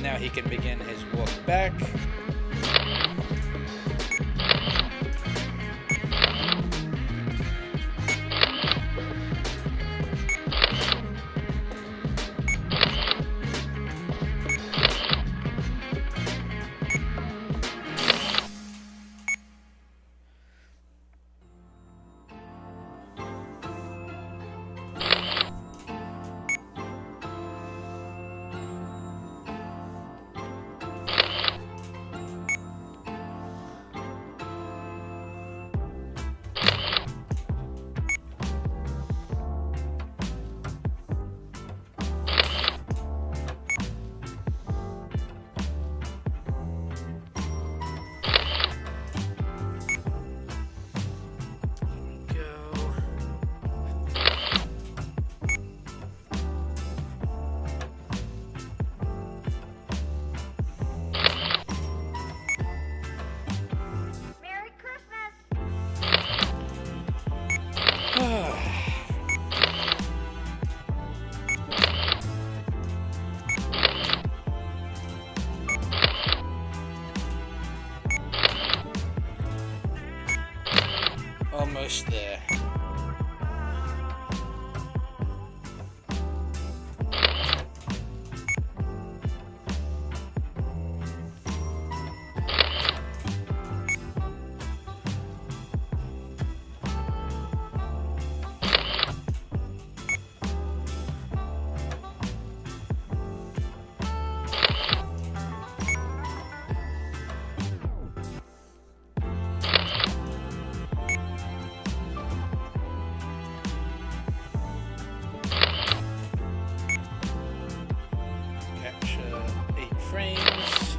Now he can begin his walk back. Almost there. Frames.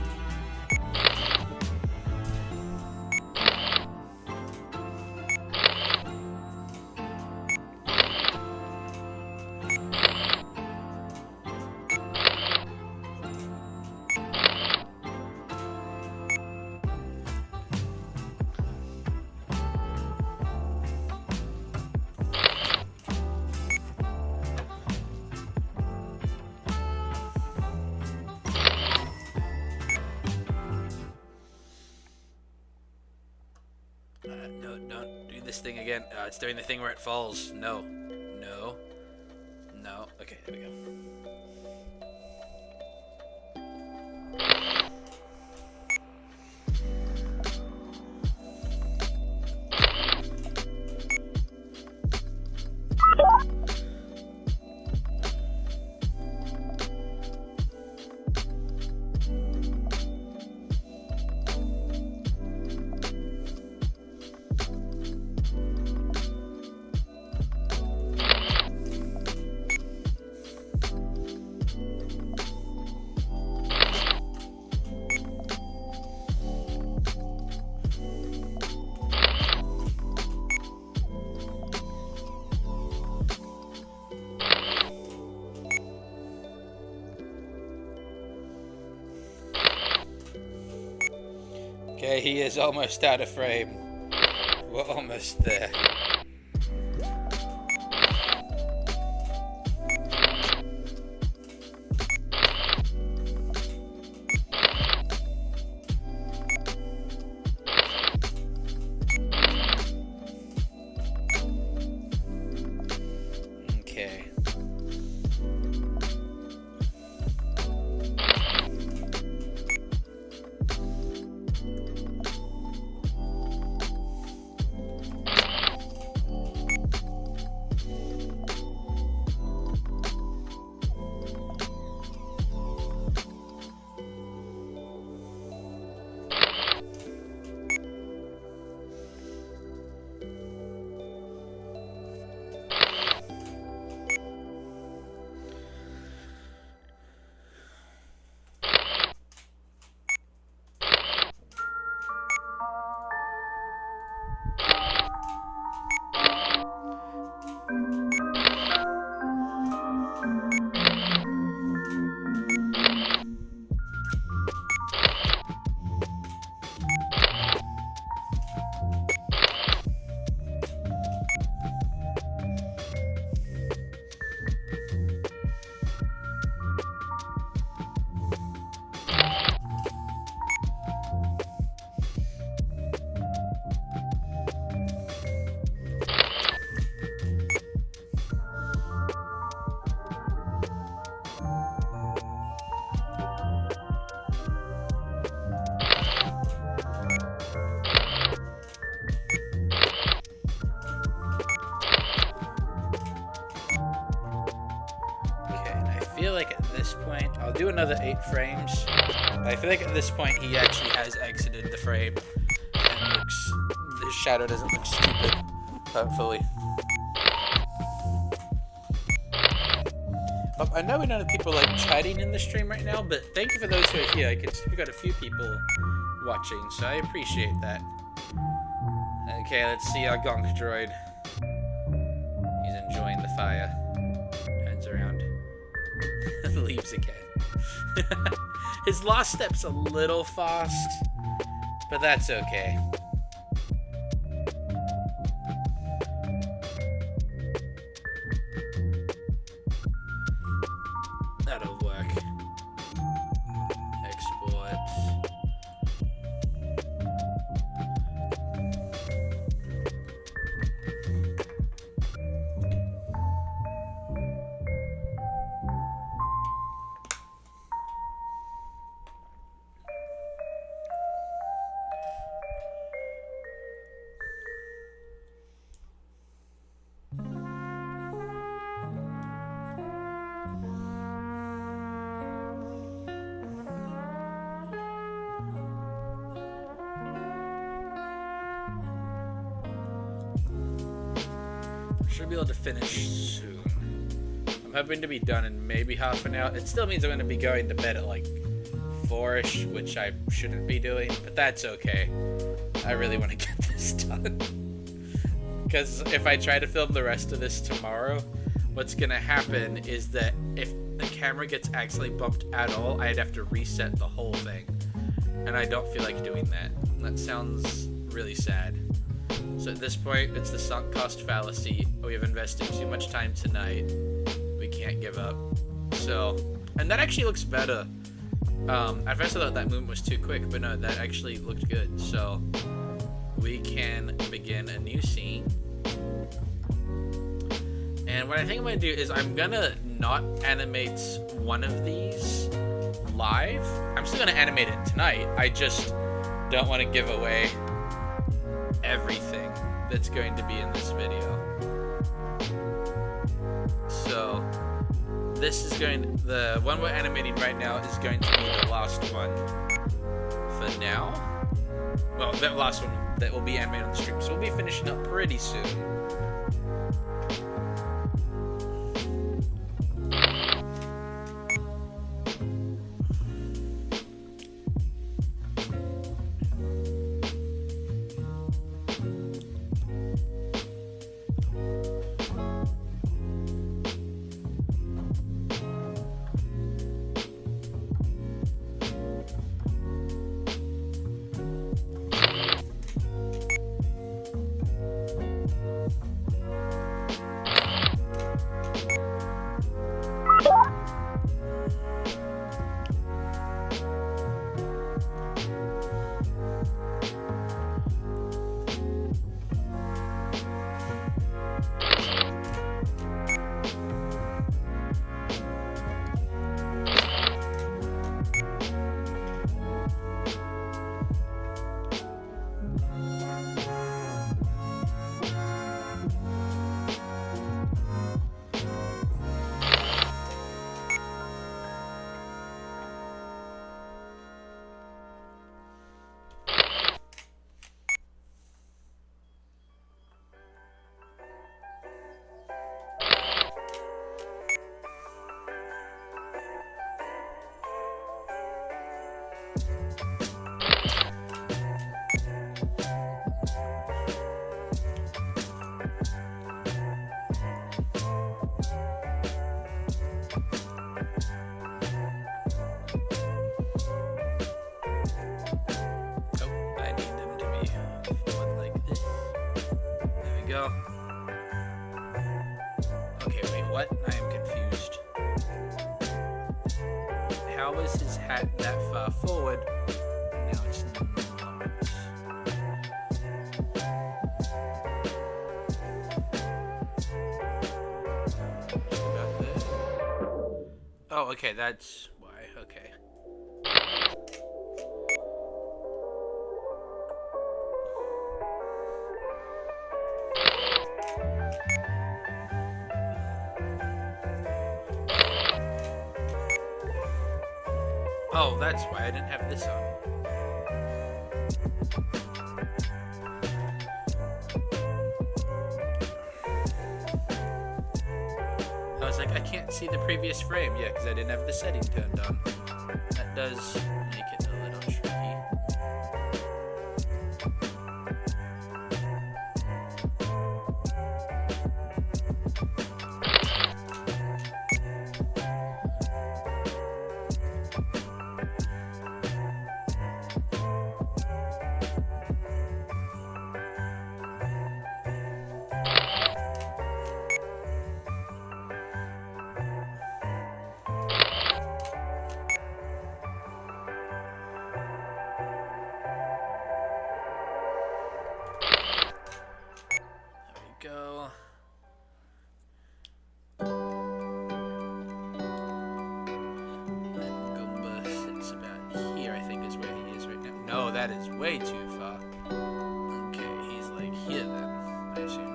No, don't do this thing again. It's doing the thing where it falls. No. No. No. Okay, there we go. Okay, he is almost out of frame. We're almost there. Okay. feel like at this point, I'll do another 8 frames. But I feel like at this point he actually has exited the frame and his shadow doesn't look stupid, hopefully. I know we don't have people like chatting in the stream right now, but thank you for those who are here. I can see we've got a few people watching, so I appreciate that. Okay, let's see our gonk droid. He's enjoying the fire. Turns around. Leaves again. His last step's a little fast, but that's okay. That'll work. Export. Should be able to finish soon. I'm hoping to be done in maybe half an hour. It still means I'm going to be going to bed at like 4-ish, which I shouldn't be doing, but that's okay. I really want to get this done. Because if I try to film the rest of this tomorrow, what's going to happen is that if the camera gets accidentally bumped at all, I'd have to reset the whole thing. And I don't feel like doing that. That sounds really sad. So at this point, it's the sunk cost fallacy. We have invested too much time tonight. We can't give up. So, and that actually looks better. At first I thought that movement was too quick, but no, that actually looked good. So, we can begin a new scene. And what I think I'm going to do is I'm going to not animate one of these live. I'm still going to animate it tonight. I just don't want to give away everything that's going to be in this video. So this is the one we're animating right now is going to be the last one for now. Well, the last one that will be animated on the stream. So we'll be finishing up pretty soon. How is his hat that far forward? Now it's not. About there. Oh, okay, that's why. Okay. Oh, that's why I didn't have this on. I was like, I can't see the previous frame. Yeah, because I didn't have the setting turned on. That does make it a little tricky. Go. That Goomba sits about here, I think is where he is right now. No, that is way too far. Okay, he's like here then, I assume.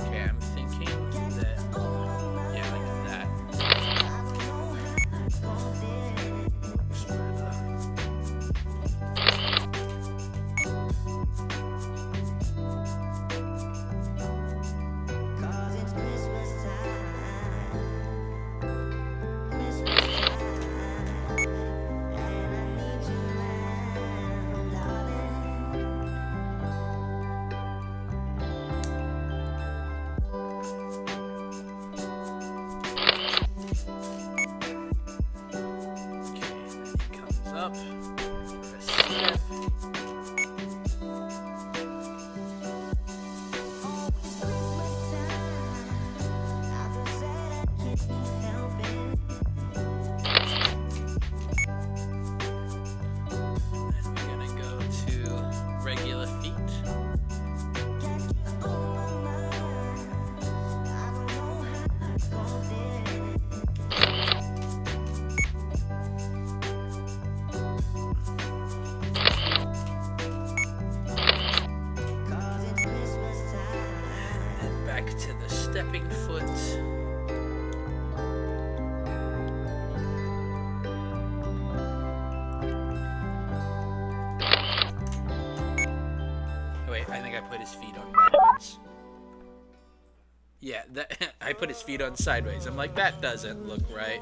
Okay, I'm thinking that, yeah, like that. Looks further. Okay, then he comes up. Press step. Then we're gonna go to regular feet. And back to the stepping foot. Wait, I think I put his feet on backwards. Yeah, that I put his feet on sideways. I'm like, that doesn't look right.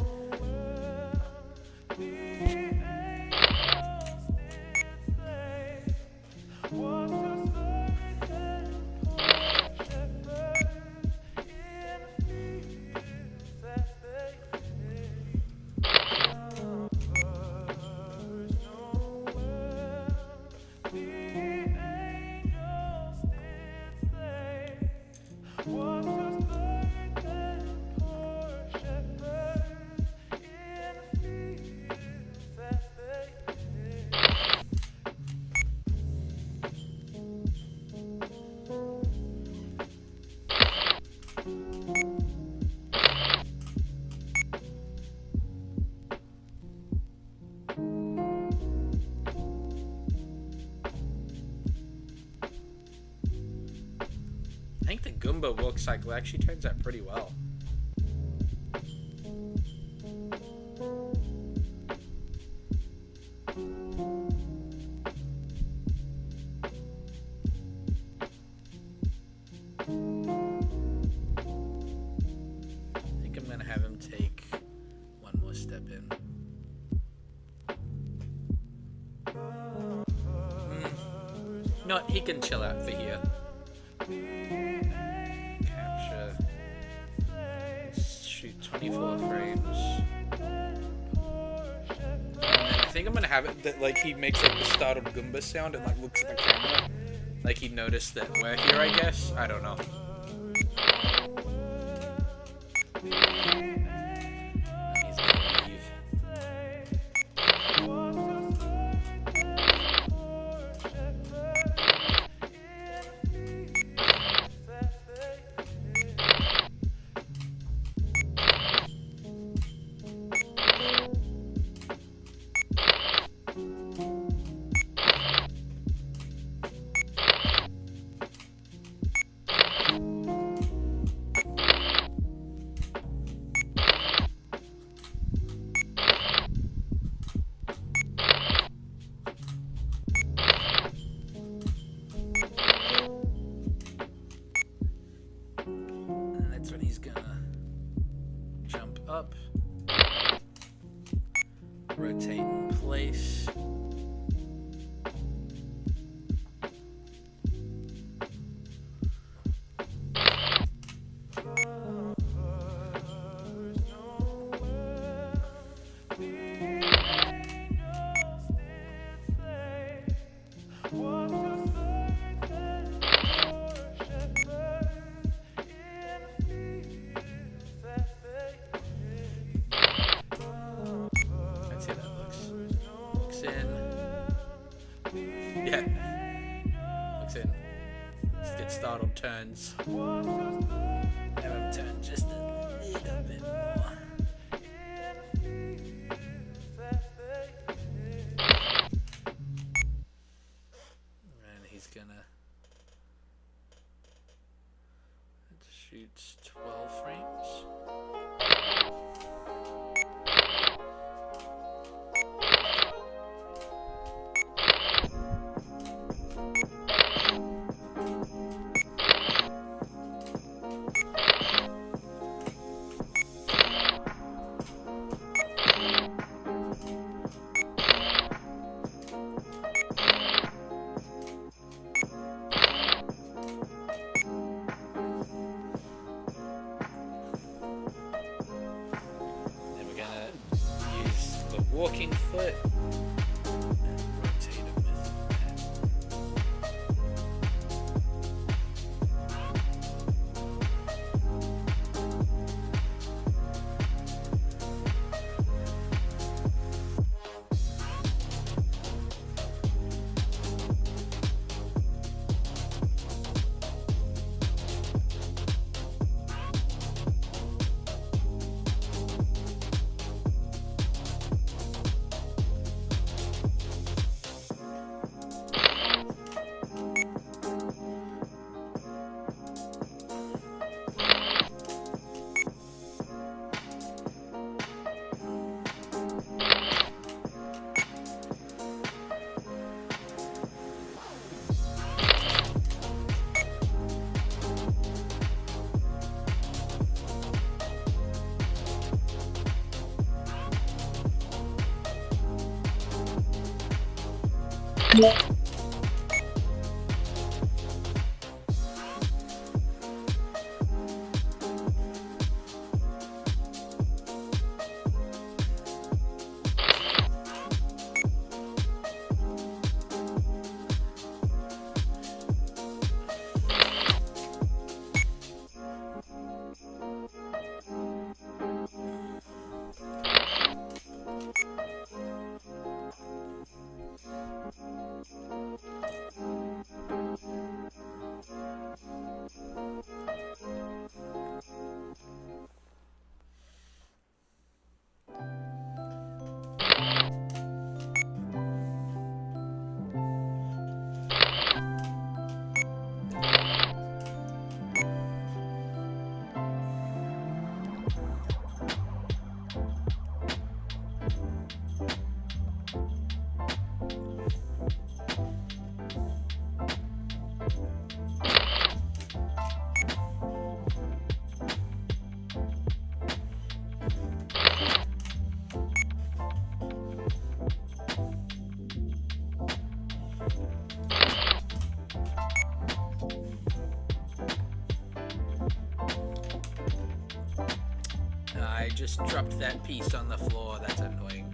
I think the Goomba walk cycle actually turns out pretty well. I think I'm gonna have him take one more step in. No, he can chill out for here. Capture. Shoot 24 frames. And I think I'm gonna have it that like he makes like the startled Goomba sound and like looks at the camera. Like he noticed that we're here, I guess. I don't know. He's gonna leave. that startled turns. Have him turn just a little bit more. And he's gonna shoot 12 frames. Walking foot and rotate him with that. I just dropped that piece on the floor. That's annoying.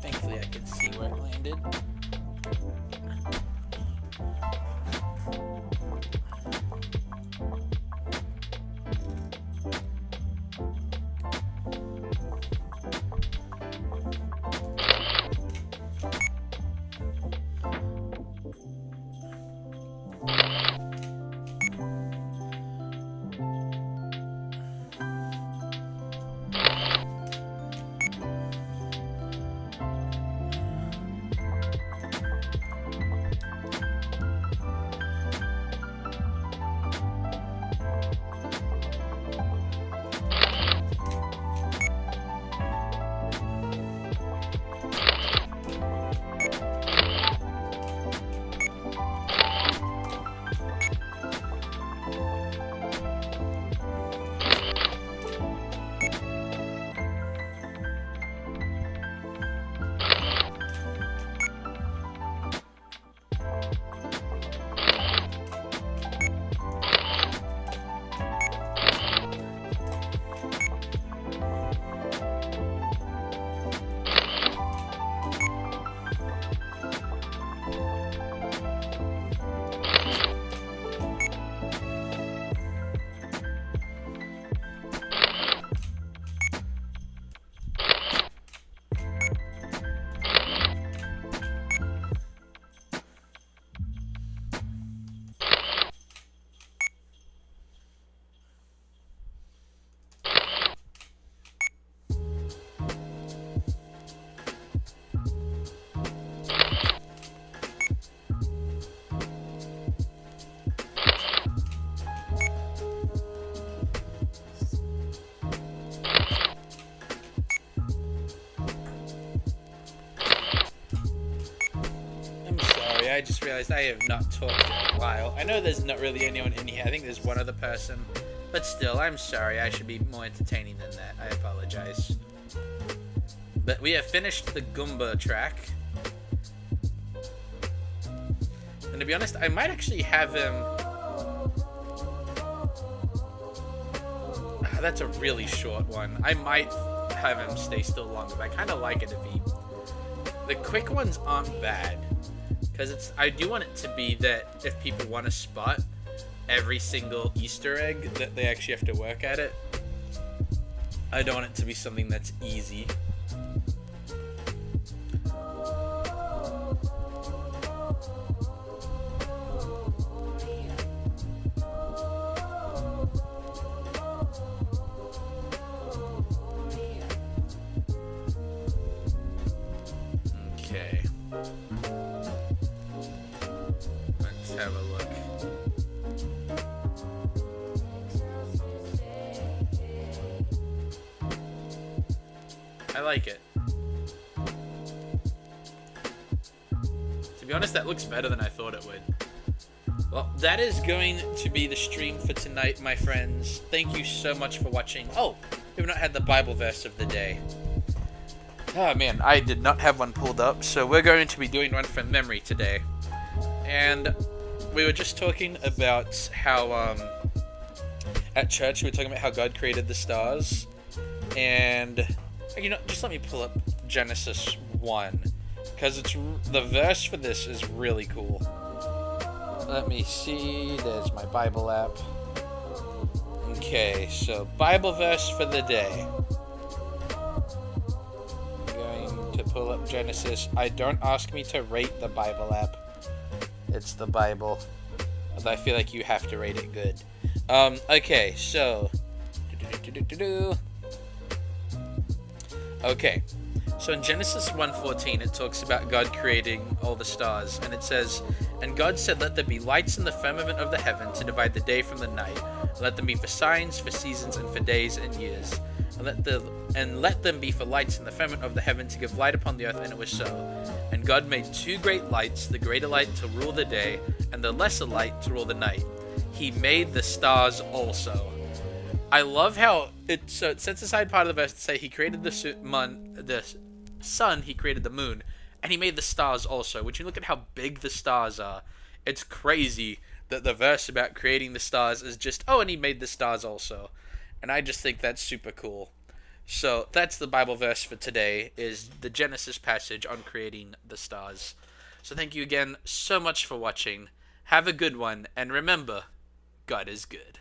Thankfully, I can see where it landed. just realized I have not talked in a while. I know there's not really anyone in here. I think there's one other person. But still, I'm sorry. I should be more entertaining than that. I apologize. But we have finished the Goomba track. And to be honest, I might actually have him... That's a really short one. I might have him stay still longer, but I kind of like it if he... The quick ones aren't bad. Because I do want it to be that if people want to spot every single Easter egg, that they actually have to work at it. I don't want it to be something that's easy. Okay. Let's have a look. I like it. To be honest, that looks better than I thought it would. Well, that is going to be the stream for tonight, my friends. Thank you so much for watching. Oh, we've not had the Bible verse of the day. Oh man, I did not have one pulled up, so we're going to be doing one from memory today. And we were just talking about how, at church, we were talking about how God created the stars. And, you know, just let me pull up Genesis 1. Because the verse for this is really cool. Let me see, there's my Bible app. Okay, so Bible verse for the day. To pull up Genesis. Don't ask me to rate the Bible app. It's the Bible. Although I feel like you have to rate it good. Okay, so... Okay. So in Genesis 1:14, it talks about God creating all the stars. And it says, "And God said, let there be lights in the firmament of the heaven to divide the day from the night. Let them be for signs, for seasons, and for days and years. And let them be for lights in the firmament of the heaven to give light upon the earth," and it was so. And God made two great lights, the greater light to rule the day, and the lesser light to rule the night. He made the stars also. I love how it sets aside part of the verse to say he created the sun, he created the moon, and he made the stars also. Which you look at how big the stars are, it's crazy that the verse about creating the stars is just, oh, and he made the stars also. And I just think that's super cool. So that's the Bible verse for today, is the Genesis passage on creating the stars. So thank you again so much for watching. Have a good one, and remember, God is good.